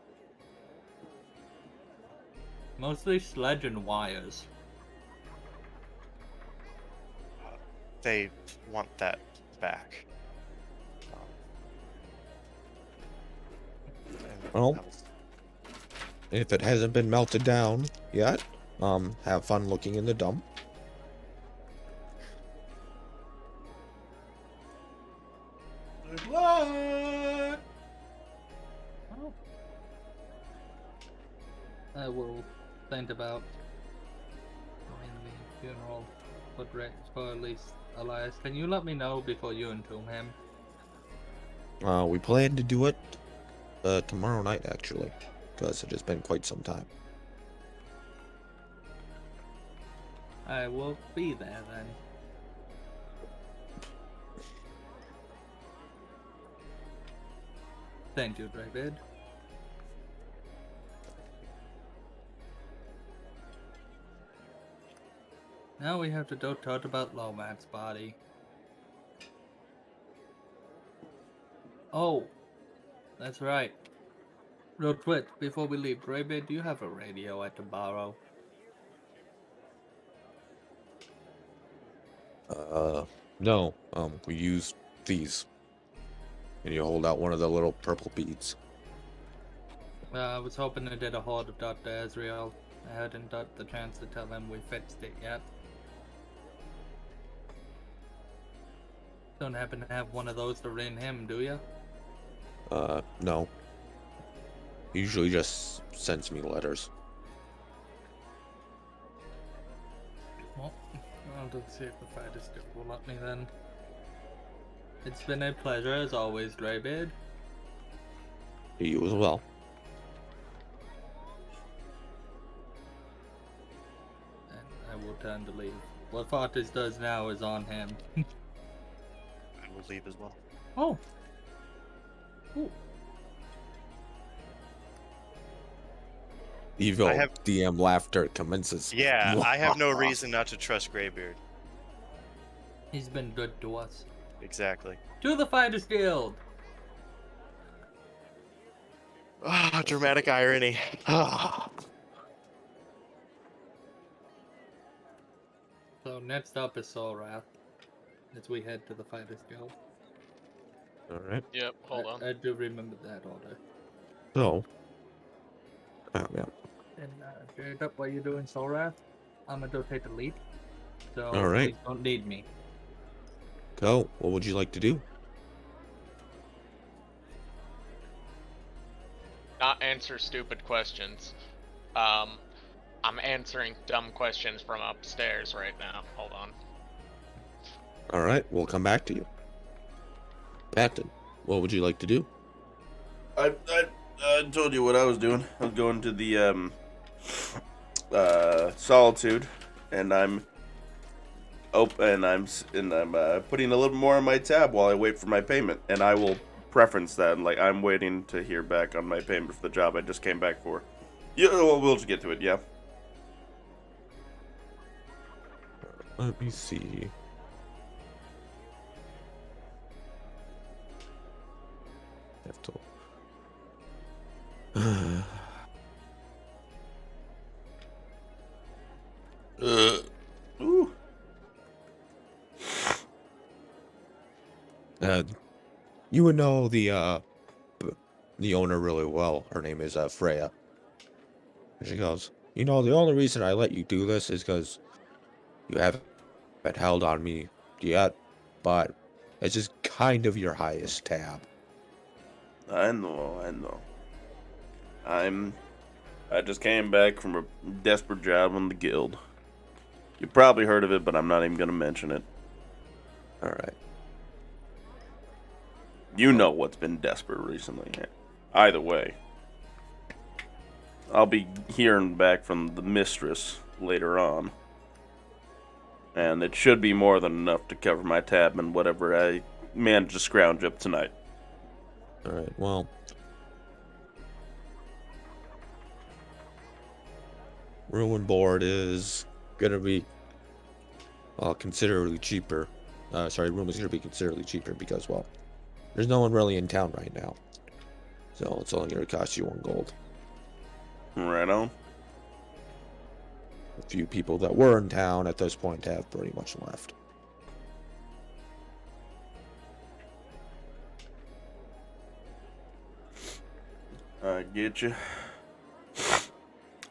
Mostly sledge and wires. They want that back. Well, if it hasn't been melted down yet, have fun looking in the dump. Good luck. Oh. I will think about doing the funeral for at least Elias. Can you let me know before you entomb him? We plan to do it tomorrow night, actually, because it has been quite some time. I will be there then. Thank you, David. Now we have to go talk about Lomax's body. Oh, that's right. Real quick, before we leave, David, do you have a radio I can borrow? No, we use these. And you hold out one of the little purple beads. I was hoping to get a hold of Dr. Ezreal. I hadn't got the chance to tell him we fixed it yet. Don't happen to have one of those to ring him, do you? No. He usually just sends me letters. Well, I'll just see if the fighter still will let me then. It's been a pleasure as always, Greybeard. You as well. And I will turn to leave. What Fortis does now is on him. I will leave as well. Oh! Ooh. Evil I have- DM laughter commences. Yeah, I have no reason not to trust Greybeard. He's been good to us. Exactly. To the Fighters Guild! Ah, dramatic irony. Ah. So next up is Soul Wrath. As we head to the Fighters Guild. Alright. Yep, hold on. I do remember that order. So. Oh, yeah. And Jared, up while you're doing Soul Wrath, I'm gonna go take a leap. So Alright. please don't need me. Go. What would you like to do? Not answer stupid questions. I'm answering dumb questions from upstairs right now. Hold on. Alright, we'll come back to you. Captain, what would you like to do? I told you what I was doing. I was going to the Solitude, and I'm putting a little more on my tab while I wait for my payment, and I will preference that. Like, I'm waiting to hear back on my payment for the job I just came back for. Yeah, well, we'll just get to it. Yeah. Let me see. Have to. Ooh. You would know the owner really well. Her name is Freya. And she goes, you know, the only reason I let you do this is because you haven't held on me yet, but it's just kind of your highest tab. I know. I just came back from a desperate job on the guild. You probably heard of it, but I'm not even gonna mention it. Alright. You know what's been desperate recently. Either way, I'll be hearing back from the mistress later on. And it should be more than enough to cover my tab and whatever I manage to scrounge up tonight. Alright, well. Room and board is gonna be considerably cheaper. Room is gonna be considerably cheaper because, well, there's no one really in town right now. So it's only gonna cost you 1 gold. Right on. A few people that were in town at this point have pretty much left. I get you.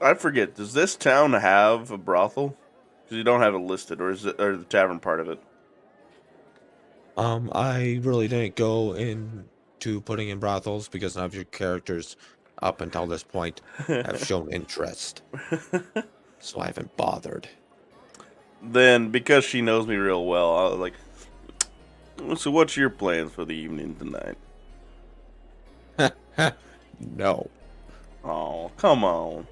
I forget. Does this town have a brothel? Because you don't have it listed, or is it, or the tavern part of it? I really didn't go into putting in brothels because none of your characters up until this point have shown interest. So I haven't bothered. Then, because she knows me real well, I was like, so what's your plans for the evening tonight? No. Oh, come on.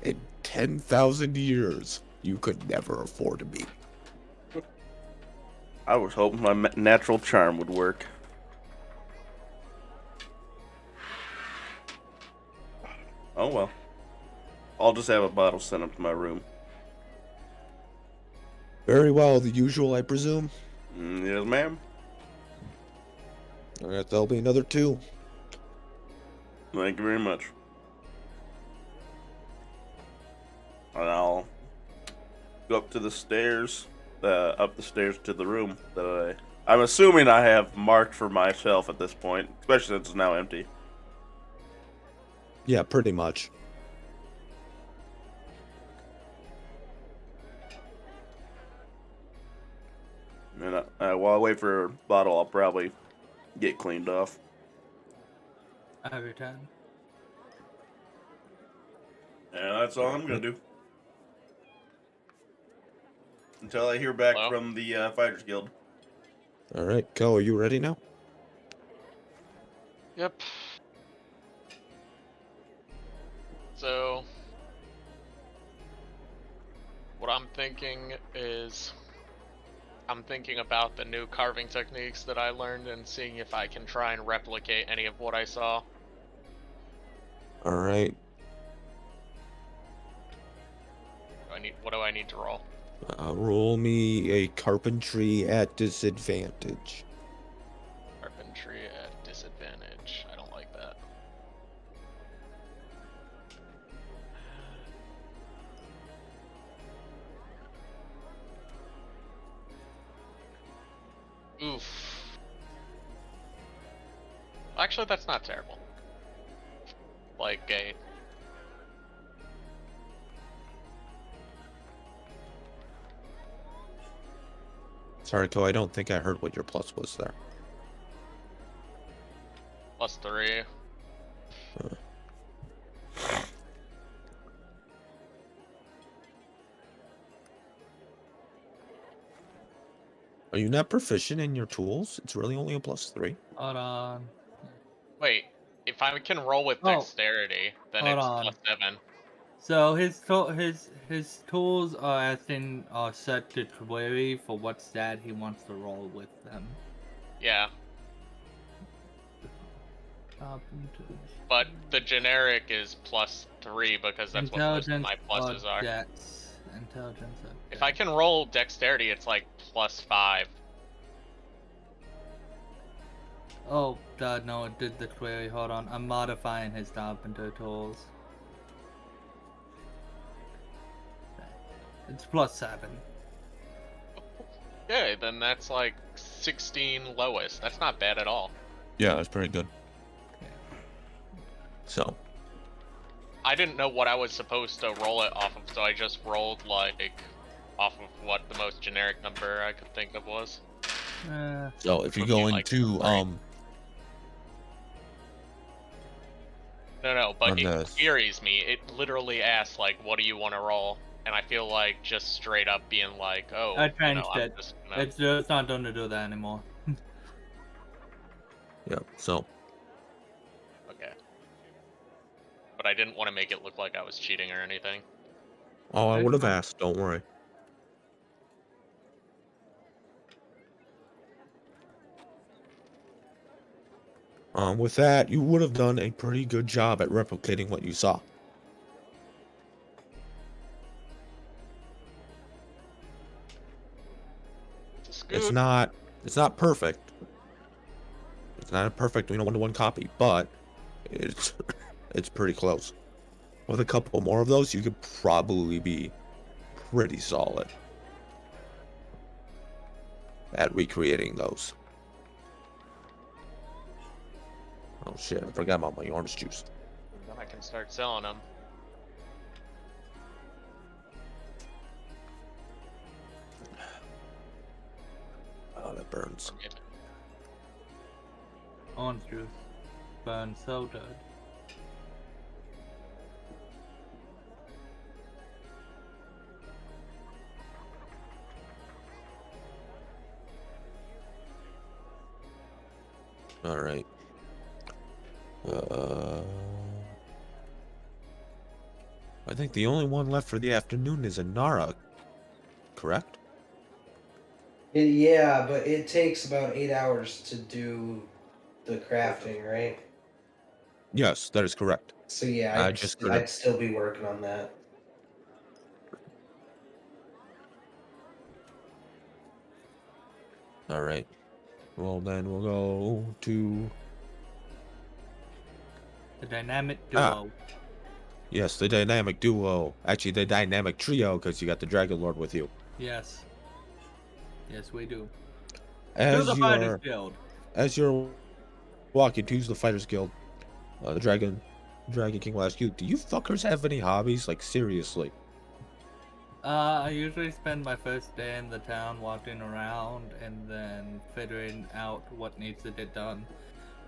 In 10,000 years, you could never afford me. I was hoping my natural charm would work. Oh well. I'll just have a bottle sent up to my room. Very well, the usual, I presume. Yes, ma'am. All right, there'll be another 2. Thank you very much. And I'll go up to the stairs, up the stairs to the room that I'm assuming I have marked for myself at this point, especially since it's now empty. Yeah, pretty much. And while I wait for a bottle, I'll probably get cleaned off. Every time. And that's all I'm gonna do. Until I hear back Hello? from the Fighters Guild. All right, Kel, are you ready now? Yep. So, what I'm thinking is, I'm thinking about the new carving techniques that I learned and seeing if I can try and replicate any of what I saw. All right. What do I need to roll? Roll me a carpentry at disadvantage. Carpentry at disadvantage. I don't like that. Oof. Actually, that's not terrible. Like a... Sorry, Kel, I don't think I heard what your plus was there. +3. Are you not proficient in your tools? It's really only a +3. Hold on. Wait, if I can roll with Oh. dexterity, then Hold it's on. +7. So his tools are set to query for what stat he wants to roll with them. Yeah, Carpenters. but the generic is +3 because that's what most of Intelligence my or pluses are. dex. Intelligence or If I dex. can roll dexterity, it's like +5. Oh, God, no, it did the query. Hold on. I'm modifying his carpenter tools. It's +7. Okay, then that's like 16 lowest. That's not bad at all. Yeah, that's pretty good. Okay. So, I didn't know what I was supposed to roll it off of, so I just rolled like off of what the most generic number I could think of was. if you Would go be like into 3. No, but on it this. queries me. It literally asks like, "What do you want to roll?" And I feel like just straight up being like, "Oh, I changed I'm it. just gonna... It's not done to do that anymore. Yeah, so Okay." But I didn't want to make it look like I was cheating or anything. I It's would have fine. asked, don't worry. With that, you would have done a pretty good job at replicating what you saw. It's not perfect. It's not a perfect, one-to-one copy, but it's it's pretty close. With a couple more of those, you could probably be pretty solid at recreating those. Oh shit, I forgot about my orange juice. Then I can start selling them. burns. I mean, Orange juice burns so good. All right. I think the only one left for the afternoon is Inara, correct? Yeah, but it takes about 8 hours to do the crafting, right? Yes, that is correct. So yeah, I just couldn't. I'd still be working on that. All right. Well, then we'll go to The dynamic Ah. duo. yes, the dynamic duo. Actually, the dynamic trio, because you got the Dragon Lord with you. Yes. Yes, we do. To As the you Fighters are, Guild. as you're walking to the Fighters Guild, the Dragon King will ask you, "Do you fuckers have any hobbies? Like seriously?" I usually spend my first day in the town walking around and then figuring out what needs to get done.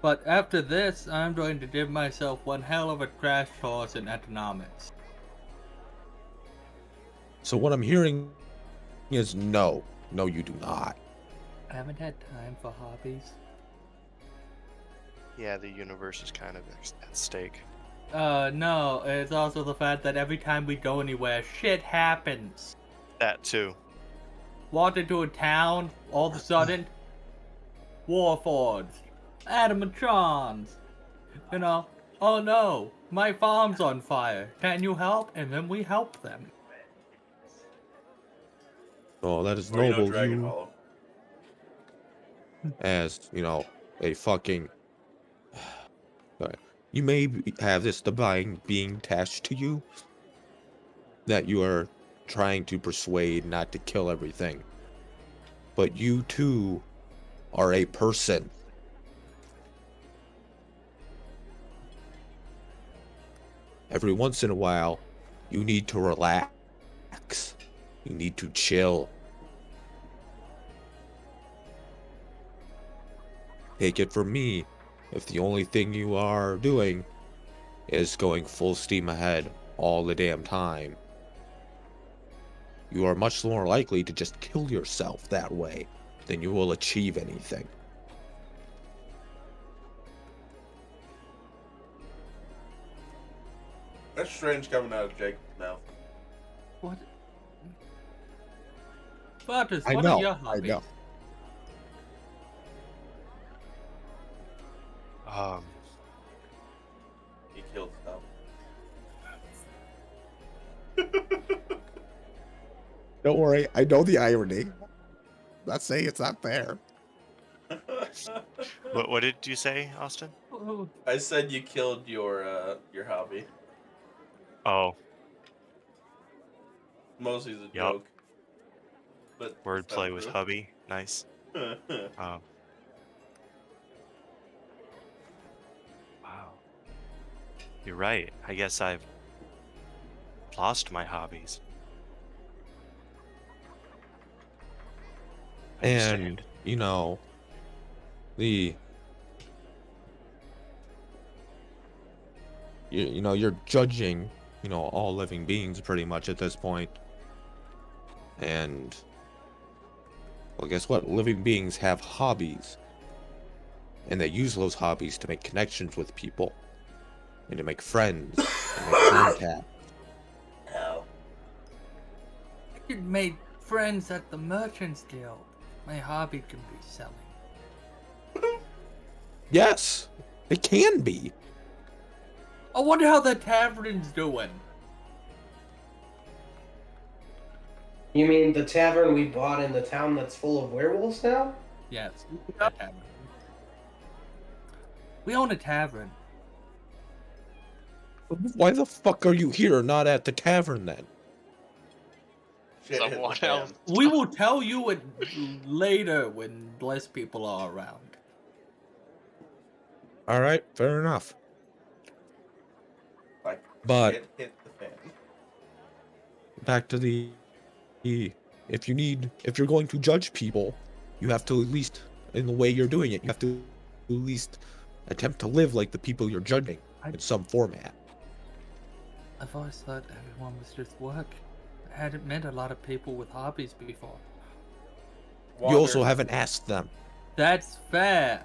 But after this, I'm going to give myself one hell of a crash course in economics. So what I'm hearing is no, you do not. I haven't had time for hobbies. Yeah, the universe is kind of at stake. No, it's also the fact that every time we go anywhere, shit happens. That too. Walk into a town, all of a sudden, Warforged, Adamatrons, you know, oh no, my farm's on fire, can you help? And then we help them. Oh, that is Or, you know, noble. Dragon You, Hollow. as you know, a fucking. Alright. You may have this divine being attached to you that you are trying to persuade not to kill everything. But you too are a person. Every once in a while, you need to relax. You need to chill. Take it from me, if the only thing you are doing is going full steam ahead all the damn time, you are much more likely to just kill yourself that way than you will achieve anything. That's strange coming out of Jacob's mouth. What? Butters, I what know, are your I hobbies? know. He killed stuff. Don't worry, I know the irony. Not saying it's not there. What did you say, Austin? Oh, I said you killed your hobby. Oh, Mostly a Yup. joke. But wordplay with hubby. Nice. hubby. Wow. You're right. I guess I've lost my hobbies. I And, understand. you know, the you know, you're judging, you know, all living beings pretty much at this point. And well, guess what? Living beings have hobbies. And they use those hobbies to make connections with people. And to make friends. And make contact. Ow. I could make friends at the Merchants Guild. My hobby can be selling. Yes! It can be. I wonder how the tavern's doing. You mean the tavern we bought in the town that's full of werewolves now? Yes, a tavern. We own a tavern. Why the fuck are you here, not at the tavern then? Shit hit the Someone fan. else. We will tell you it later when less people are around. Alright, fair enough. Like, But shit hit the fan. back to the if you're going to judge people, you have to at least in the way you're doing it. You have to at least attempt to live like the people you're judging in some format. I've always thought everyone was just work. I hadn't met a lot of people with hobbies before. You also haven't asked them. That's fair.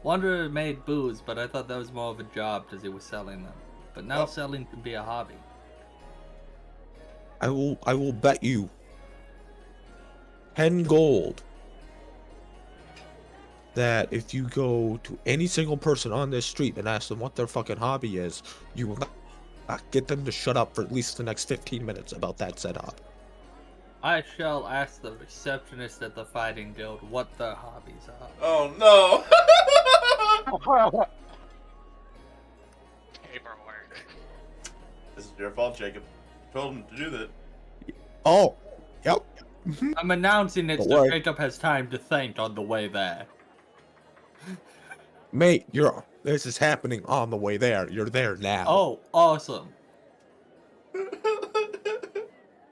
Wanderer made booze, but I thought that was more of a job because he was selling them. But now selling can be a hobby. I will bet you 10 gold that if you go to any single person on this street and ask them what their fucking hobby is, you will not get them to shut up for at least the next 15 minutes about that said hobby. I shall ask the receptionist at the Fighting Guild what their hobbies are. Oh no! Paperwork. This is your fault, Jacob. You told him to do that. Oh, yep. I'm announcing it Don't so worry. Jacob has time to think on the way there. Mate, this is happening on the way there. You're there now. Oh, awesome.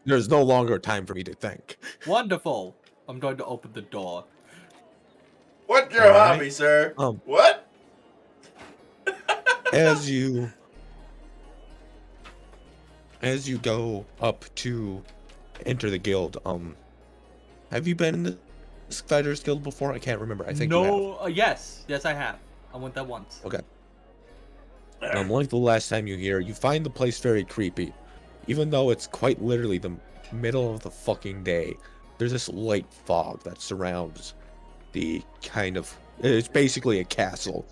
There's no longer time for me to think. Wonderful. I'm going to open the door. What's your Alright. hobby, sir? Um, What? As you go up to enter the guild, have you been in the Fighters Guild before? I can't remember. I think you have. No, yes, I have. I went there once. Okay. Like the last time you here, you find the place very creepy. Even though it's quite literally the middle of the fucking day, there's this light fog that surrounds the kind of... It's basically a castle.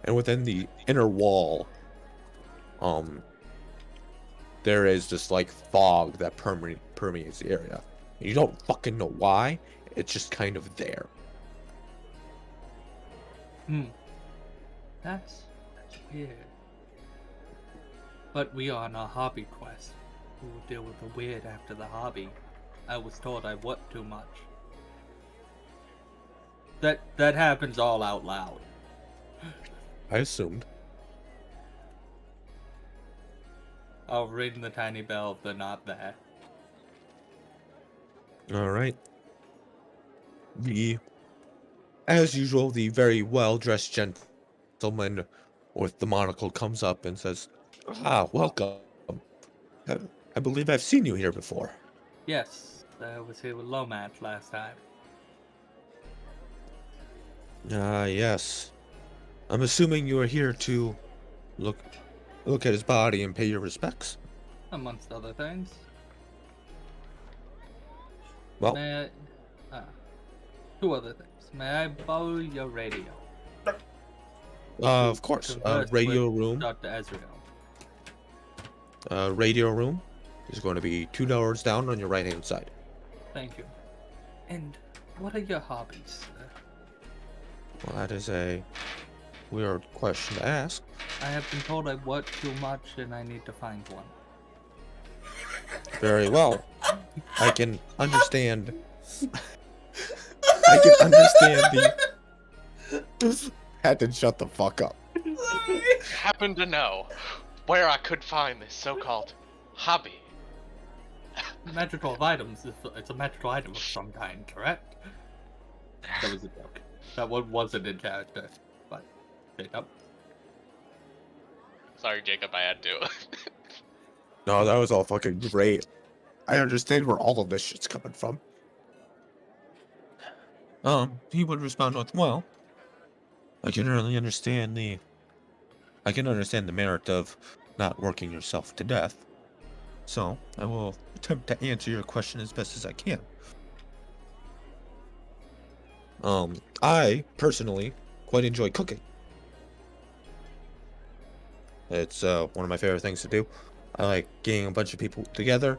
And within the inner wall, there is this, like, fog that permeates the area. And you don't fucking know why, it's just kind of there. That's weird. But we are on a hobby quest. We will deal with the weird after the hobby. I was told I worked too much. That happens all out loud. I assumed. I'll ring the tiny bell if they're not there. Alright. As usual, the very well-dressed gentleman with the monocle comes up and says, "Ah, welcome. I believe I've seen you here before." Yes, I was here with Lomat last time. Ah, yes. I'm assuming you are here to look at his body and pay your respects. Amongst other things. Well, May I... two other things. May I borrow your radio? of course. Converse Radio with room. Dr. Ezreal. Radio room is going to be $2 down on your right-hand side. Thank you. And what are your hobbies, sir? Well, that is a weird question to ask. I have been told I work too much and I need to find one. Very well. I can understand. I can understand the. Had to shut the fuck up. Happen to know where I could find this so-called hobby. Magical items. It's a magical item of some kind, correct? That was a joke. That one wasn't in character, but Jacob. Sorry, Jacob, I had to. No, that was all fucking great. I understand where all of this shit's coming from. He would respond with, "Well, I can understand the merit of not working yourself to death. So, I will attempt to answer your question as best as I can. I, personally, quite enjoy cooking. It's, one of my favorite things to do. I like getting a bunch of people together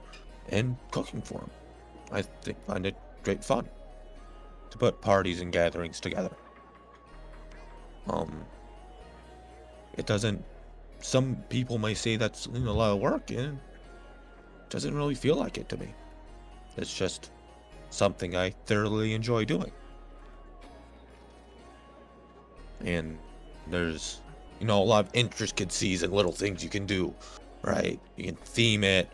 and cooking for them. I find it great fun to put parties and gatherings together. It doesn't... Some people may say that's a lot of work, and it doesn't really feel like it to me. It's just something I thoroughly enjoy doing. And there's, a lot of intricacies and little things you can do, right? You can theme it,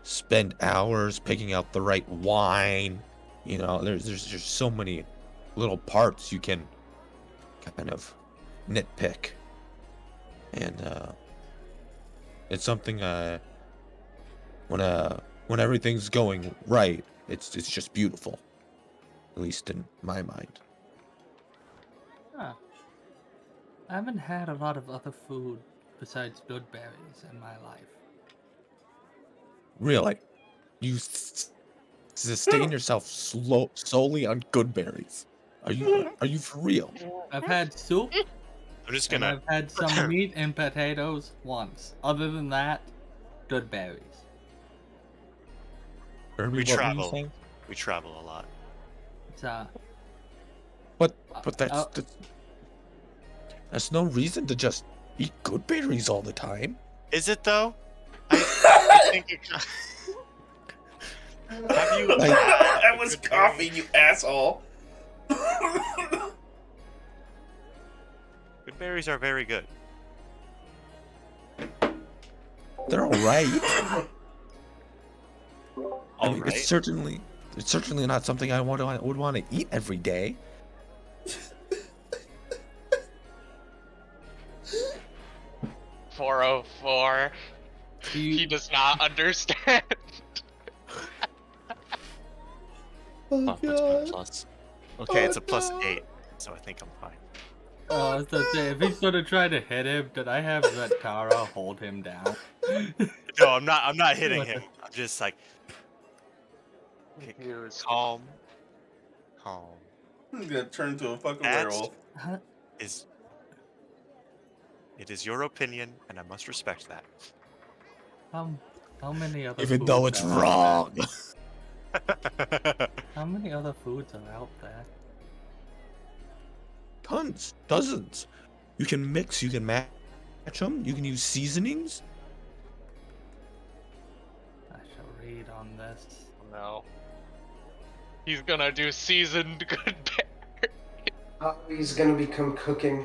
spend hours picking out the right wine, You know, there's so many little parts you can kind of nitpick, and it's something when everything's going right, it's just beautiful, at least in my mind. Huh. I haven't had a lot of other food besides good berries in my life. Really, you sustain yourself solely on good berries. Are you for real? I've had soup I'm just and gonna. I've had some meat and potatoes once. Other than that, good berries. Kirby, We what were you travel. saying? We travel a lot. It's But uh, that's no reason to just eat good berries all the time. Is it though? I think it. Have you? Like, I was Good berry? coughing, you asshole. Good berries are very good. they're all right. I All mean, right. it's certainly not something I would want to eat every day. $404. He does not understand. Oh, What's my plus? Okay, it's a +8, so I think I'm fine. I was gonna say, if he's gonna try to hit him, did I have Tara hold him down? No, I'm not. I'm not hitting him. I'm just like okay, calm. I'm gonna turn into a fucking That werewolf. is. It is your opinion, and I must respect that. How many other Even foods though it's are out wrong. there? How many other foods are out there? Tons, dozens. You can mix, you can match them, you can use seasonings. I shall read on this. No. He's gonna do seasoned good berry. He's gonna become cooking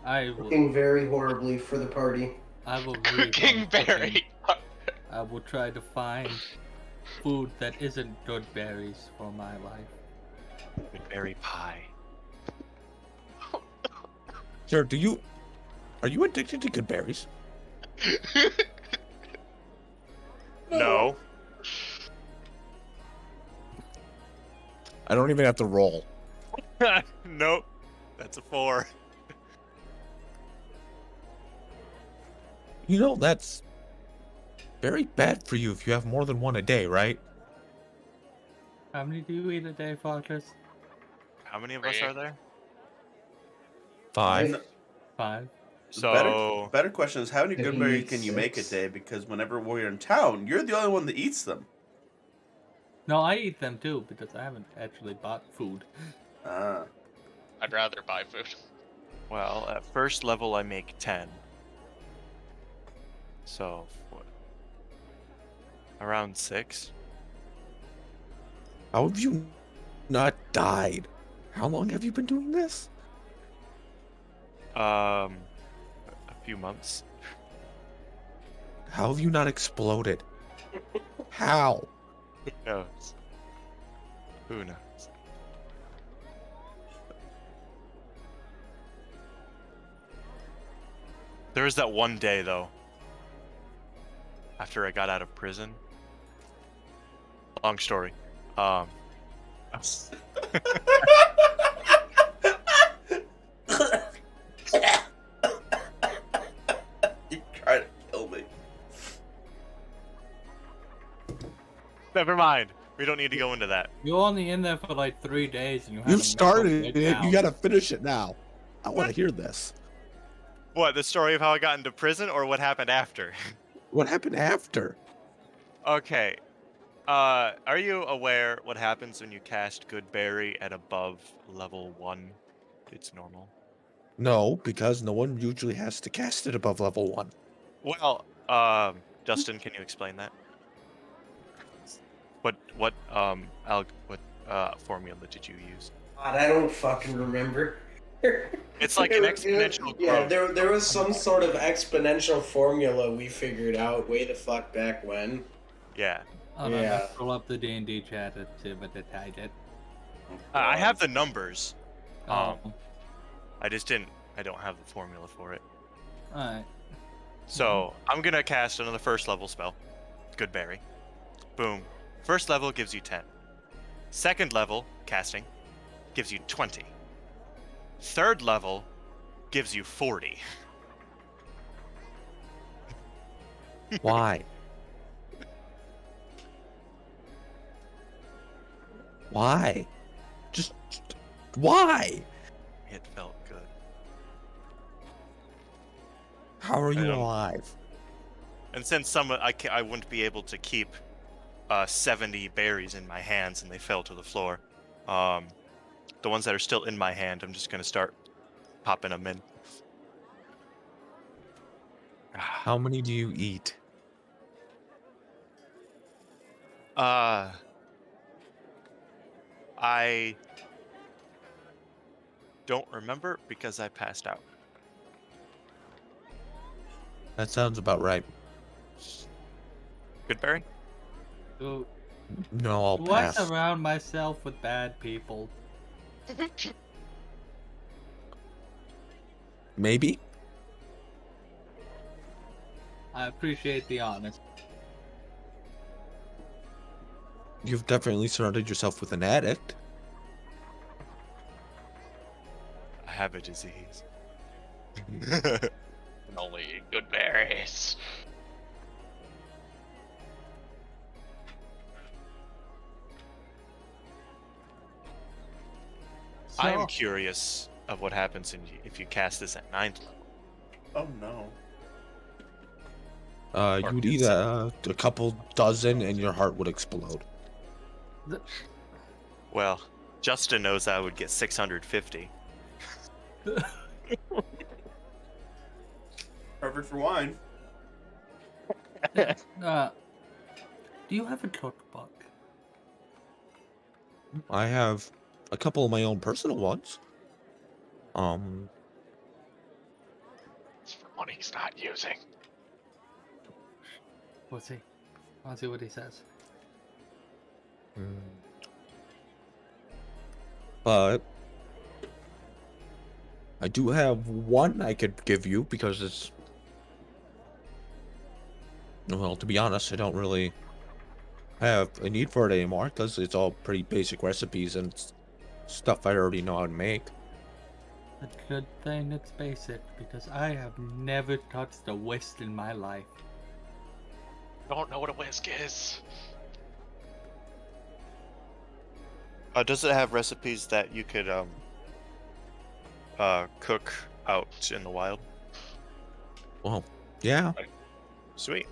I will. cooking very horribly for the party. I will read Cooking on berry. I will try to find food that isn't good berries for my life. Good berry pie. Sir, are you addicted to good berries? No. I don't even have to roll. Nope. That's a 4. You know, that's very bad for you if you have more than one a day, right? How many do you eat a day, Farkas? How many of us are there? 5. 5. So Better question is, how many Did good he berries eat can you make a 6? day? Because whenever we're in town, you're the only one that eats them. No, I eat them too because I haven't actually bought food. I'd rather buy food. well, at first level I make 10. So what? Around 6. How have you not died? How long have you been doing this? A few months. How have you not exploded? How? Who knows? Who knows? There was that one day though. After I got out of prison. Long story. You try to kill me. Never mind. We don't need to go into that. You're only in there for like 3 days and you You haven't started made it. down. You gotta finish it now. I want to hear this. What, the story of how I got into prison or what happened after? What happened after? Okay. Are you aware what happens when you cast Good Berry at above level 1? It's normal. No, because no one usually has to cast it above level 1. Well, Justin, can you explain that? What formula did you use? God, I don't fucking remember. It's like an exponential Yeah, growth. there was some sort of exponential formula we figured out way the fuck back when. Yeah. Hold on, Yeah. let's pull up the D&D chat and see what they tied it. I have the numbers. Oh, I don't have the formula for it. alright. So I'm gonna cast another first level spell. Good berry. Boom. First level gives you 10. Second level casting gives you 20. Third level gives you 40. Why? Why? Just why? It felt good. How are you don't- alive? And since I wouldn't be able to keep 70 berries in my hands and they fell to the floor, the ones that are still in my hand, I'm just gonna start popping them in. How many do you eat? I don't remember because I passed out. That sounds about right. Good berry? Do, No, I'll do I pass. surround myself with bad people? Maybe. I appreciate the honesty. You've definitely surrounded yourself with an addict. I have a disease. And only good berries. I am So- curious of what happens if you cast this at 9th level. Oh no. You would eat a couple dozen and your heart would explode. Well, Justin knows I would get 650. Perfect for wine. Do you have a cookbook? I have a couple of my own personal ones. It's for money he's not using. We'll see. I'll see what he says. But I do have one I could give you because it's, well, to be honest, I don't really have a need for it anymore because it's all pretty basic recipes and stuff I already know how to make. A good thing it's basic, because I have never touched a whisk in my life. Don't know what a whisk is. Does it have recipes that you could cook out in the wild? Well, yeah. Sweet.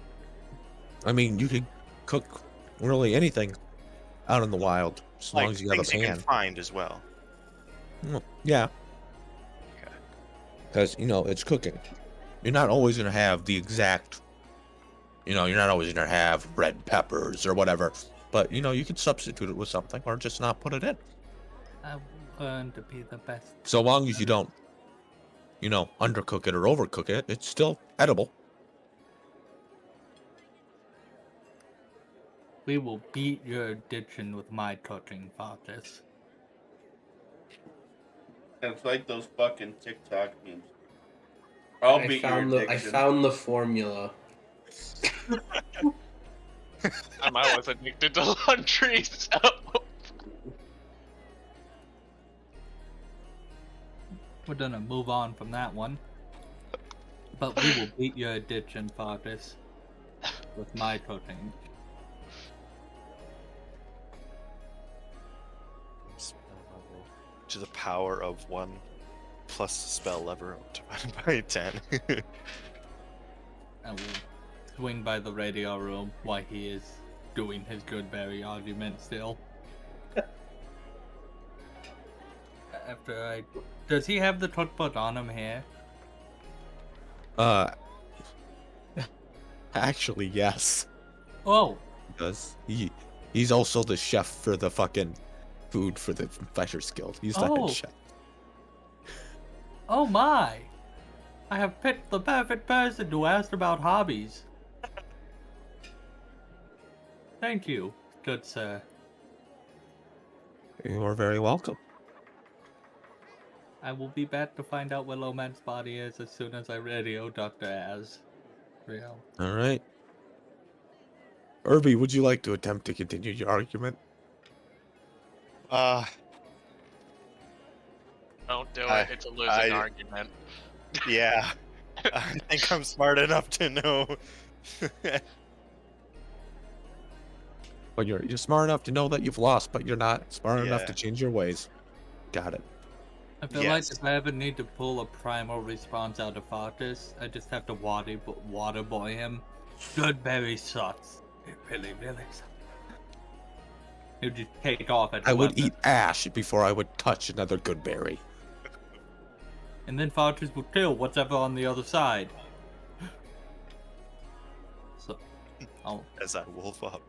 I mean, you could cook really anything out in the wild as long as you have a things you can pan. find as well. Well, yeah. Okay. Because, it's cooking. You're not always going to have the exact, you're not always going to have red peppers or whatever. But, you can substitute it with something or just not put it in. I learned to be the best. So long as you don't, undercook it or overcook it, it's still edible. We will beat your addiction with my cooking, Fotis. It's like those fucking TikTok memes. I'll beat your addiction. I found the formula. I was addicted to laundry, so We're gonna move on from that one. But we will beat your addiction, Fotis, with my cooking. Spell level to the power of 1 plus spell level divided by 10. I will swing by the radio room while he is doing his Goodberry argument still. Does he have the cookbook on him here? Actually, yes. Oh, Because he's also the chef for the fucking food for the Fighters Guild. He's the Oh. head chef. oh my! I have picked the perfect person to ask about hobbies. Thank you, good sir. You are very welcome. I will be back to find out where Loman's body is as soon as I radio Dr. Real. All right. Irby, would you like to attempt to continue your argument? Don't do I- it. It's a losing I- argument. Yeah. I think I'm smart enough to know. But you're smart enough to know that you've lost, but you're not smart enough Yeah. to change your ways. Got it. I feel like Yes. if I ever need to pull a primal response out of Artis, I just have to water boy him. Good berry sucks. It really, really sucks. He'd just take off at the I would weapon. eat ash before I would touch another good berry. And then Farters would kill whatever on the other side. So, As I wolf up.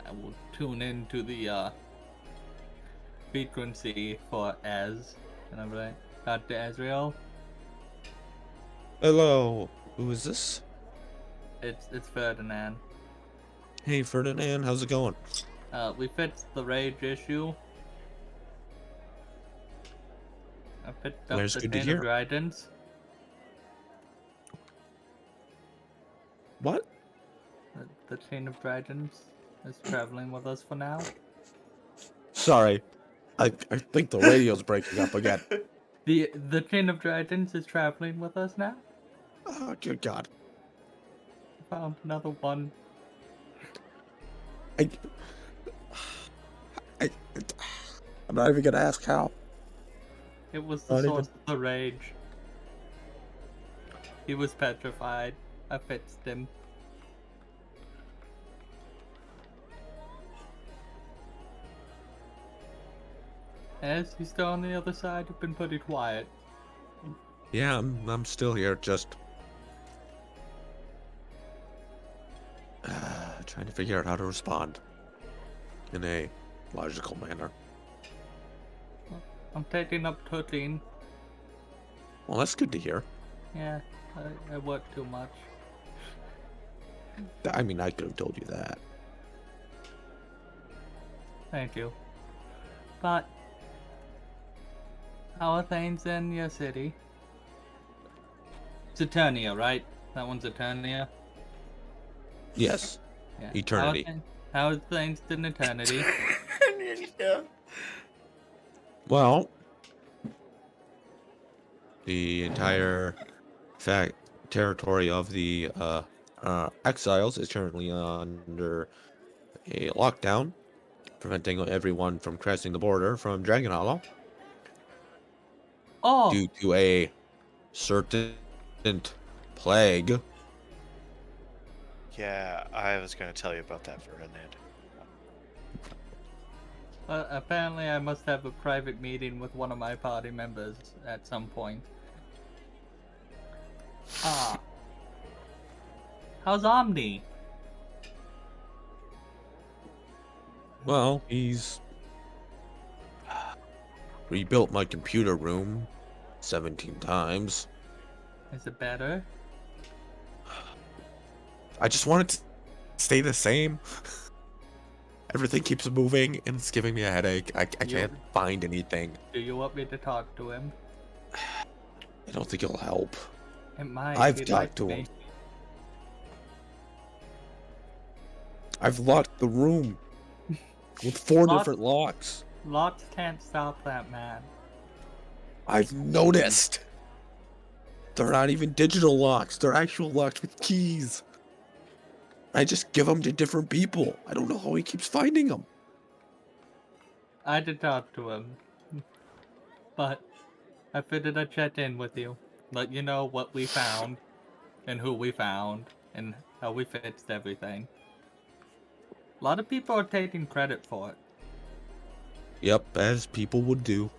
I will tune into the frequency for Ez. And I'm like, Dr. Azrael, Hello. Who is this? it's Ferdinand. Hey, Ferdinand. How's it going? We fixed the rage issue. I picked up There's the good to Chain hear. of Dragons. What? The Chain of Dragons is traveling with us for now. Sorry. I think the radio's breaking up again. The Chain of Dragons is traveling with us now. Oh, good God. Found another one. I'm not even gonna ask how. It was the Not even- source of the rage. He was petrified. I fixed him. As he's still on the other side, you've been pretty quiet. Yeah, I'm still here, just trying to figure out how to respond in a logical manner. I'm taking up 13. Well, that's good to hear. Yeah, I work too much. I mean, I could have told you that. Thank you. But how are things in your city? It's Eternia, right? That one's Eternia? Yes, Yeah. Eternity. How are things in Eternity? Yeah. Well, the entire territory of the exiles is currently under a lockdown, preventing everyone from crossing the border from Dragon Hollow Oh! due to a certain plague. Yeah, I was gonna tell you about that, Ferdinand. Apparently I must have a private meeting with one of my party members at some point. Ah. How's Omni? Well, he's rebuilt my computer room 17 times. Is it better? I just want it to stay the same. Everything keeps moving and it's giving me a headache. I can't find anything. Do you want me to talk to him? I don't think it'll help. It might. I've He talked likes to me. him. I've locked the room with 4 Lock- different locks. Locks can't stop that man. I've noticed. They're not even digital locks. They're actual locks with keys. I just give them to different people. I don't know how he keeps finding them. I did talk to him. But I figured I'd check in with you. Let you know what we found. And who we found. And how we fixed everything. A lot of people are taking credit for it. Yep, as people would do.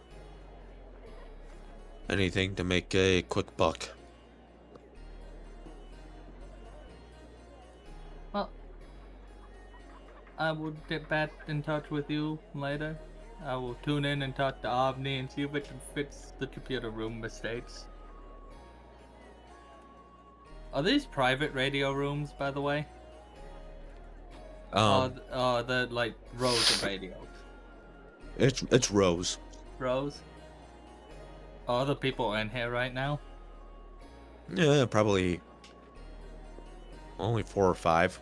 Anything to make a quick buck. Well, I will get back in touch with you later. I will tune in and talk to Omni and see if it can fix the computer room mistakes. Are these private radio rooms, by the way? The like rows of radios. It's rows. Rows. Are the people in here right now? Yeah, probably only 4 or 5.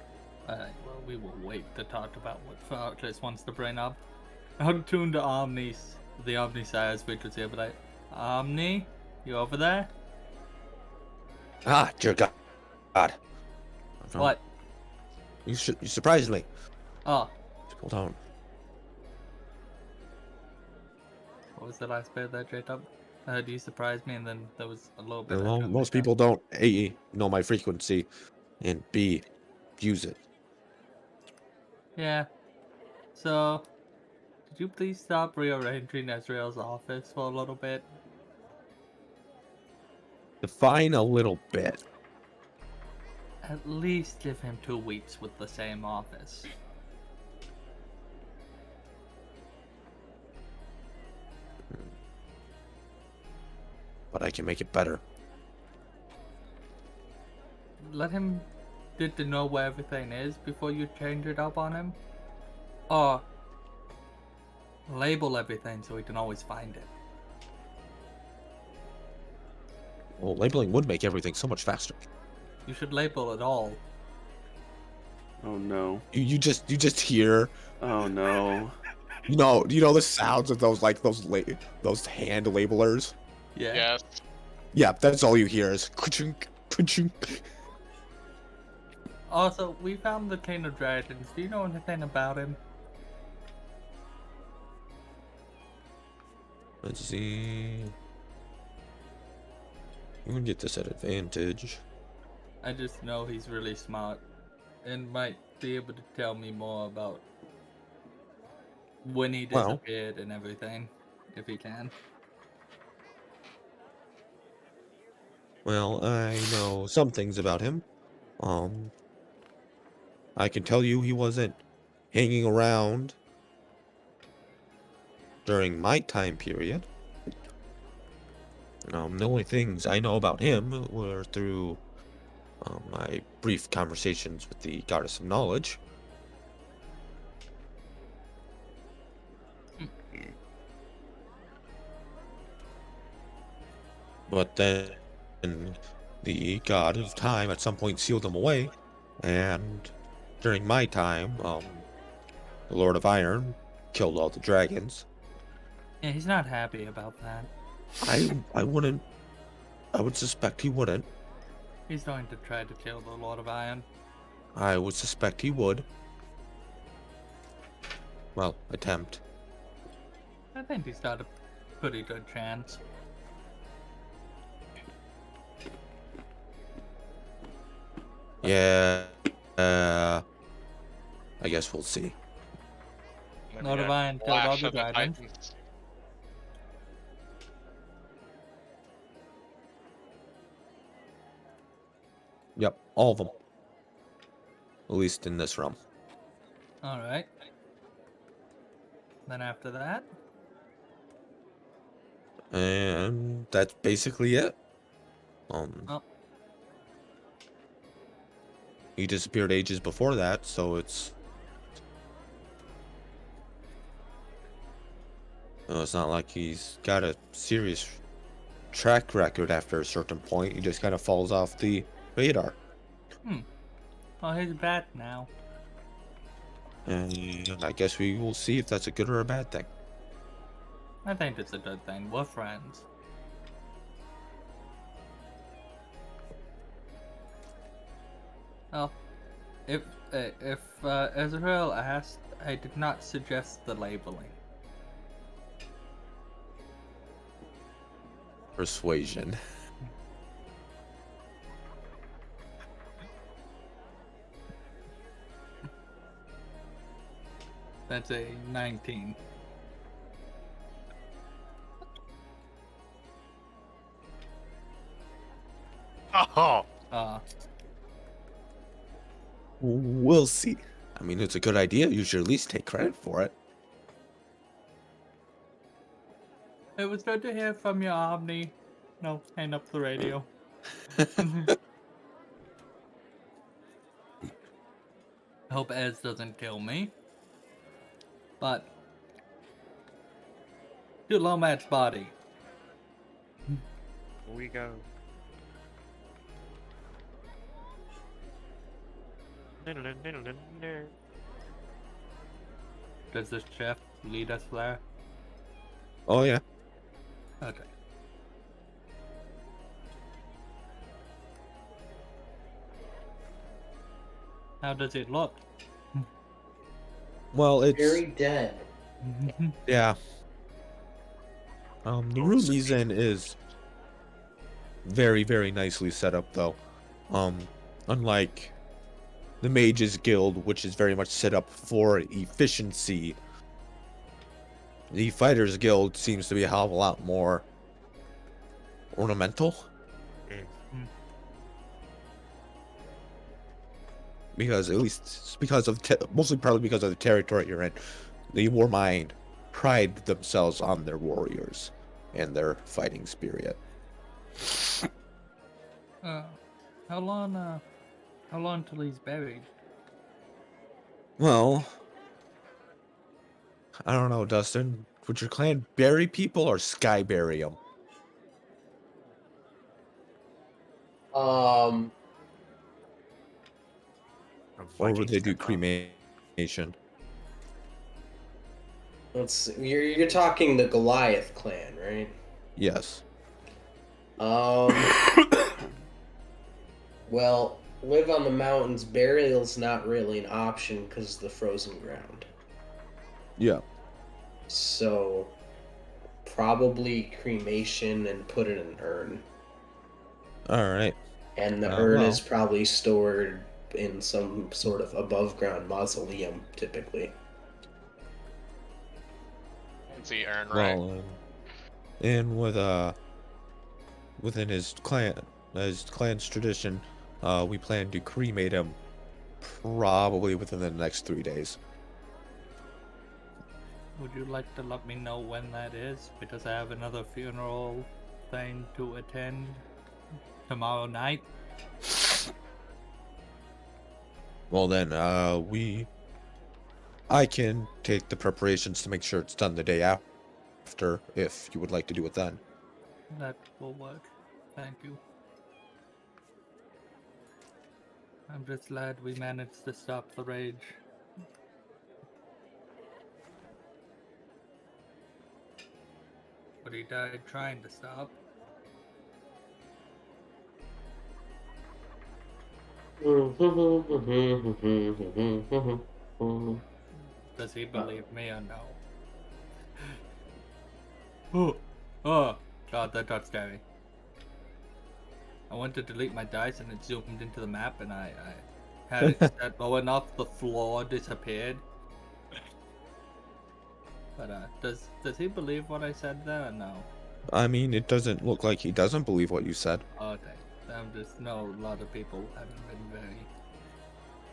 Alright, well, we will wait to talk about what Fortress wants to bring up. I'll tune to the Omniscience frequency, but like, Omni, you over there? Ah, dear God. What? You surprised me. Oh, Hold on. what was the last bit there, J-Dub? You surprised me, and then there was a little bit. Well, most people don't A, know my frequency, and B, use it. Yeah. So, could you please stop rearranging Ezreal's office for a little bit? Define a little bit. At least give him 2 weeks with the same office. But I can make it better. Let him get to know where everything is before you change it up on him. Or label everything so he can always find it. Well, labeling would make everything so much faster. You should label it all. Oh no. You just hear, Oh no. you know the sounds of those those hand labelers. Yeah. Yes. Yeah, that's all you hear is ka-chunk, ka-chunk. Also, we found the King of Dragons. Do you know anything about him? Let's see. You can get this at advantage. I just know he's really smart and might be able to tell me more about when he Well. disappeared and everything, if he can. Well, I know some things about him. I can tell you he wasn't hanging around during my time period. The only things I know about him were through my brief conversations with the Goddess of Knowledge. But then the God of Time at some point sealed him away, and during my time, the Lord of Iron killed all the dragons. Yeah, he's not happy about that. I wouldn't. I would suspect he wouldn't. He's going to try to kill the Lord of Iron. I would suspect he would. Well, attempt. I think he's got a pretty good chance. Yeah. I guess we'll see. Then Lord we of got Iron killed all Clash the of the dragons. Titans. Yep, all of them. At least in this realm. Alright. Then after that, And that's basically it. Oh. He disappeared ages before that, so it's not like he's got a serious track record after a certain point. He just kind of falls off the radar. oh, he's back now. And I guess we will see if that's a good or a bad thing. I think it's a good thing. We're friends. Well, if Ezreal asked, I did not suggest the labeling. Persuasion. That's a 19. Oh, We'll see. I mean, it's a good idea. You should at least take credit for it. It was good to hear from you, Omni. No, hang up the radio. I hope Ez doesn't kill me. But to Lomat's body. Here we go. Does this chef lead us there? Oh yeah. Okay. How does it look? Well, it's Very dead. yeah. The room he's in is very, very nicely set up, though. Unlike the Mages Guild, which is very much set up for efficiency, the Fighters Guild seems to be a hell of a lot more ornamental. Because at least it's because of mostly probably because of the territory you're in, the Warmind pride themselves on their warriors and their fighting spirit. How long till he's buried? Well, I don't know, Dustin. Would your clan bury people or sky bury them? Um, Or would they do Viking cremation? let's see. You're talking the Goliath clan, right? Yes. Well, live on the mountains. Burial's not really an option because of the frozen ground. Yeah. So, probably cremation and put in an urn. All right. And the urn well. is probably stored in some sort of above ground mausoleum, typically. Fancy urn, right? Well, and within his clan's tradition, we plan to cremate him probably within the next 3 days. Would you like to let me know when that is? Because I have another funeral thing to attend tomorrow night. Well then, I can take the preparations to make sure it's done the day after, if you would like to do it then. That will work. Thank you. I'm just glad we managed to stop the rage. But he died trying to stop. Does he believe me or no? Oh, God, that got scary. I went to delete my dice and it zoomed into the map and I had it set low enough the floor disappeared. But does he believe what I said there or no? I mean, it doesn't look like he doesn't believe what you said. Okay. I'm just know a lot of people haven't been very.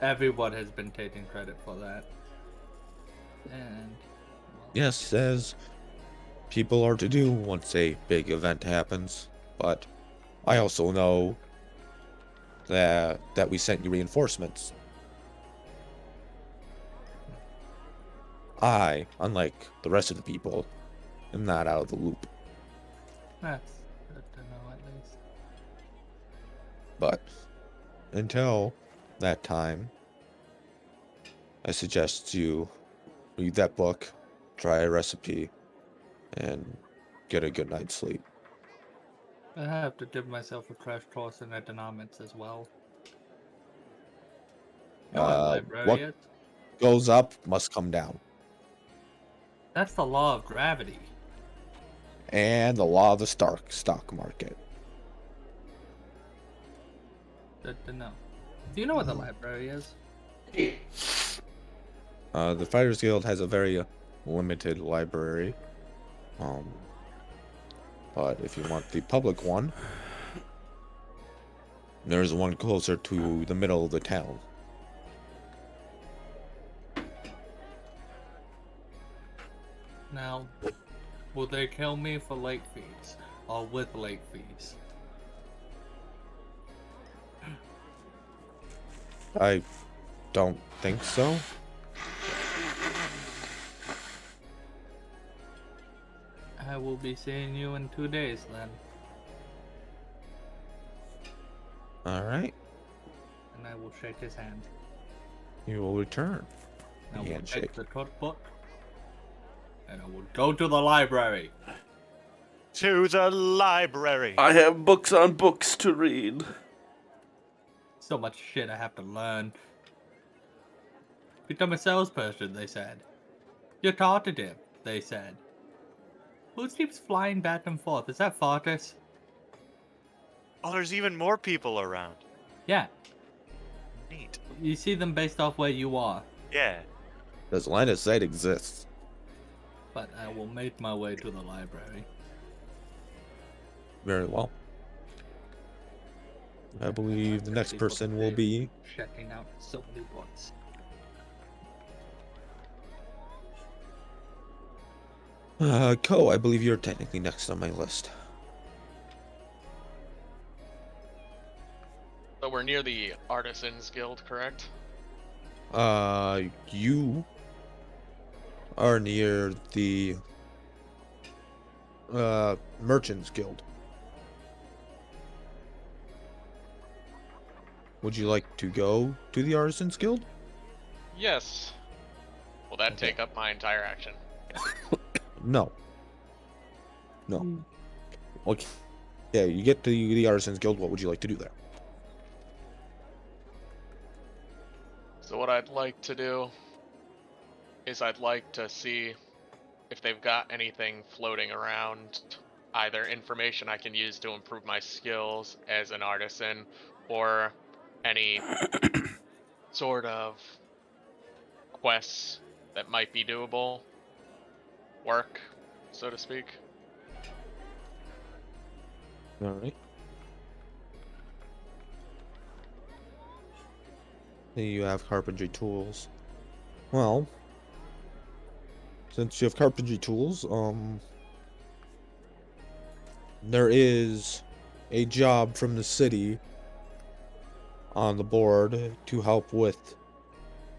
Everyone has been taking credit for that. And well, Yes, as people are to do once a big event happens, but I also know that we sent you reinforcements. I, unlike the rest of the people, am not out of the loop. that's good to know at least. But until that time, I suggest you read that book, try a recipe, and get a good night's sleep. I have to give myself a crash course in economics as well. You know what a library What is? goes up must come down. That's the law of gravity. And the law of the stock market. Good to know. Do you know what the library is? The Fighters Guild has a very limited library. But if you want the public one, there's one closer to the middle of the town. Now, will they kill me for late fees or with late fees? I don't think so. I will be seeing you in 2 days then. Alright. And I will shake his hand. You will return. I will Handshake. take the cookbook. And I will go to the library. To the library. I have books on books to read. So much shit I have to learn. Become a salesperson, they said. You're talkative, they said. Who keeps flying back and forth? Is that Farkas? Oh, there's even more people around. Yeah, Neat. you see them based off where you are. Yeah. Does line of sight exist? But I will make my way to the library. Very well. I believe the next person will be... Checking out so many books. Ko, I believe you're technically next on my list. So we're near the Artisans Guild, correct? You are near the Merchants Guild. Would you like to go to the Artisans Guild? Yes. Will that Okay. take up my entire action? No. No. Okay. Yeah, you get to the Artisans Guild. What would you like to do there? So what I'd like to do is I'd like to see if they've got anything floating around, either information I can use to improve my skills as an artisan, or any sort of quests that might be doable, work, so to speak. All right. Then you have carpentry tools. Well, since you have carpentry tools, there is a job from the city on the board to help with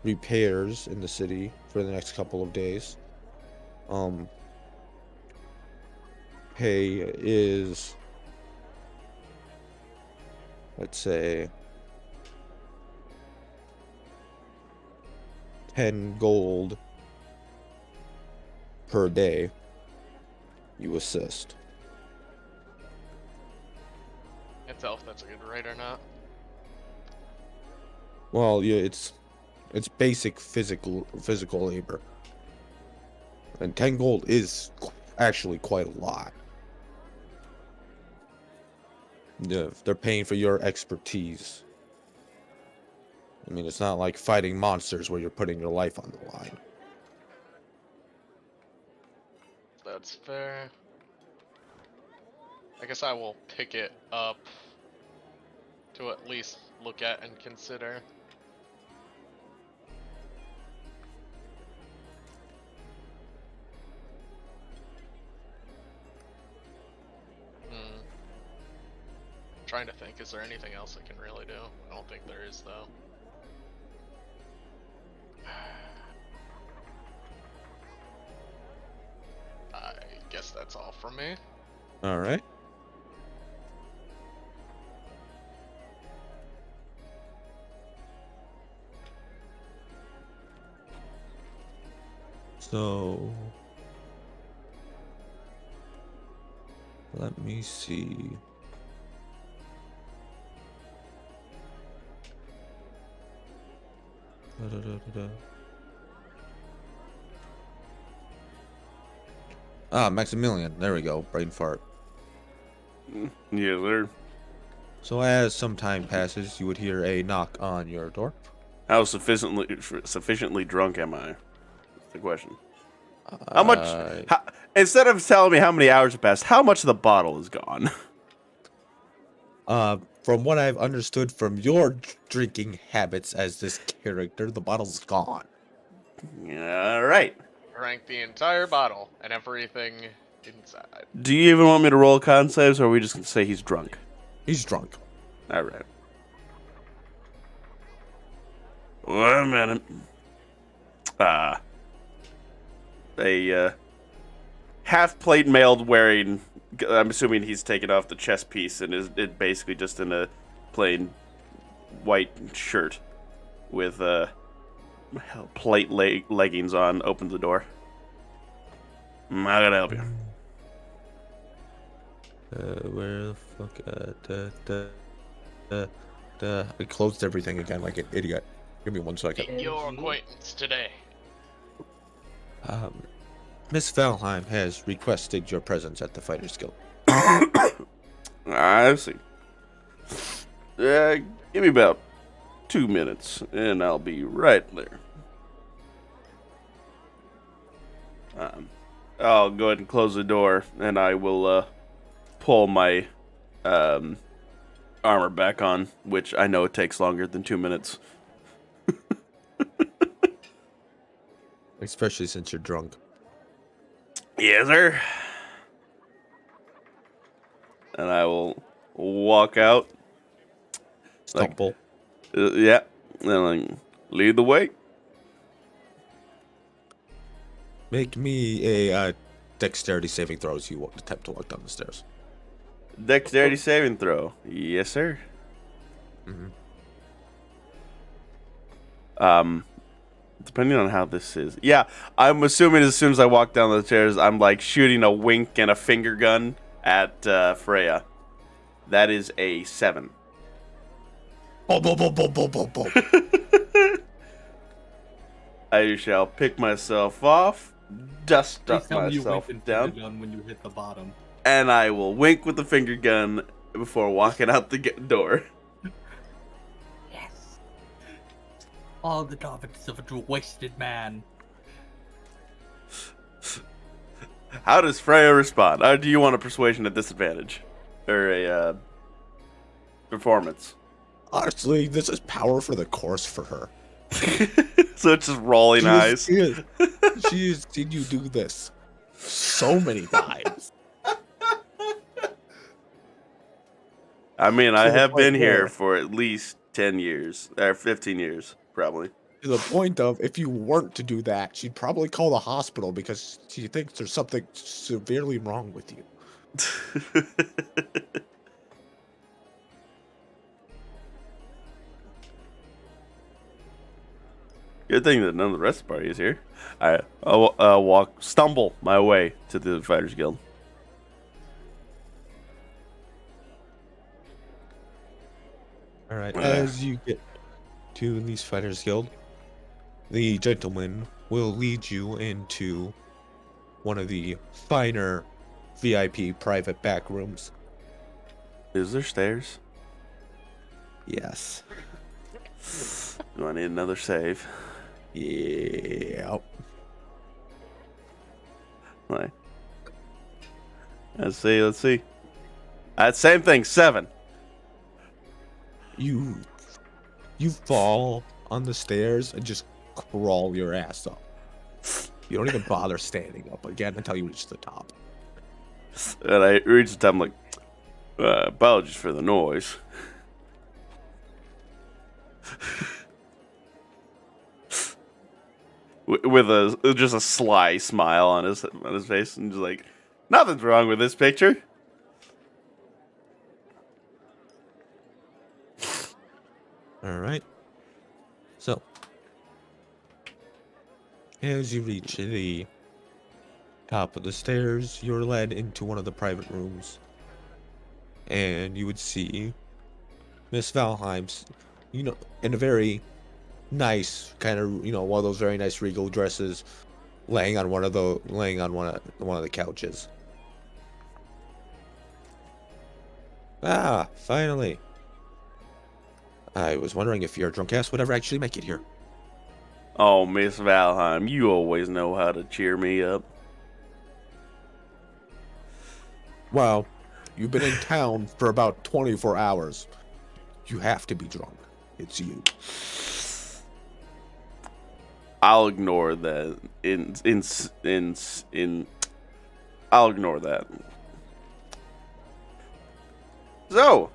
repairs in the city for the next couple of days. Pay is, let's say, 10 gold per day you assist. Can't tell if that's a good rate or not. Well, yeah, it's basic physical labor. And 10 gold is actually quite a lot. Yeah, they're paying for your expertise. I mean, it's not like fighting monsters where you're putting your life on the line. That's fair. I guess I will pick it up to at least look at and consider. Trying to think, is there anything else I can really do? I don't think there is, though. I guess that's all from me. All right. So, let me see. Ah, Maximilian. There we go. Brain fart. Yeah, there. So as some time passes, you would hear a knock on your door. How sufficiently drunk am I? That's the question. How much? Instead of telling me how many hours have passed, how much of the bottle is gone? From what I've understood from your drinking habits as this character, the bottle's gone. All right. Drank the entire bottle and everything inside. Do you even want me to roll con saves, or are we just gonna say he's drunk? He's drunk. All right. 1 minute. A half plate mailed wearing. I'm assuming he's taken off the chest piece and is it basically just in a plain white shirt with plate leggings on. Opens the door. How can I help you? Where the fuck? I closed everything again like an idiot. Give me 1 second. Meet your acquaintance today. Miss Valheim has requested your presence at the Fighters Guild. I see. Give me about 2 minutes, and I'll be right there. I'll go ahead and close the door, and I will pull my armor back on, which I know it takes longer than 2 minutes. Especially since you're drunk. Yes, sir. And I will walk out. Stumble. Yeah, and lead the way. Make me a dexterity saving throw as you attempt to walk down the stairs. Dexterity saving throw. Yes, sir. Depending on how this is. Yeah, I'm assuming as soon as I walk down the stairs, I'm like shooting a wink and a finger gun at Freya. That is a 7. I shall pick myself off, dust Please up tell me you myself wink and down, finger gun when you hit the bottom. and I will wink with the finger gun before walking out the door. Yes. All the confidence of a wasted man. How does Freya respond? Or do you want a persuasion at disadvantage? Or a performance? Honestly, this is power for the course for her. So it's just rolling eyes. She has seen you do this so many times. I mean, I To the have point been here where- for at least 10 years. Or 15 years, probably. To the point of, if you weren't to do that, she'd probably call the hospital because she thinks there's something severely wrong with you. Good thing that none of the rest of the party is here. I'll stumble my way to the Fighters Guild. All right. As you get to these Fighters Guild, the gentleman will lead you into one of the finer VIP private back rooms. Is there stairs? Yes. Do I need another save? Yeah. Right. Let's see. Same thing, 7. You fall on the stairs and just crawl your ass up. You don't even bother standing up again until you reach the top. And I reach the top, I'm like, apologies for the noise. With just a sly smile on his face, and just like, nothing's wrong with this picture. All right. So, as you reach the top of the stairs, you're led into one of the private rooms, and you would see Miss Valheim's, in a very nice kind of, one of those very nice regal dresses, laying on one of the couches. Ah, finally. I was wondering if your drunk ass would ever actually make it here. Oh, Miss Valheim, you always know how to cheer me up. Well, you've been in town for about 24 hours. You have to be drunk. It's you. I'll ignore that. I'll ignore that. So,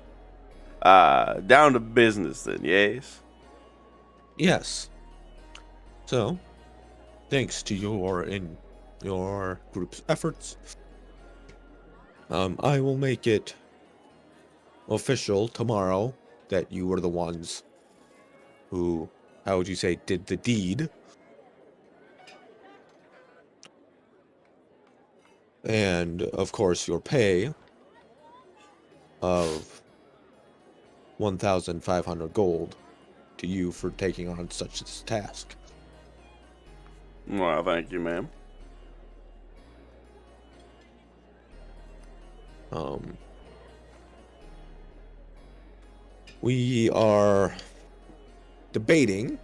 down to business then, yes? Yes. So, thanks to your group's efforts, I will make it official tomorrow that you were the ones who, how would you say, did the deed. And, of course, your pay of 1,500 gold to you for taking on such a task. Well, thank you, ma'am. We are debating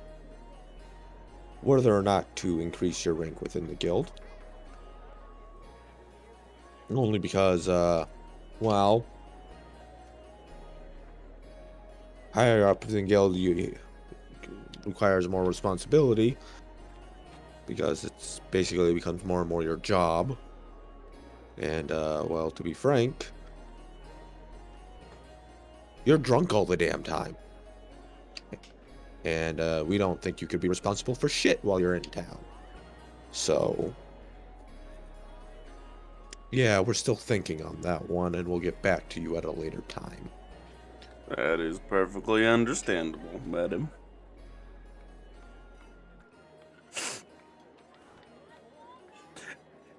whether or not to increase your rank within the guild. Only because, well, higher up in the guild requires more responsibility because it's basically becomes more and more your job. And, well, to be frank, you're drunk all the damn time. And, we don't think you could be responsible for shit while you're in town. So, yeah, we're still thinking on that one, and we'll get back to you at a later time. That is perfectly understandable, madam.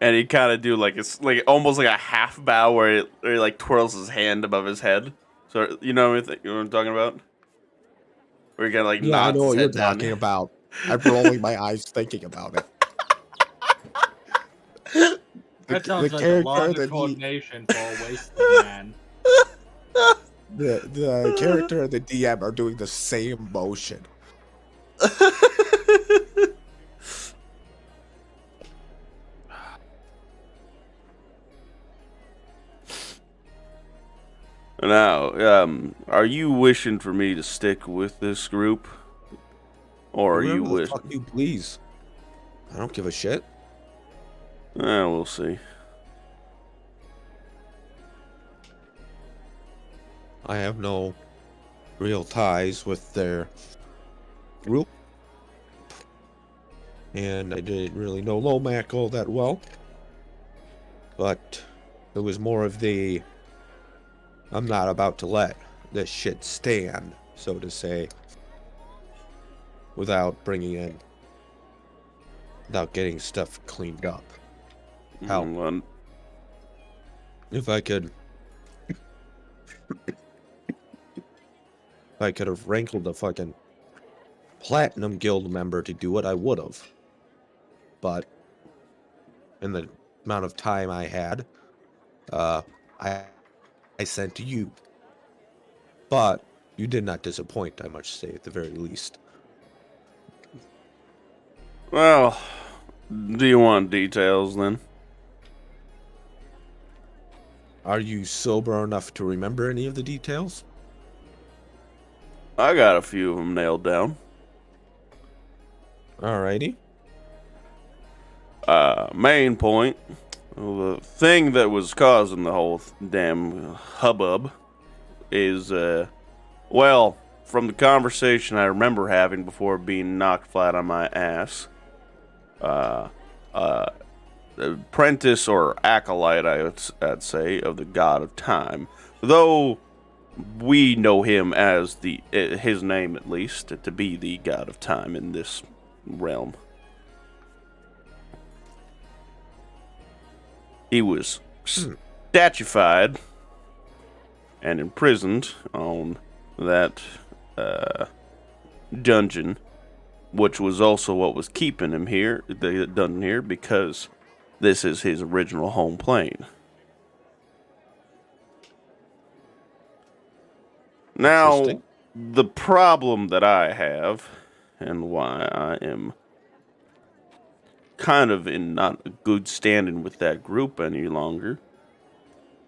And he kind of do like it's like almost like a half bow where he like twirls his hand above his head. So you know what I'm talking about? Where he kind of like Yeah, I nods know his what you're head down. talking about. I'm rolling my eyes thinking about it. That The sounds like a character lot of that coordination for a wasted man. the character and the DM are doing the same motion. Now, are you wishing for me to stick with this group, or are you Whatever the wish? fuck you please. I don't give a shit. We'll see. I have no real ties with their group. And I didn't really know Lomac all that well. But it was more of the, I'm not about to let this shit stand, so to say, without getting stuff cleaned up. Hell, Mm, if I could have wrangled a fucking Platinum Guild member to do it, I would have. But in the amount of time I had, I sent to you. But you did not disappoint, I must say, at the very least. Well, do you want details then? Are you sober enough to remember any of the details? I got a few of them nailed down. Alrighty. Main point, the thing that was causing the whole damn hubbub is, well, from the conversation I remember having before being knocked flat on my ass, apprentice or acolyte, I'd say, of the god of time, though we know him as his name at least, to be the god of time in this realm. He was statuified and imprisoned on that dungeon, which was also what was keeping him here, the dungeon here, because this is his original home plane. Now, Interesting. the problem that I have, and why I am kind of in not a good standing with that group any longer,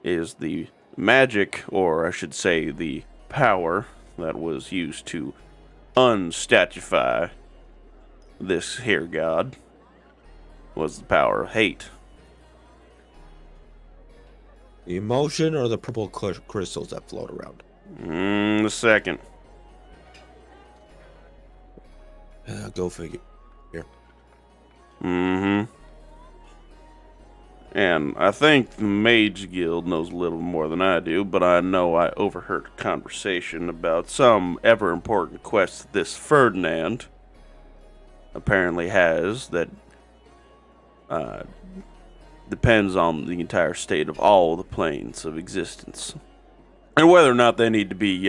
is the magic, or I should say the power, that was used to unstatufy this here god, was the power of hate. The emotion or the purple crystals that float around? The second. Go figure. Mm-hmm. And I think the Mage Guild knows a little more than I do, but I know I overheard a conversation about some ever-important quest this Ferdinand apparently has that depends on the entire state of all the planes of existence. And whether or not they need to be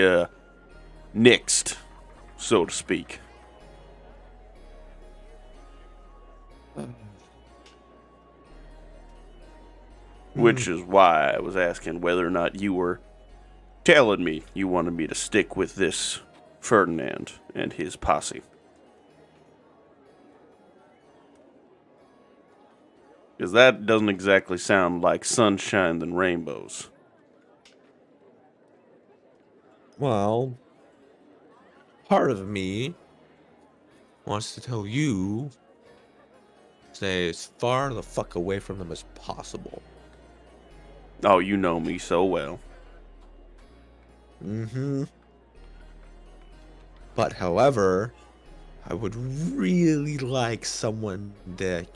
nixed, so to speak. Which is why I was asking whether or not you were telling me you wanted me to stick with this Ferdinand and his posse. Because that doesn't exactly sound like sunshine and rainbows. Well, part of me wants to tell you stay as far the fuck away from them as possible. Oh, you know me so well. Mm-hmm. But however, I would really like someone that,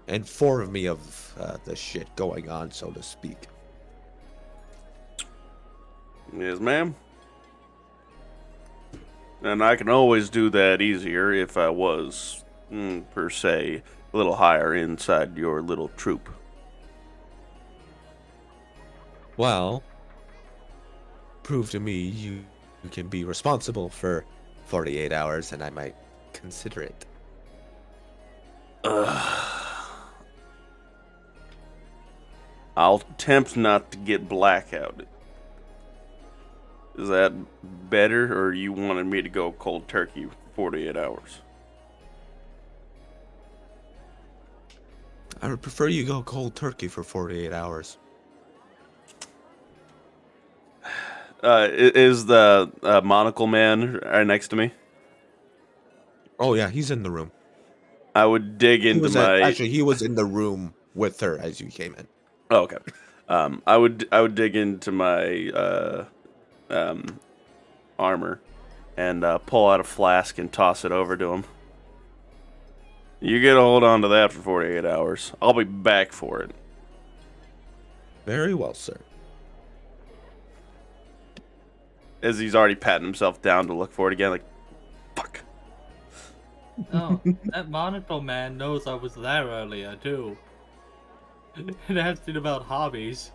inform me of the shit going on, so to speak. Yes, ma'am. And I can always do that easier if I was, per se, a little higher inside your little troop. Well, prove to me you can be responsible for 48 hours and I might consider it. I'll attempt not to get blackouted. Is that better, or you wanted me to go cold turkey for 48 hours? I would prefer you go cold turkey for 48 hours. Is the monocle man right next to me? Oh yeah, he's in the room. I would dig He into was my... actually he was in the room with her as you came in. Oh, okay. I would dig into my armor and pull out a flask and toss it over to him. You get a hold on to that for 48 hours. I'll be back for it. Very well, sir. As he's already patting himself down to look for it again, like, fuck. Oh, that monocle man knows I was there earlier, too. It asked me about hobbies.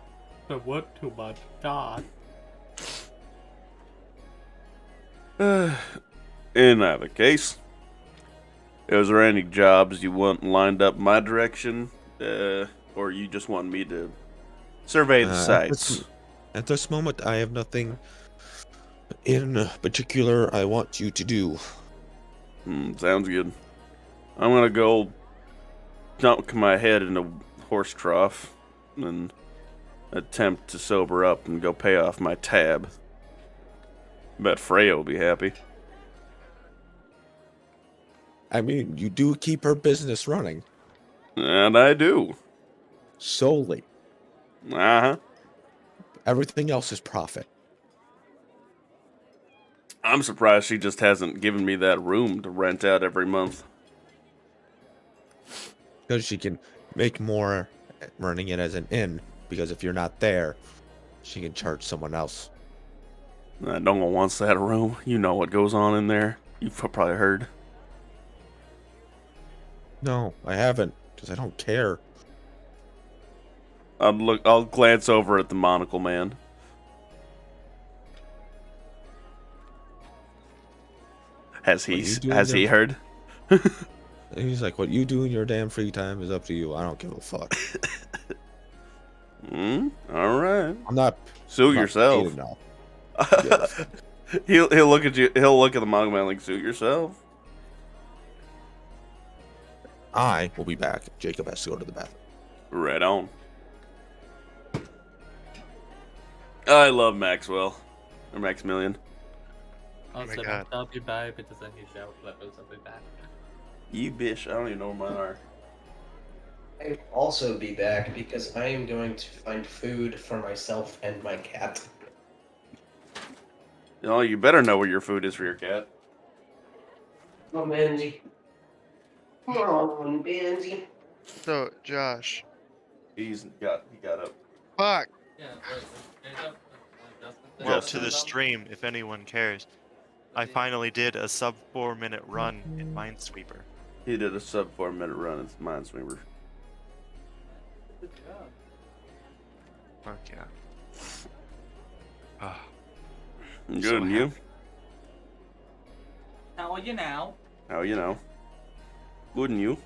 I work too much. God. In either case, is there any jobs you want lined up my direction? Or you just want me to survey the sites? At this moment, I have nothing in particular I want you to do. Sounds good. I'm gonna go dunk my head in a horse trough and attempt to sober up and go pay off my tab. Bet Freya will be happy. I mean, you do keep her business running. And I do. Solely. Uh-huh. Everything else is profit. I'm surprised she just hasn't given me that room to rent out every month. Because she can make more running it as an inn. Because if you're not there, she can charge someone else. No one wants that room. You know what goes on in there. You've probably heard. No, I haven't. Because I don't care. I'll glance over at the monocle man. Has he heard? And he's like, what you do in your damn free time is up to you. I don't give a fuck. All right. I'm not. Sue yourself. No. He'll look at you. He'll look at the monocle man like, sue yourself. I will be back. Jacob has to go to the bathroom. Right on. I love Maxwell. Or Maximilian. Also, my God. I'll be back because I need to outlet those. I'll be back. You bitch. I don't even know where mine are. I'll also be back because I am going to find food for myself and my cat. Oh, you better know where your food is for your cat. Oh, Benji. Come on, Benji. So, Josh. He got up. Fuck! Yeah, wait, Jacob, Justin said Well, Justin. to the something? stream, if anyone cares. I finally did a sub 4-minute run in Minesweeper. He did a sub 4-minute run as Minesweeper. Good job. Fuck yeah. Ah, Good, So and you? happy. How are you now? How you know? Good, and you?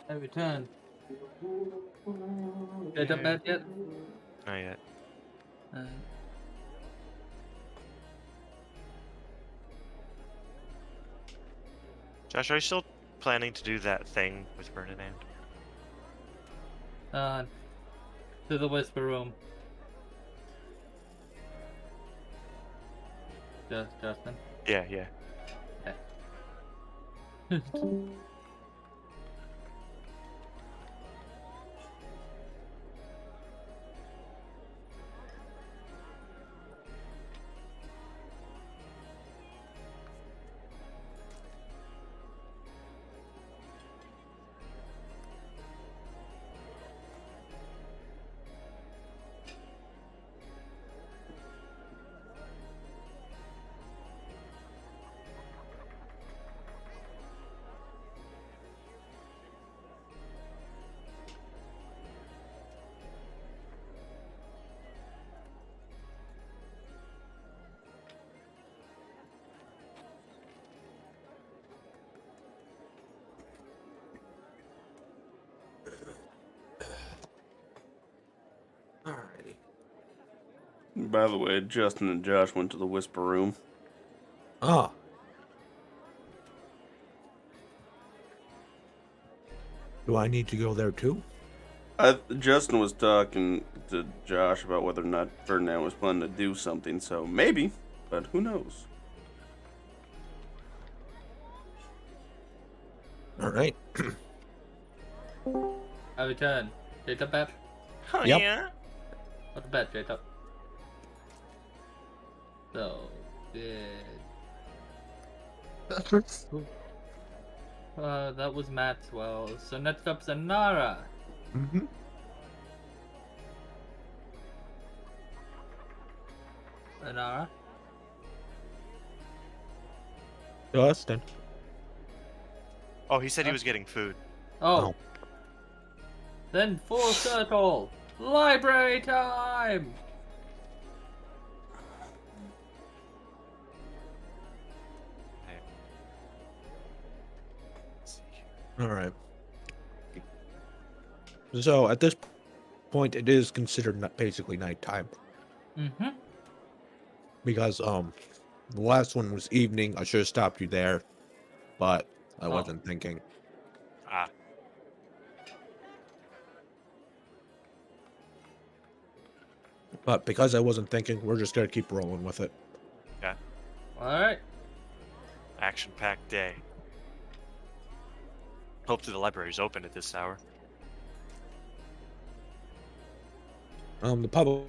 I returned. Get up bed yet? Not yet. Josh, are you still planning to do that thing with Ferdinand? To the whisper room. Justin. Yeah, yeah. Alrighty. By the way, Justin and Josh went to the whisper room. Ah. Do I need to go there too? Justin was talking to Josh about whether or not Ferdinand was planning to do something, so maybe, but who knows? Alright. I returned. Jacob bed? Oh, Yep. yeah? Go to bed, Jacob. So, good. That was Maxwell. So next up's Anara. Mm-hmm. Anara? Justin. Oh, he said he was getting food. Oh. Oh. Then full circle. Library time! Alright. So, at this point, it is considered basically nighttime. Mm-hmm. Because, the last one was evening. I should have stopped you there. But I wasn't thinking. Ah. But because I wasn't thinking, we're just gonna keep rolling with it. Yeah. Alright. Action-packed day. Hopefully the library's open at this hour. The public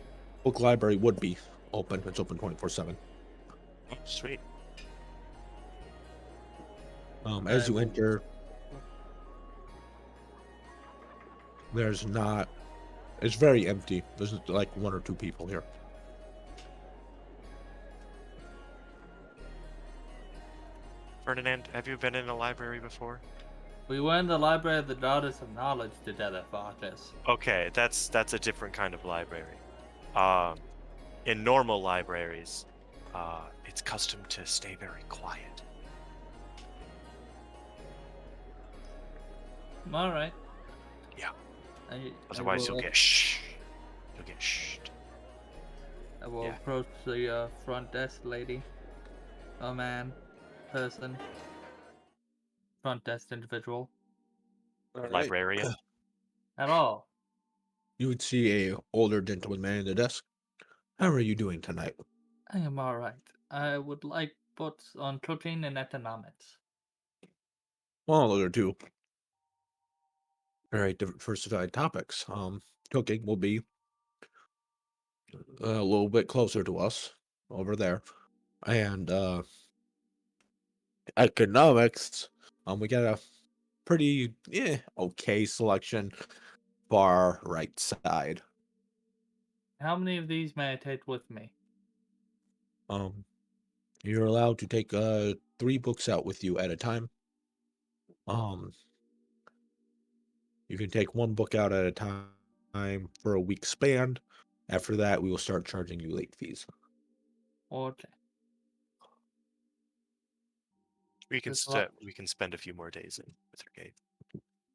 library would be open. It's open 24/7. Oh, sweet. As you enter, there's not. It's very empty. There's like one or two people here. Ferdinand, have you been in a library before? We were in the Library of the Daughters of Knowledge together, Fartis. Okay, that's a different kind of library. Um, in normal libraries, it's custom to stay very quiet. Alright. Yeah. I Otherwise, will, you'll get shh. You'll get shh. I will yeah. approach the front desk lady. Oh man. Person. Front desk individual. All right. Librarian. At all. You would see a older gentleman man at the desk. How are you doing tonight? I am alright. I would like books on cooking and economics. Well, those are two very diversified topics. Cooking will be a little bit closer to us over there, and economics. We got a pretty okay selection far right side. How many of these may I take with me? Um, you're allowed to take 3 books out with you at a time. Um, you can take 1 book out at a time for a week span. After that, we will start charging you late fees. Okay. We can There's a lot- we can spend a few more days in Withergate.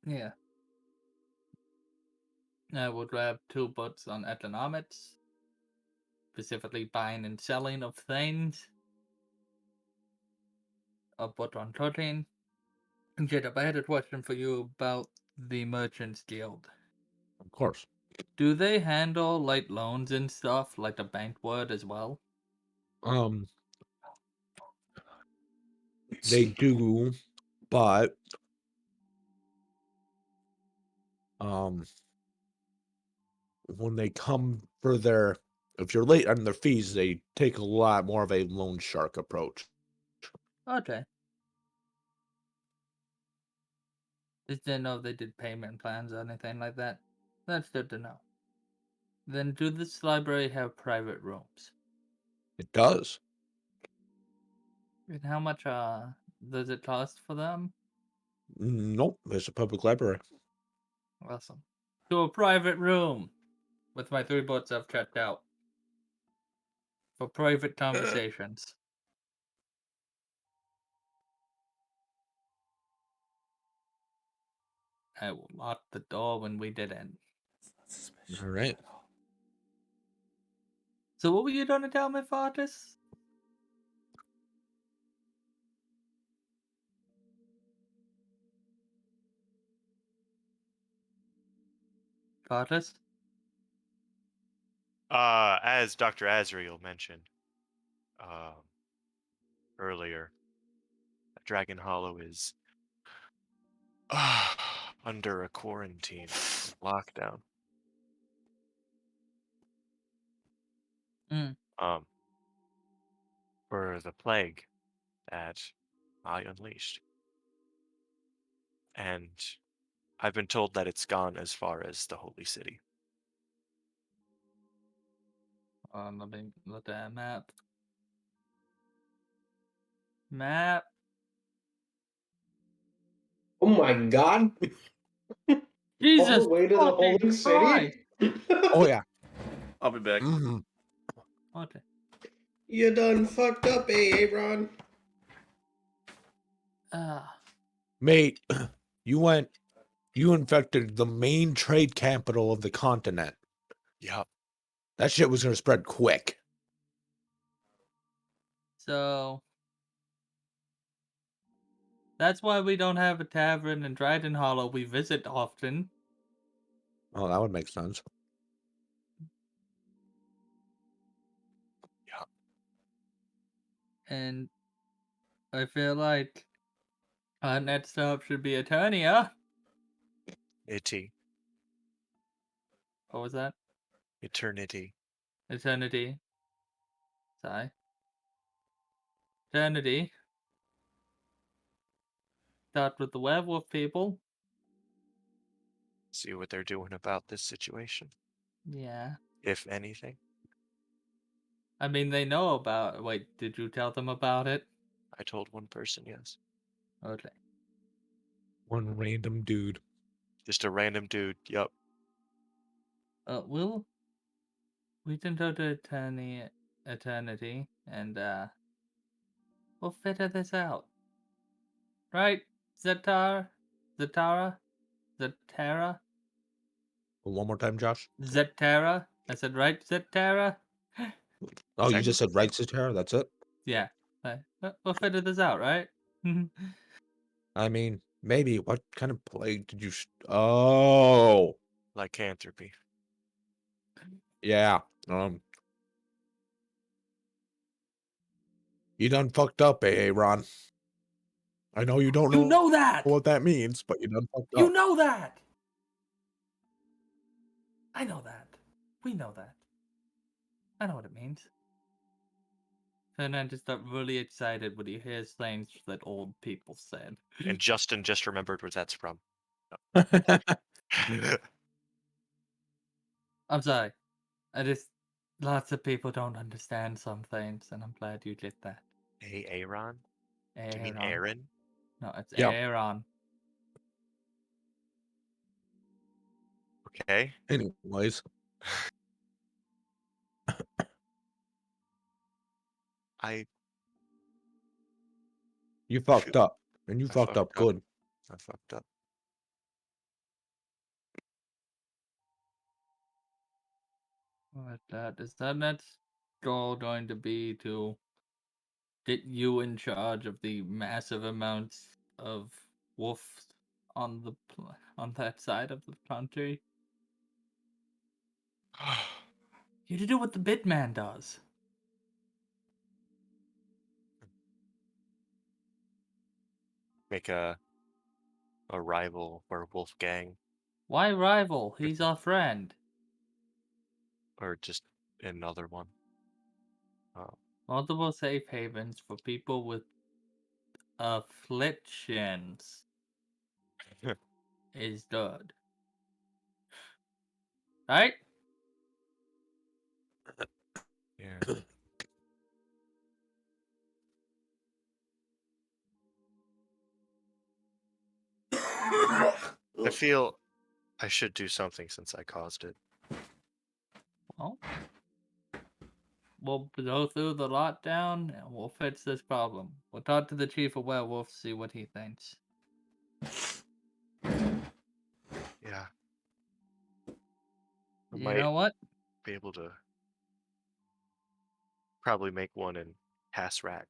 Yeah. I will grab 2 books on economics. Specifically buying and selling of things. A book on cooking. And Jacob, I had a question for you about the Merchants Guild. Of course. Do they handle like loans and stuff like a bank would as well? Um, they do, but um, when they come for their, if you're late on their fees, they take a lot more of a loan shark approach. Okay. Just didn't know if they did payment plans or anything like that. That's good to know. Then do this library have private rooms? It does. And how much does it cost for them? Nope, it's a public library. Awesome. To a private room with my 3 books I've checked out. For private conversations. I will lock the door when we did in. All right. So what were you gonna tell me, Fartis? Fartis? As Dr. Azrael mentioned earlier, Dragon Hollow is under a quarantine lockdown. Mm. For the plague that I unleashed. And I've been told that it's gone as far as the Holy City. Let me look at that map. Map. Oh my god! All Jesus the way to the fucking Holy Christ! City? Oh yeah. I'll be back. hmm Okay. You done fucked up, Abron. Mate, you infected the main trade capital of the continent. Yup. That shit was gonna spread quick. So that's why we don't have a tavern in Dryden Hollow we visit often. Oh, that would make sense. Yup. And I feel like our next stop should be Eternia. Itty. What was that? Eternity. Eternity. Sorry. Eternity. Start with the werewolf people. See what they're doing about this situation, Yeah. if anything. I mean, they know about. Wait, did you tell them about it? I told one person yes. Okay. One random dude. Just a random dude. Yup. We can go to eternity and we'll figure this out. Right? Zatara? Zatara? One more time, Josh. Zatara? I said right, Zatara? Oh, you Second. just said right, Satara? That's it? Yeah. We'll figure this out, right? I mean, maybe. What kind of plague did you... Oh! Lycanthropy. Yeah. You done fucked up, Ron. I know you don't You know that! what that means, but you done fucked You up. know that! I know that. We know that. I know what it means. And I just got really excited when he hears things that old people said. And Justin just remembered where that's from. I'm sorry. Lots of people don't understand some things, and I'm glad you get that. Aaron? Do you mean Aaron. Aaron? No, it's Yeah. Aaron. Okay. Anyways. I You fucked up. And you I fucked up fucked up. good. I fucked up. Is that next goal going to be to get you in charge of the massive amounts of wolves on on that side of the country? You to do what the big man does. Make a rival werewolf gang, Why rival? He's our friend. or just another one. Multiple safe havens for people with afflictions is good. Right? Yeah. I feel I should do something since I caused it. Well, we'll go through the lockdown and we'll fix this problem. We'll talk to the chief of werewolves, see what he thinks. Yeah. I You might know what? be able to probably make one in Hassrack.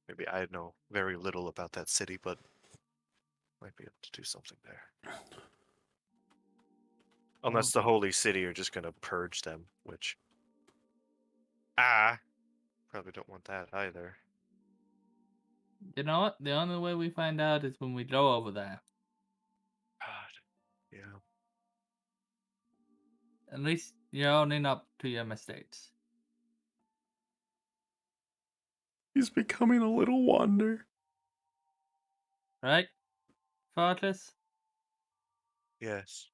Maybe I know very little about that city, but might be able to do something there. Unless the Holy City are just gonna purge them, which probably don't want that either. You know what? The only way we find out is when we go over there. God. Yeah. At least you're owning up to your mistakes. He's becoming a little wander. Right? Fortress? Yes.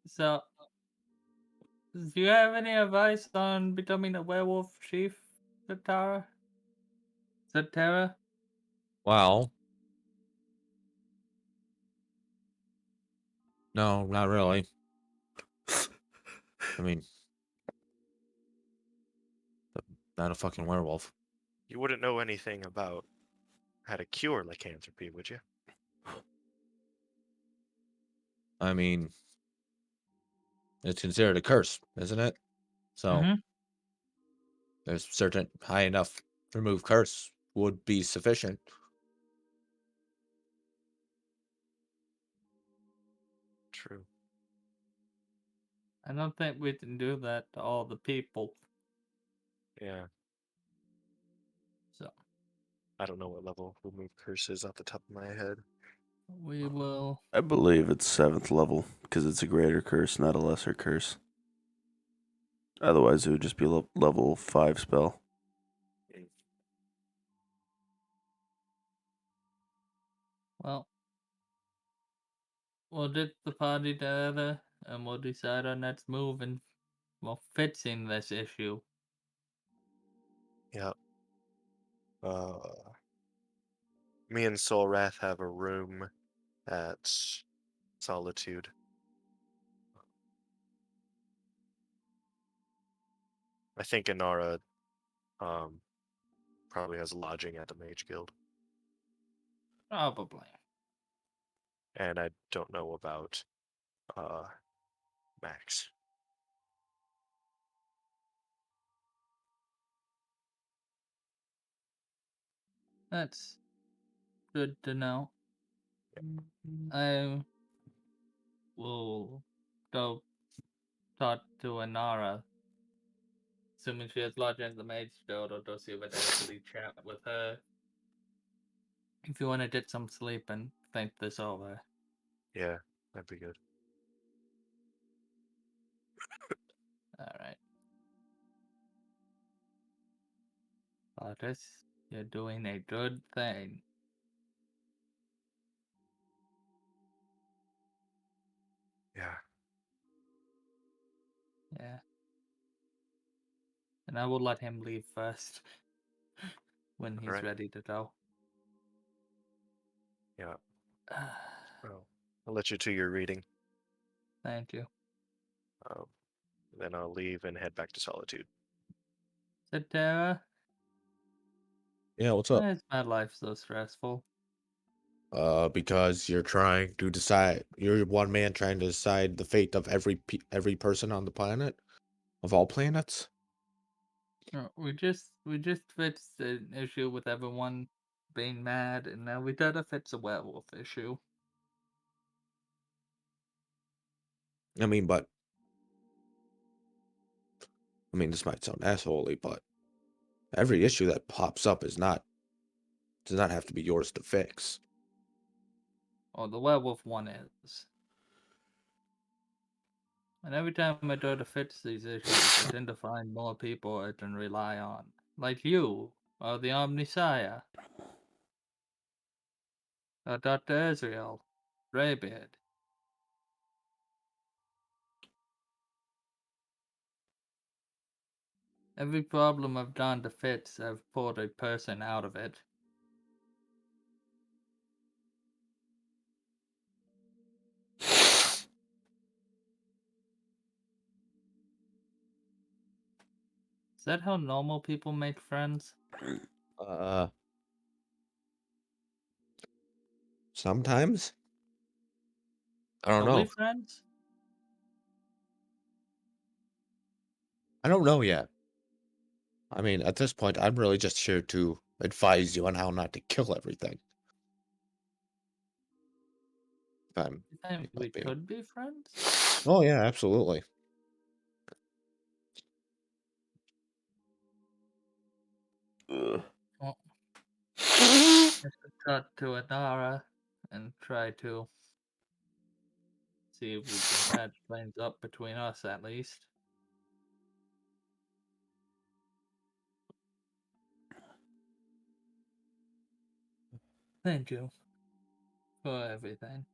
So, do you have any advice on becoming a werewolf chief, Zatara? Zatara? Well. No, not really. I mean, not a fucking werewolf. You wouldn't know anything about how to cure lycanthropy, would you? I mean, it's considered a curse, isn't it? So, there's certain high enough remove curse would be sufficient. True. I don't think we can do that to all the people. Yeah. So, I don't know what level remove curse is off the top of my head. we will. I believe it's 7th level because it's a greater curse, not a lesser curse. Otherwise, it would just be a level 5 spell. Well, we'll get the party together and we'll decide our next move and fixing this issue. Yep. Me and Solrath have a room at Solitude. I think Inara probably has lodging at the Mage Guild, Probably. and I don't know about Max. That's good to know. I will go talk to Anara. Assuming she has lodging at the Mage Guild, I'll go see if I can actually chat with her. If you want to get some sleep and think this over. Yeah, that'd be good. Alright. Otis, you're doing a good thing. Yeah. Yeah. And I will let him leave first when he's Alright. ready to go. Yeah. Well, I'll let you to your reading. Thank you. Then I'll leave and head back to Solitude. Satara, Yeah, what's why up? is my life so stressful? Because you're trying to decide. You're one man trying to decide the fate of every person on the planet, of all planets. We just fixed an issue with everyone being mad, and now we gotta fix a werewolf issue. I mean, this might sound assholey, but every issue that pops up does not have to be yours to fix. Oh, the werewolf one is. And every time I try to fix these issues, I tend to find more people I can rely on. Like you, or the Omnisire, or Dr. Ezreal, Greybeard. Every problem I've gone to fix, I've pulled a person out of it. Is that how normal people make friends? Sometimes I don't Are we know. friends? I don't know yet. I mean, at this point, I'm really just here to advise you on how not to kill everything. If I'm, You think we being- could be friends? Oh yeah, absolutely. Ugh. Well, I should talk to Adara and try to see if we can patch things up between us at least. Thank you for everything.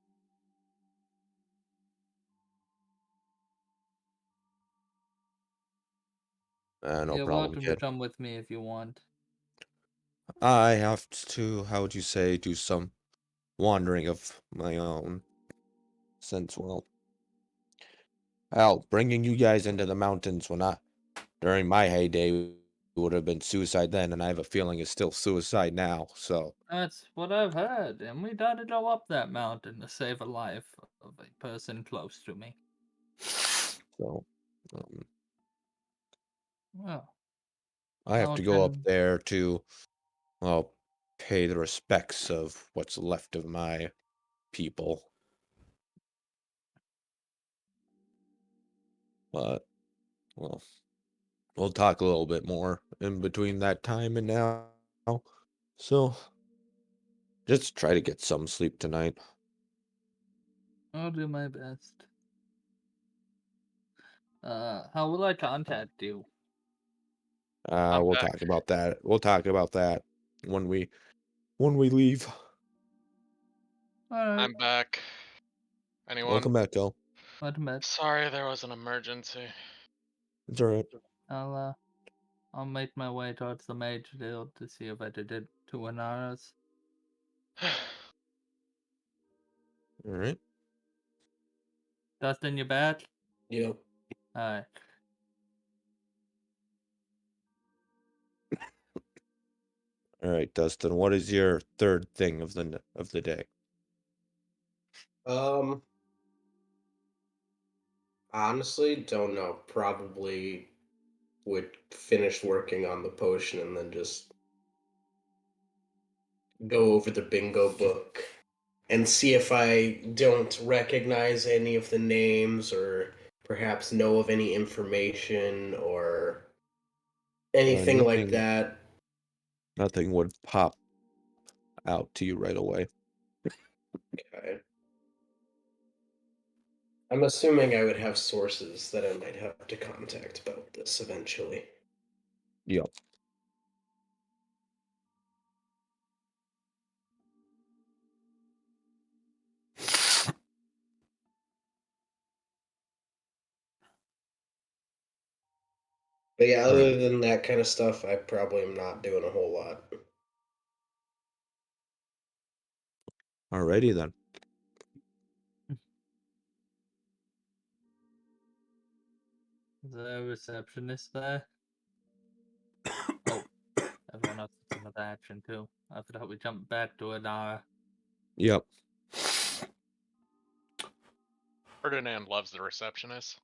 No You're problem, welcome to kid. come with me if you want. I have to, how would you say, do some wandering of my own. Since, well, bringing you guys into the mountains during my heyday would have been suicide then, and I have a feeling it's still suicide now. So, That's what I've heard, and we gotta go up that mountain to save a life of a person close to me. um, Well, I have how to go up can there to, well, pay the respects of what's left of my people. But, well, we'll talk a little bit more in between that time and now. So, just try to get some sleep tonight. I'll do my best. How will I contact you? I'm We'll back. talk about that. We'll talk about that when we leave. Alright. I'm back. Anyone? Welcome back, Go. Wait a minute. Sorry, there was an emergency. It's alright. I'll make my way towards the Mage Guild to see if I did it to Inara's. Alright. Dustin, you back? Yep. Alright. Alright, Dustin, what is your third thing of the day? Honestly, don't know. Probably would finish working on the potion and then just go over the bingo book and see if I don't recognize any of the names or perhaps know of any information or anything like Nothing. that. Nothing would pop out to you right away. Okay. I'm assuming I would have sources that I might have to contact about this eventually. Yep. But yeah, other Alright. than that kind of stuff, I probably am not doing a whole lot. Alrighty then. Is there a receptionist there? Oh, everyone else is another action too. I forgot we jumped back to Inara. Yep. Ferdinand loves the receptionist.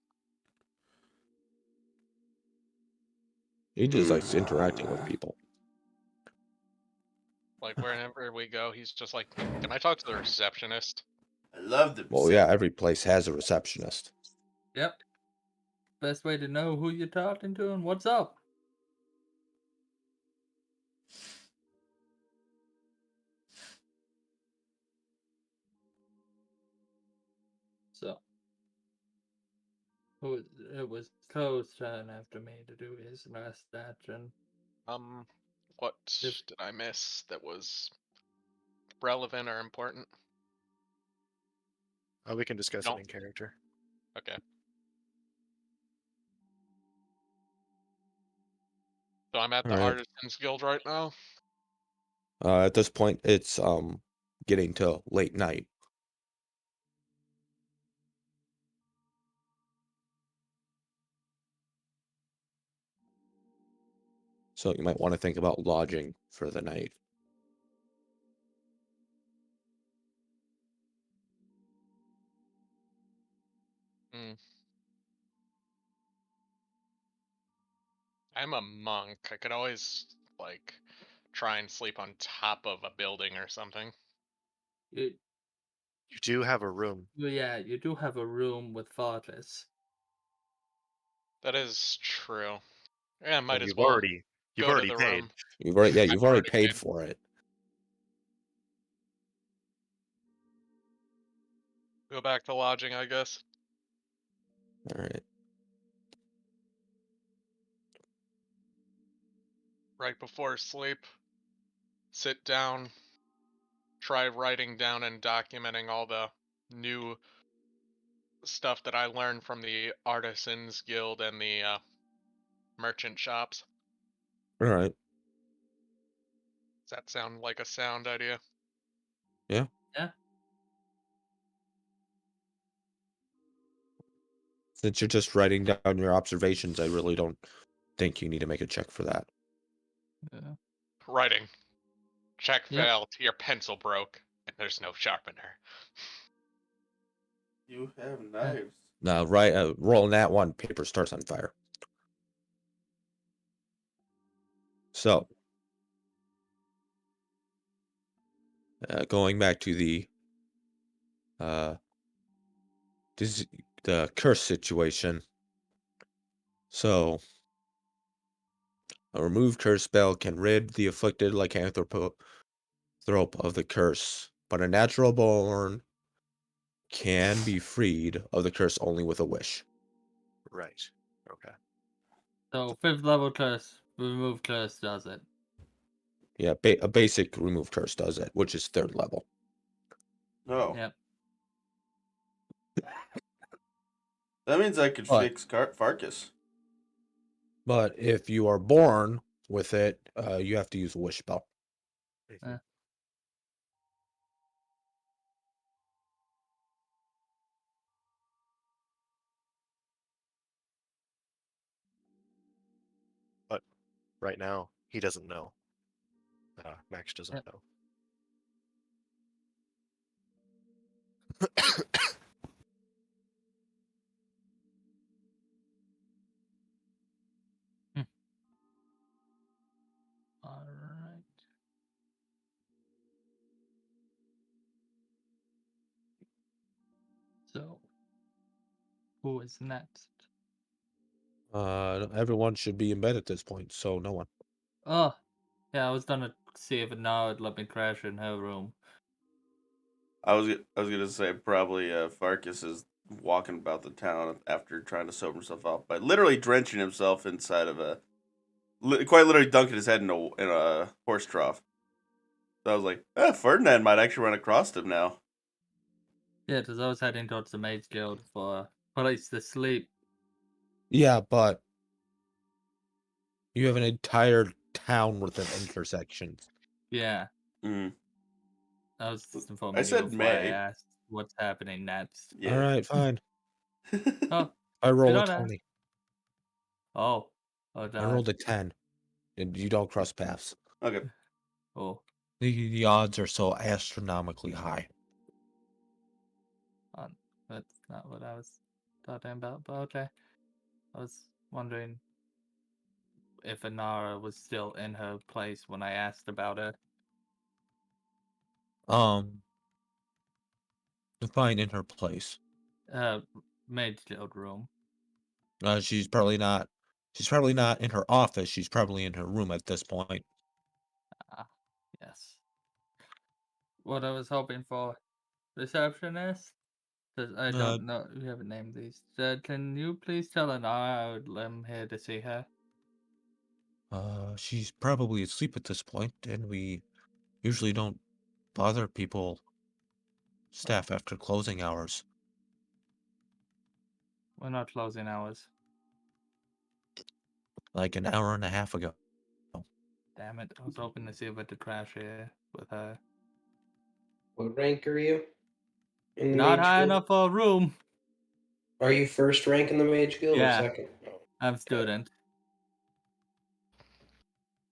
He just likes interacting with people. Like wherever we go, he's just like, "Can I talk to the receptionist?" I love the. Well, yeah, every place has a receptionist. Yep. Best way to know who you're talking to and what's up. So, it was Co's turn after me to do his last action. What If- did I miss that was relevant or important? We can discuss No. it in character. Okay. So I'm at the Alright. Artisans Guild right now. At this point, it's getting to late night. So you might want to think about lodging for the night. I'm a monk. I could always like try and sleep on top of a building or something. You, You do have a room. yeah, you do have a room with Fortress. That is true. Yeah, might And as you've well already go to paid. the room. You've already I've already paid paid. for it. Go back to lodging, I guess. Alright. Right before sleep. Sit down. Try writing down and documenting all the new stuff that I learned from the Artisans Guild and the merchant shops. Alright. Does that sound like a sound idea? Yeah. Yeah. Since you're just writing down your observations, I really don't think you need to make a check for that. Yeah. Writing. Check Yep. failed. Your pencil broke. And there's no sharpener. You have knives. Now, rolling that one, paper starts on fire. So, going back to the curse situation. So, a remove curse spell can rid the afflicted lycanthrope of the curse, but a natural born can be freed of the curse only with a wish. Right. Okay. So 5th level curse, remove curse does it. Yeah, a basic remove curse does it, which is 3rd level. No. Yep. That means I could What? fix Farkas. But if you are born with it, you have to use a wish spell. Eh. But right now, he doesn't know. Max doesn't Yep. know. All right. So, who is next? Everyone should be in bed at this point, so no one. Oh, yeah, I was gonna see if now would let me crash in her room. I was gonna say probably Farkas is walking about the town after trying to sober himself up by literally drenching himself inside of quite literally dunking his head in a horse trough. So I was like, Ferdinand might actually run across him now. Yeah, because I was heading towards the Mage Guild for a place to sleep. Yeah, but you have an entire town worth of intersections. Yeah, Mm. I was just I informing you said before I May. asked what's happening next. Yeah. All right, fine. Oh, I roll a don't ask. 20. Oh, I God. rolled a 10. And you don't cross paths. Okay. Oh, The odds are so astronomically high. that's not what I was talking about, but okay. I was wondering if Inara was still in her place when I asked about her. Fine in her place. Mage Guild room. She's probably not. She's probably not in her office. She's probably in her room at this point. Ah, yes. What I was hoping for. Receptionist? 'Cause I don't know. We haven't named these. Can you please tell Inara I'm here to see her? She's probably asleep at this point, and we usually don't bother staff after closing hours. We're not closing hours. Like an hour and a half ago. Damn it. I was hoping to see if I could crash here with her. What rank are you? In the Not Mage high Guild? enough for a room. Are you first rank in the Mage Guild or Yeah. second? Oh, I'm student.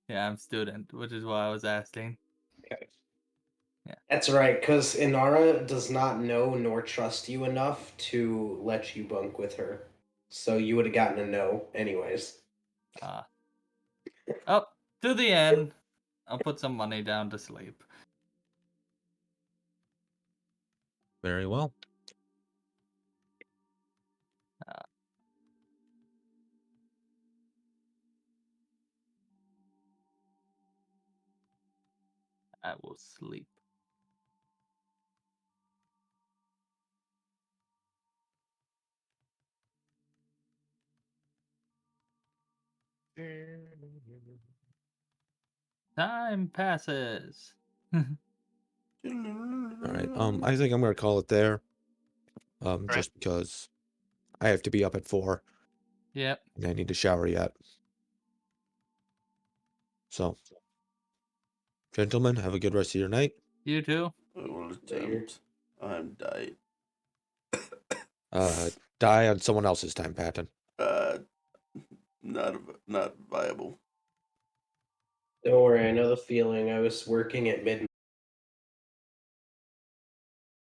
Yeah, I'm student, which is why I was asking. okay. Yeah. That's right, because Inara does not know nor trust you enough to let you bunk with her. So you would have gotten a no, anyways. Up to the end. I'll put some money down to sleep. Very well. I will sleep. Time passes. All right. I think I'm gonna call it there. Just because I have to be up at 4 Yep. and I need to shower yet. So, gentlemen, have a good rest of your night. You too? I will Later. attempt. I'm died. Die on someone else's time, Patton. Not viable. Don't worry, I know the feeling. I was working at midnight